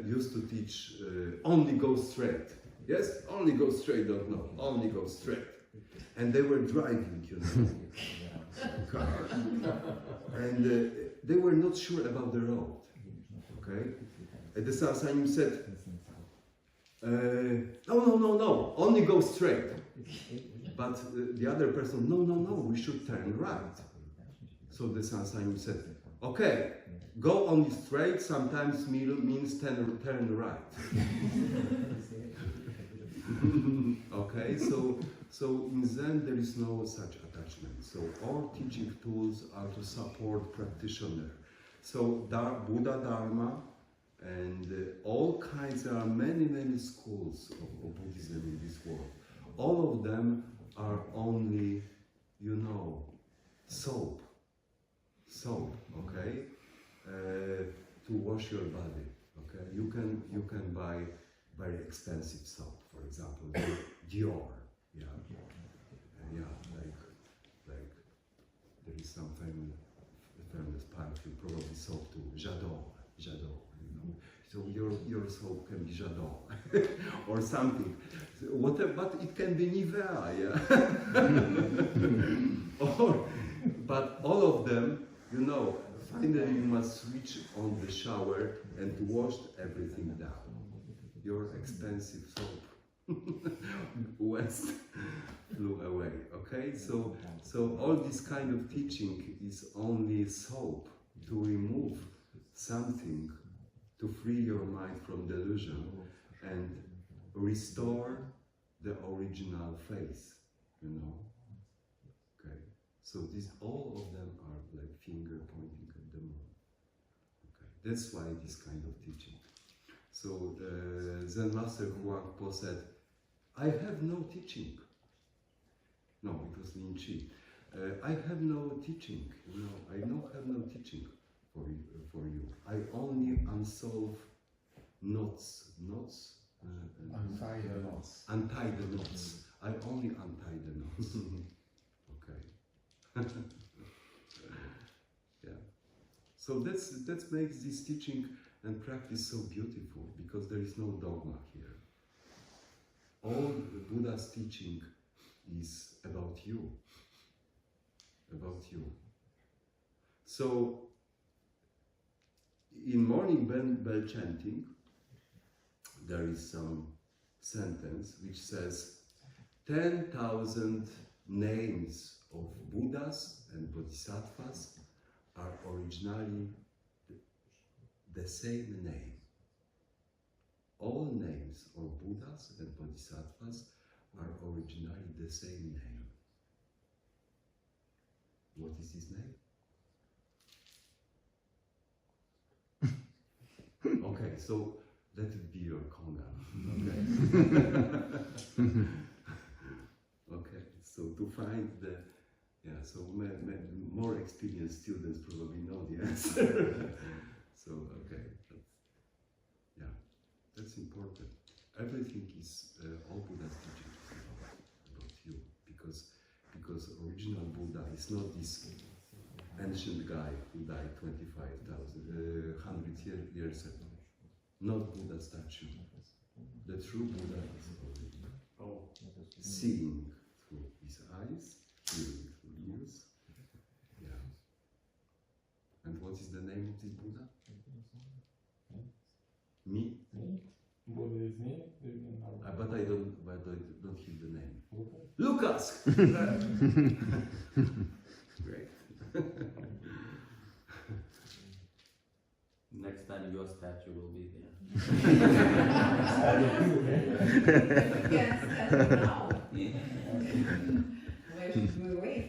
used to teach only go straight. Yes, only go straight. Don't know. Only go straight. And they were driving, you know, car, and they were not sure about the road. Okay, and the Sasanim said, no, only go straight. But the other person, no, we should turn right. So the Sasanim said, okay, go only straight. Sometimes means turn right. Okay, so in Zen there is no such attachment. So all teaching tools are to support practitioner. So Buddha Dharma and all kinds, there are many schools of Buddhism in this world. All of them are only, you know, soap, okay, to wash your body. Okay, you can buy very expensive soap, for example, Dior, like there is some famous perfume, probably soap too, J'adore, you know. So your soap can be J'adore or something, whatever, but it can be Nivea, yeah. But all of them, you know, finally, you must switch on the shower and wash everything down. Your expensive soap waste flew away. Okay, so all this kind of teaching is only soap to remove something, to free your mind from delusion and restore the original face. You know. Okay. So all of them are like finger pointing at the moon. Okay. That's why this kind of teaching. So Zen Master Joeng Hye said, I have no teaching. No, it was Lin Chi. I have no teaching, you know, I have no teaching for you. I only unsolve knots. Untie the knots. Untie the knots. I only untie the knots. Okay. Yeah. So that makes this teaching and practice so beautiful, because there is no dogma here. All the Buddha's teaching is about you. About you. So, in morning bell chanting, there is some sentence which says 10,000 names of Buddhas and Bodhisattvas are originally the same name. All names of Buddhas and Bodhisattvas are originally the same name. What is his name? Okay, so let it be your kongan. Okay. Okay, so to find the, so more experienced students probably know the answer. So, okay, that's important. Everything is, all Buddha's teaching is about you, because original Buddha is not this ancient guy who died 100 years ago. Not Buddha statue. The true Buddha is already seeing through his eyes, hearing through ears. Yeah. And what is the name of this Buddha? Me? Buddha is me? But I don't hear the name. Lucas! Great. Next time your statue will be there. Why should we wait?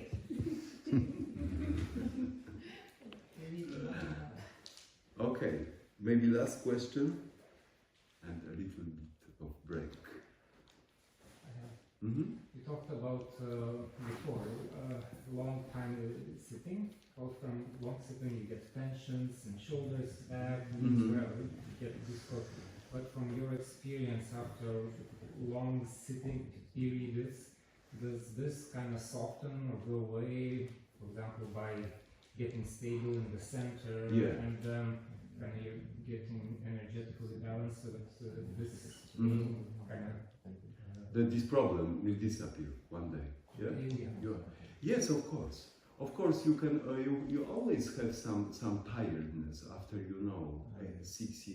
Okay, maybe last question and a little bit of break. You talked about before long time sitting. How from long sitting you get tensions and shoulders, back, knees, wherever you get discomfort. But from your experience after long sitting periods, does this kind of soften or go away? For example, by getting stable in the center and kind of you're getting energetically balanced, so that this kind of this problem will disappear one day. Yeah. Yes, of course. Of course, you can. You always have some tiredness after 6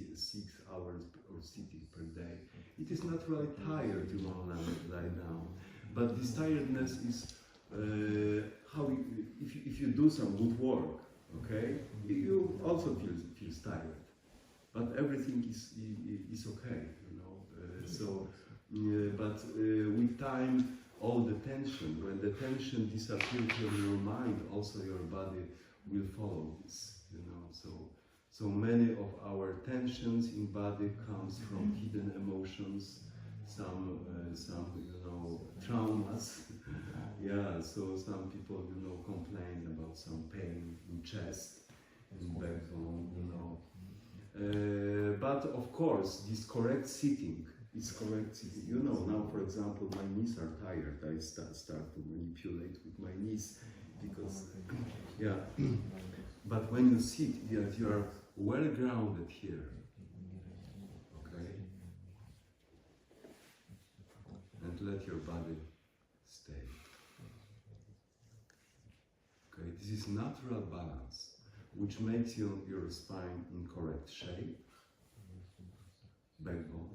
hours or sitting per day. It is not really tired, lie down. But this tiredness is how if you do some good work, okay, you also feel tired. But everything is okay, but with time, all the tension, when the tension disappears from your mind, also your body will follow this, So many of our tensions in body comes from hidden emotions, some traumas. So some people, complain about some pain in chest, in backbone, But of course, this correct sitting, it's correct sitting. Now for example, my knees are tired. I start to manipulate with my knees because, But when you sit, you are well grounded here. Okay? And let your body stay. Okay, this is natural balance. which makes your spine in correct shape, backbone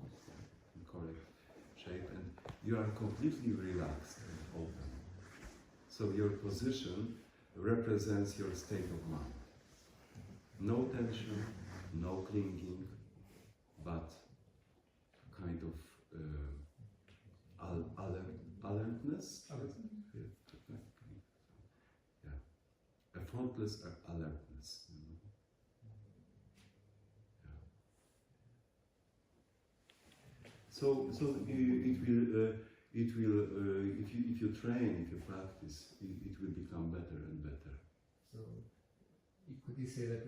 in correct shape, and you are completely relaxed and open. So your position represents your state of mind. No tension, no clinging, but kind of alertness. Yeah, effortless alertness. You know? Yeah. So it will if you train, if you practice, it will become better and better. So, could you say that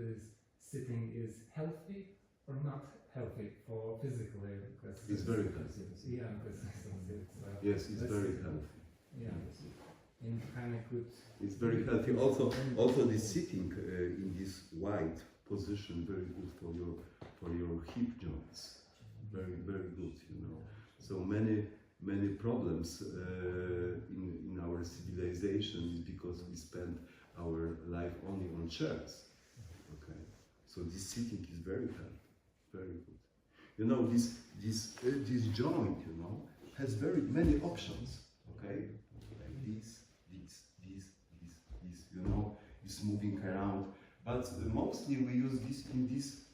sitting is healthy or not healthy for physically? Because it's very healthy. Yeah, because yes, it's very healthy. Yeah, and kind of good. It's very healthy. Also, the sitting in this wide position very good for your hip joints. Very good, you know. So many problems in our civilization is because we spend our life only on chairs. Okay, so this sitting is very healthy, very good. You know, this joint, you know, has very many options. Okay, like this. You know, it's moving around, but mostly we use this in this,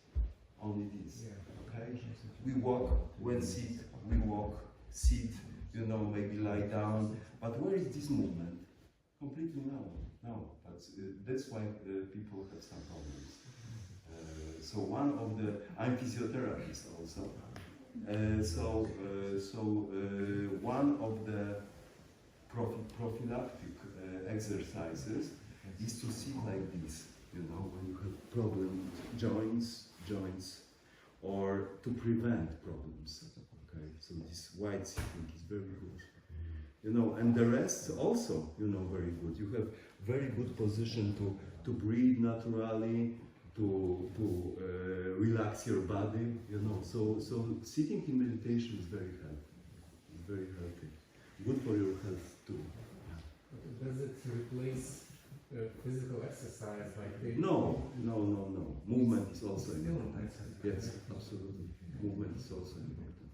only this. Okay, we walk when sit, we walk, sit. You know, maybe lie down. But where is this movement? Completely no. But that's why people have some problems. So one of the, I'm physiotherapist also. One of the prophylactic exercises is to sit like this. You know, when you have problem joints, or to prevent problems. Okay, so this wide sitting is very good. You know, and the rest also, you know, very good. You have very good position to breathe naturally, to relax your body. You know, so sitting in meditation is very healthy. It's very healthy. Good for your health too. Yeah. Does it replace physical exercise like they? No. Movement is also important. Yes, absolutely. Movement is also important.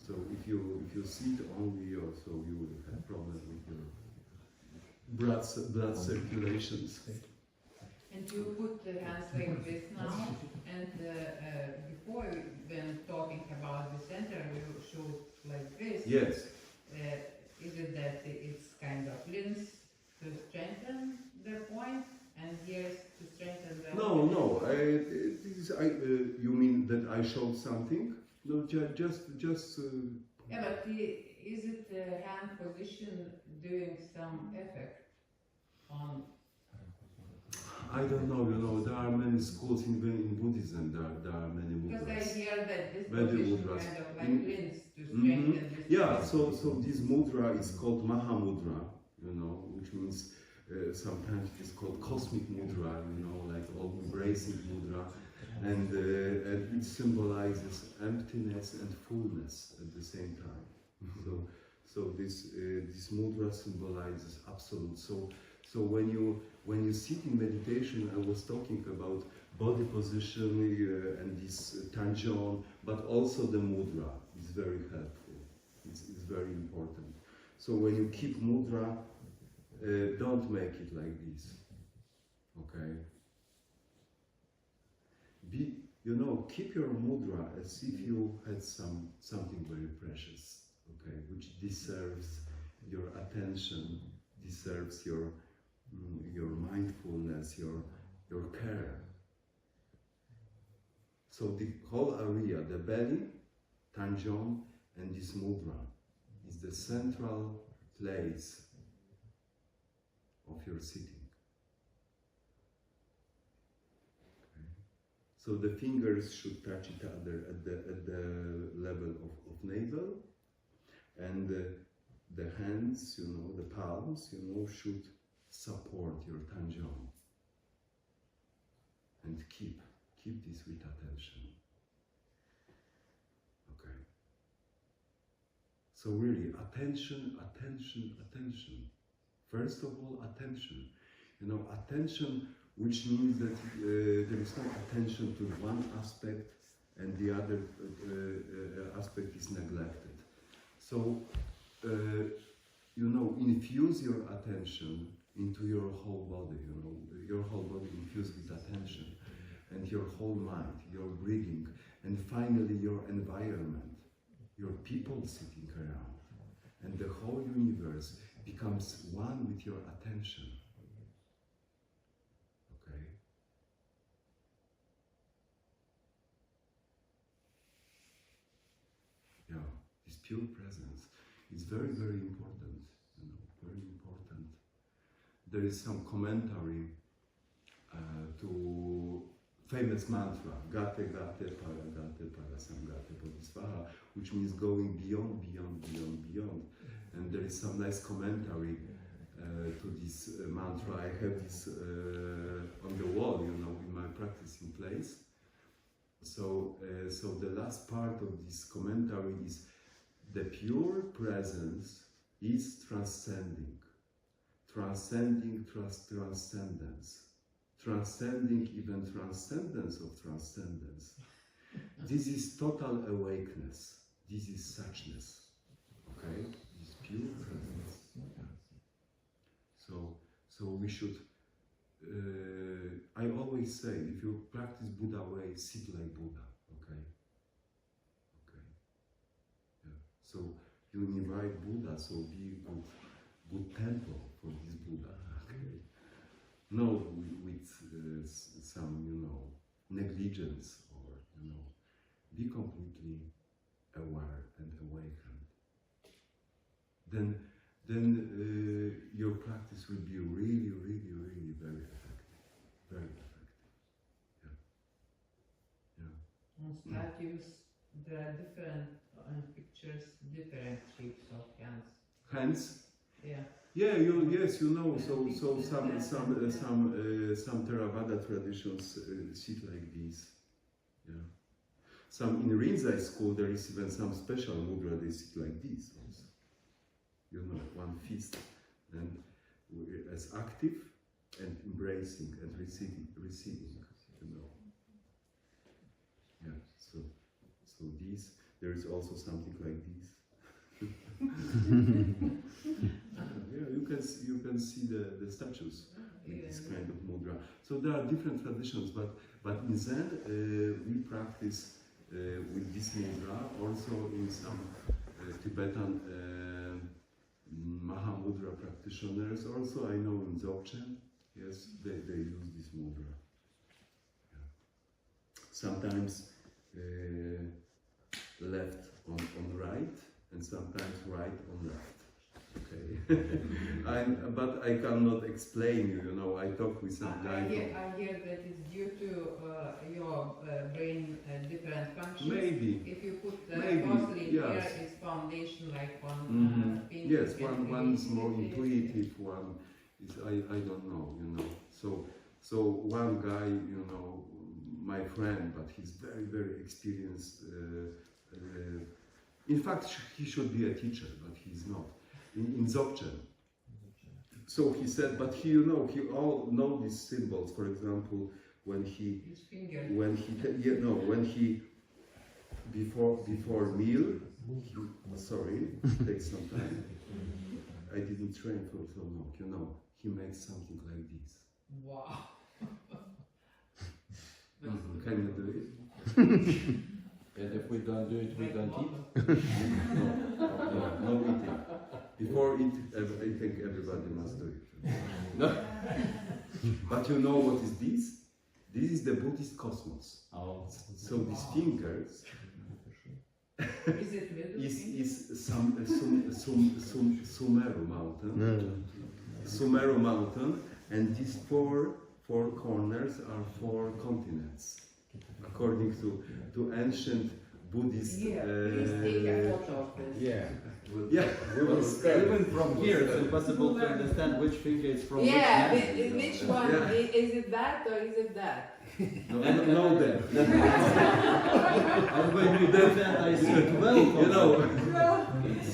So if you sit only, also you will have problems with your blood circulations. And you put the hands like this now, and before when talking about the center, you showed like this. Yes. Is it that it's kind of links to strengthen the point, and here's to strengthen the... No. You mean that I showed something? No, just. Yeah, but is it the hand position doing some effect on? I don't know. You know, there are many schools even in Buddhism. There are many mudras. Because I hear that this position kind of like links to strengthen this. Yeah. So this mudra is called Mahamudra. You know, which means sometimes it's called cosmic mudra. You know, like all embracing mudra. And it symbolizes emptiness and fullness at the same time. So this mudra symbolizes absolute. So when you sit in meditation, I was talking about body position and this tanjon, but also the mudra is very helpful. It's very important. So when you keep mudra, don't make it like this. Okay. Keep your mudra as if you had something very precious, okay, which deserves your attention, deserves your mindfulness, your care. So the whole area, the belly, tanjon, and this mudra is the central place of your sitting. So the fingers should touch each other at the level of navel, and the hands, the palms, should support your tanjon. And keep this with attention. Okay. So really, attention. First of all, attention. Attention which means that there is no attention to one aspect and the other aspect is neglected. So, infuse your attention into your whole body, your whole body infused with attention, and your whole mind, your breathing, and finally your environment, your people sitting around, and the whole universe becomes one with your attention. Okay? Yeah, this pure presence is very, very important, very important. There is some commentary to famous mantra, Gate Gate Paragate Parasamgate Bodhisvaha, which means going beyond, beyond, beyond, beyond. And there is some nice commentary to this mantra. I have this on the wall, in my practicing place. So, so the last part of this commentary is the pure presence is transcending, transcending transcendence, transcending even transcendence of transcendence. This is total awakeness. This is suchness. Okay, this pure presence. So we should. I always say, if you practice Buddha way, sit like Buddha. Okay. Okay. Yeah. So you invite Buddha. So be good temple for this Buddha. Okay. No, with some negligence or be completely aware and awakened. Then your practice will be really, really, really very effective. Very effective. Yeah. Yeah. On statues, there are different pictures, different shapes of hands. Hands? Yeah. Yeah, yes, so some Theravada traditions sit like this. Yeah. Some in Rinzai school there is even some special mudra, they sit like this also. One fist, and as active and embracing and receiving. Yeah. So this, there is also something like this. Yeah, you can see the statues with this kind of mudra. So there are different traditions, but in Zen we practice with this mudra also in some Tibetan Mahamudra practitioners. Also I know in Dzogchen, yes, they use this mudra. Yeah. Sometimes left on right, and sometimes right on left. Okay. But I cannot explain you, I talk with some guy. I hear that it's due to your brain different functions. Maybe. If you put Maybe, closely yes. here, it's foundation like one thing. Yes, one is more intuitive, one is I don't know, So one guy, my friend, but he's very, very experienced. In fact, he should be a teacher, but he's not. In Dzogchen. So he said, but he all know these symbols. For example, when he before meal, sorry, takes some time. I didn't train for so long. He makes something like this. Wow. Can you do it? And if we don't do it, we don't eat? No eating. Before eat, I think everybody must do it. No. But you know what is this? This is the Buddhist cosmos. Oh. So these fingers is Sumeru mountain. Sumeru mountain, and these four corners are 4 continents. According to ancient Buddhist. Please take a photo of this. Yeah. Yeah. Even from here, it's impossible to understand which finger is from which hand. Which one? Yeah. Is it that or is it that? No, that. And when you do that, I see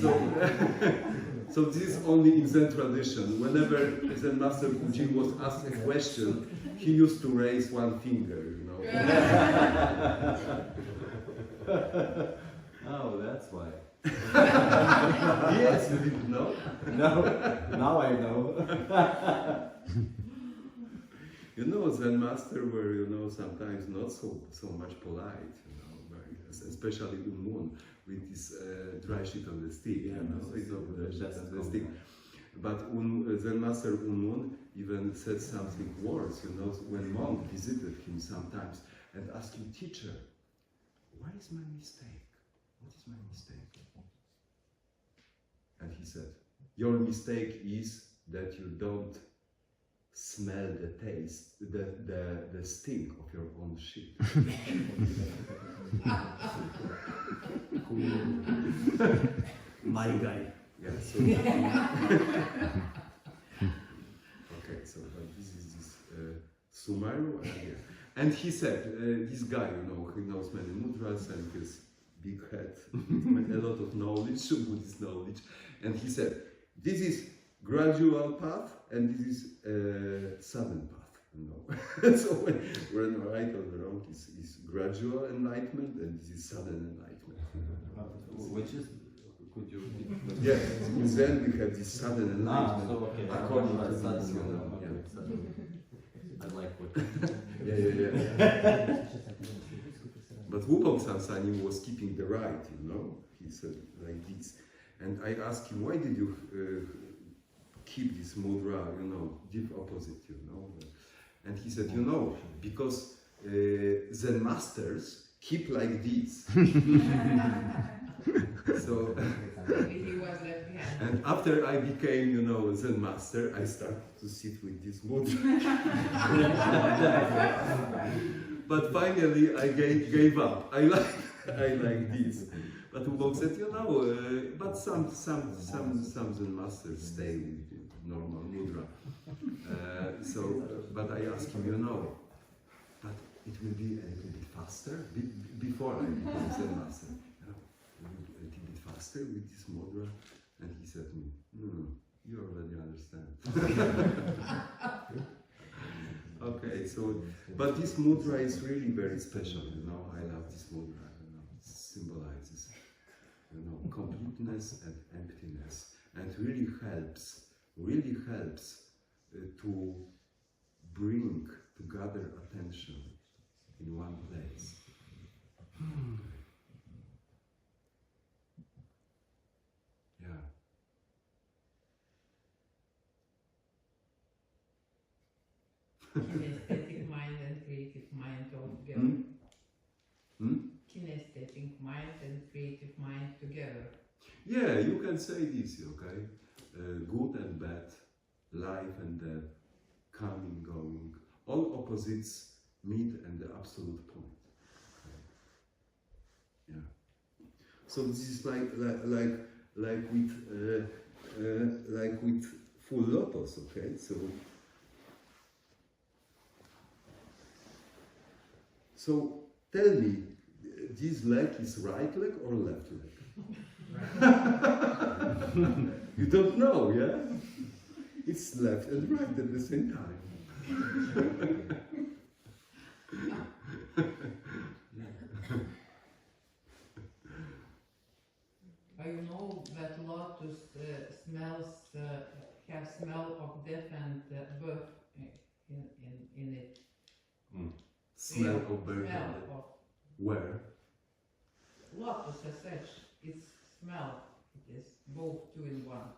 12. So this is only in Zen tradition. Whenever Zen Master Fujin was asked a question, he used to raise one finger, you know. Oh, that's why. Yes, you didn't know? No, now I know. You know, Zen Master were, you know, sometimes not so much polite, you know, especially Moon with this dry sheet on the stick, you know, it's not dry sheet on the stick. But Zen Master Moon even said something worse, you know, when monk visited him sometimes and asked him, teacher, what is my mistake? What is my mistake? And he said, your mistake is that you don't smell the taste, the stink of your own shit. My guy. Yeah, so okay, so this is this Sumaru idea. And he said, this guy, you know, he knows many mudras and his big head, a lot of knowledge, Buddhist knowledge. And he said, this is gradual path and this is sudden path, you know. So when right or wrong is gradual enlightenment and this is sudden enlightenment. Which is, could you? Yeah, in Zen we have this sudden enlightenment. So okay, according to sudden, this, you know. okay, Yeah. sudden. I like what. Yeah. But Wupong Samsani was keeping the right, you know. He said like this. And I asked him, why did you keep this mudra, you know, deep opposite, you know? And he said, you know, because Zen masters keep like this. So, and after I became, you know, Zen master, I started to sit with this mudra. But finally, I gave up. I like this. But Wubong said, you know, but some Zen masters stay with normal mudra. But I asked him, you know, but it will be a little bit faster before I became Zen master. You know, a little bit faster with this mudra. And he said to me, no, you already understand. Okay, so, but this mudra is really very special, you know. I love this mudra, you know. It symbolizes, you know, completeness and emptiness, and really helps to bring, to gather attention in one place. Yeah. Kinesthetic mind and creative mind all together. Kinesthetic mind and creative mind together. Yeah, you can say this, okay? Good and bad, life and death, coming, going. All opposites meet at the absolute point. Yeah. So this is like with full lotus, okay? So tell me, this leg is right leg or left leg? You don't know, yeah? It's left and right at the same time. You know that lotus have smell of death and birth in it. Smell of birth. Where? Lotus as such, it's smell. It is both two in one.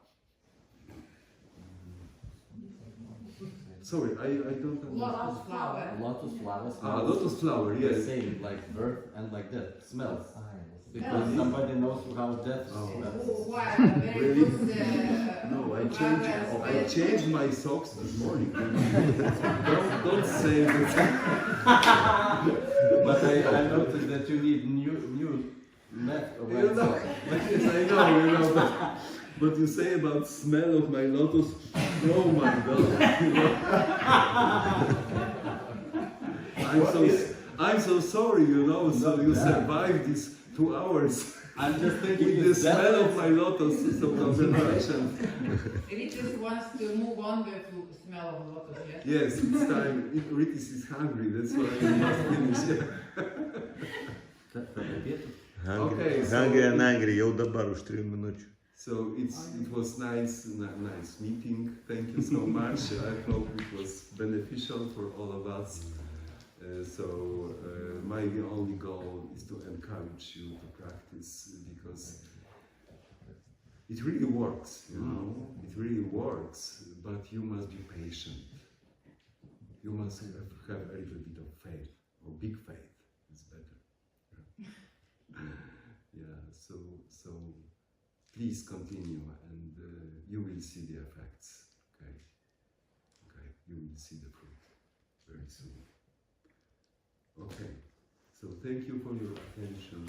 Sorry, I don't understand. Lotus flower. Lotus flower smells. Lotus flower, yes. The same, like birth and like death. Smells. Because somebody knows how death smells. Why? Really? No, I changed my socks this morning. don't say that. But I noticed that you need new net of You know, yes, I know, you know, but you say about smell of my lotus, oh my God, you know. I'm so sorry, you know, so you survived these 2 hours. I'm just thinking with the smell of my lotus, so concentration. Ritis wants to move on with the smell of lotus, yes? Yes, it's time. Ritis is hungry, that's why we must finish. Okay, so Hungry and angry, jau dabar už 3 minučių. So it was nice meeting. Thank you so much. I hope it was beneficial for all of us. My only goal is to encourage you to practice, because it really works, you know. It really works, but you must be patient. You must have a little bit of faith, or big faith. It's better. Yeah. So please continue, and you will see the effects. Okay. You will see the fruit very soon. Okay. So thank you for your attention.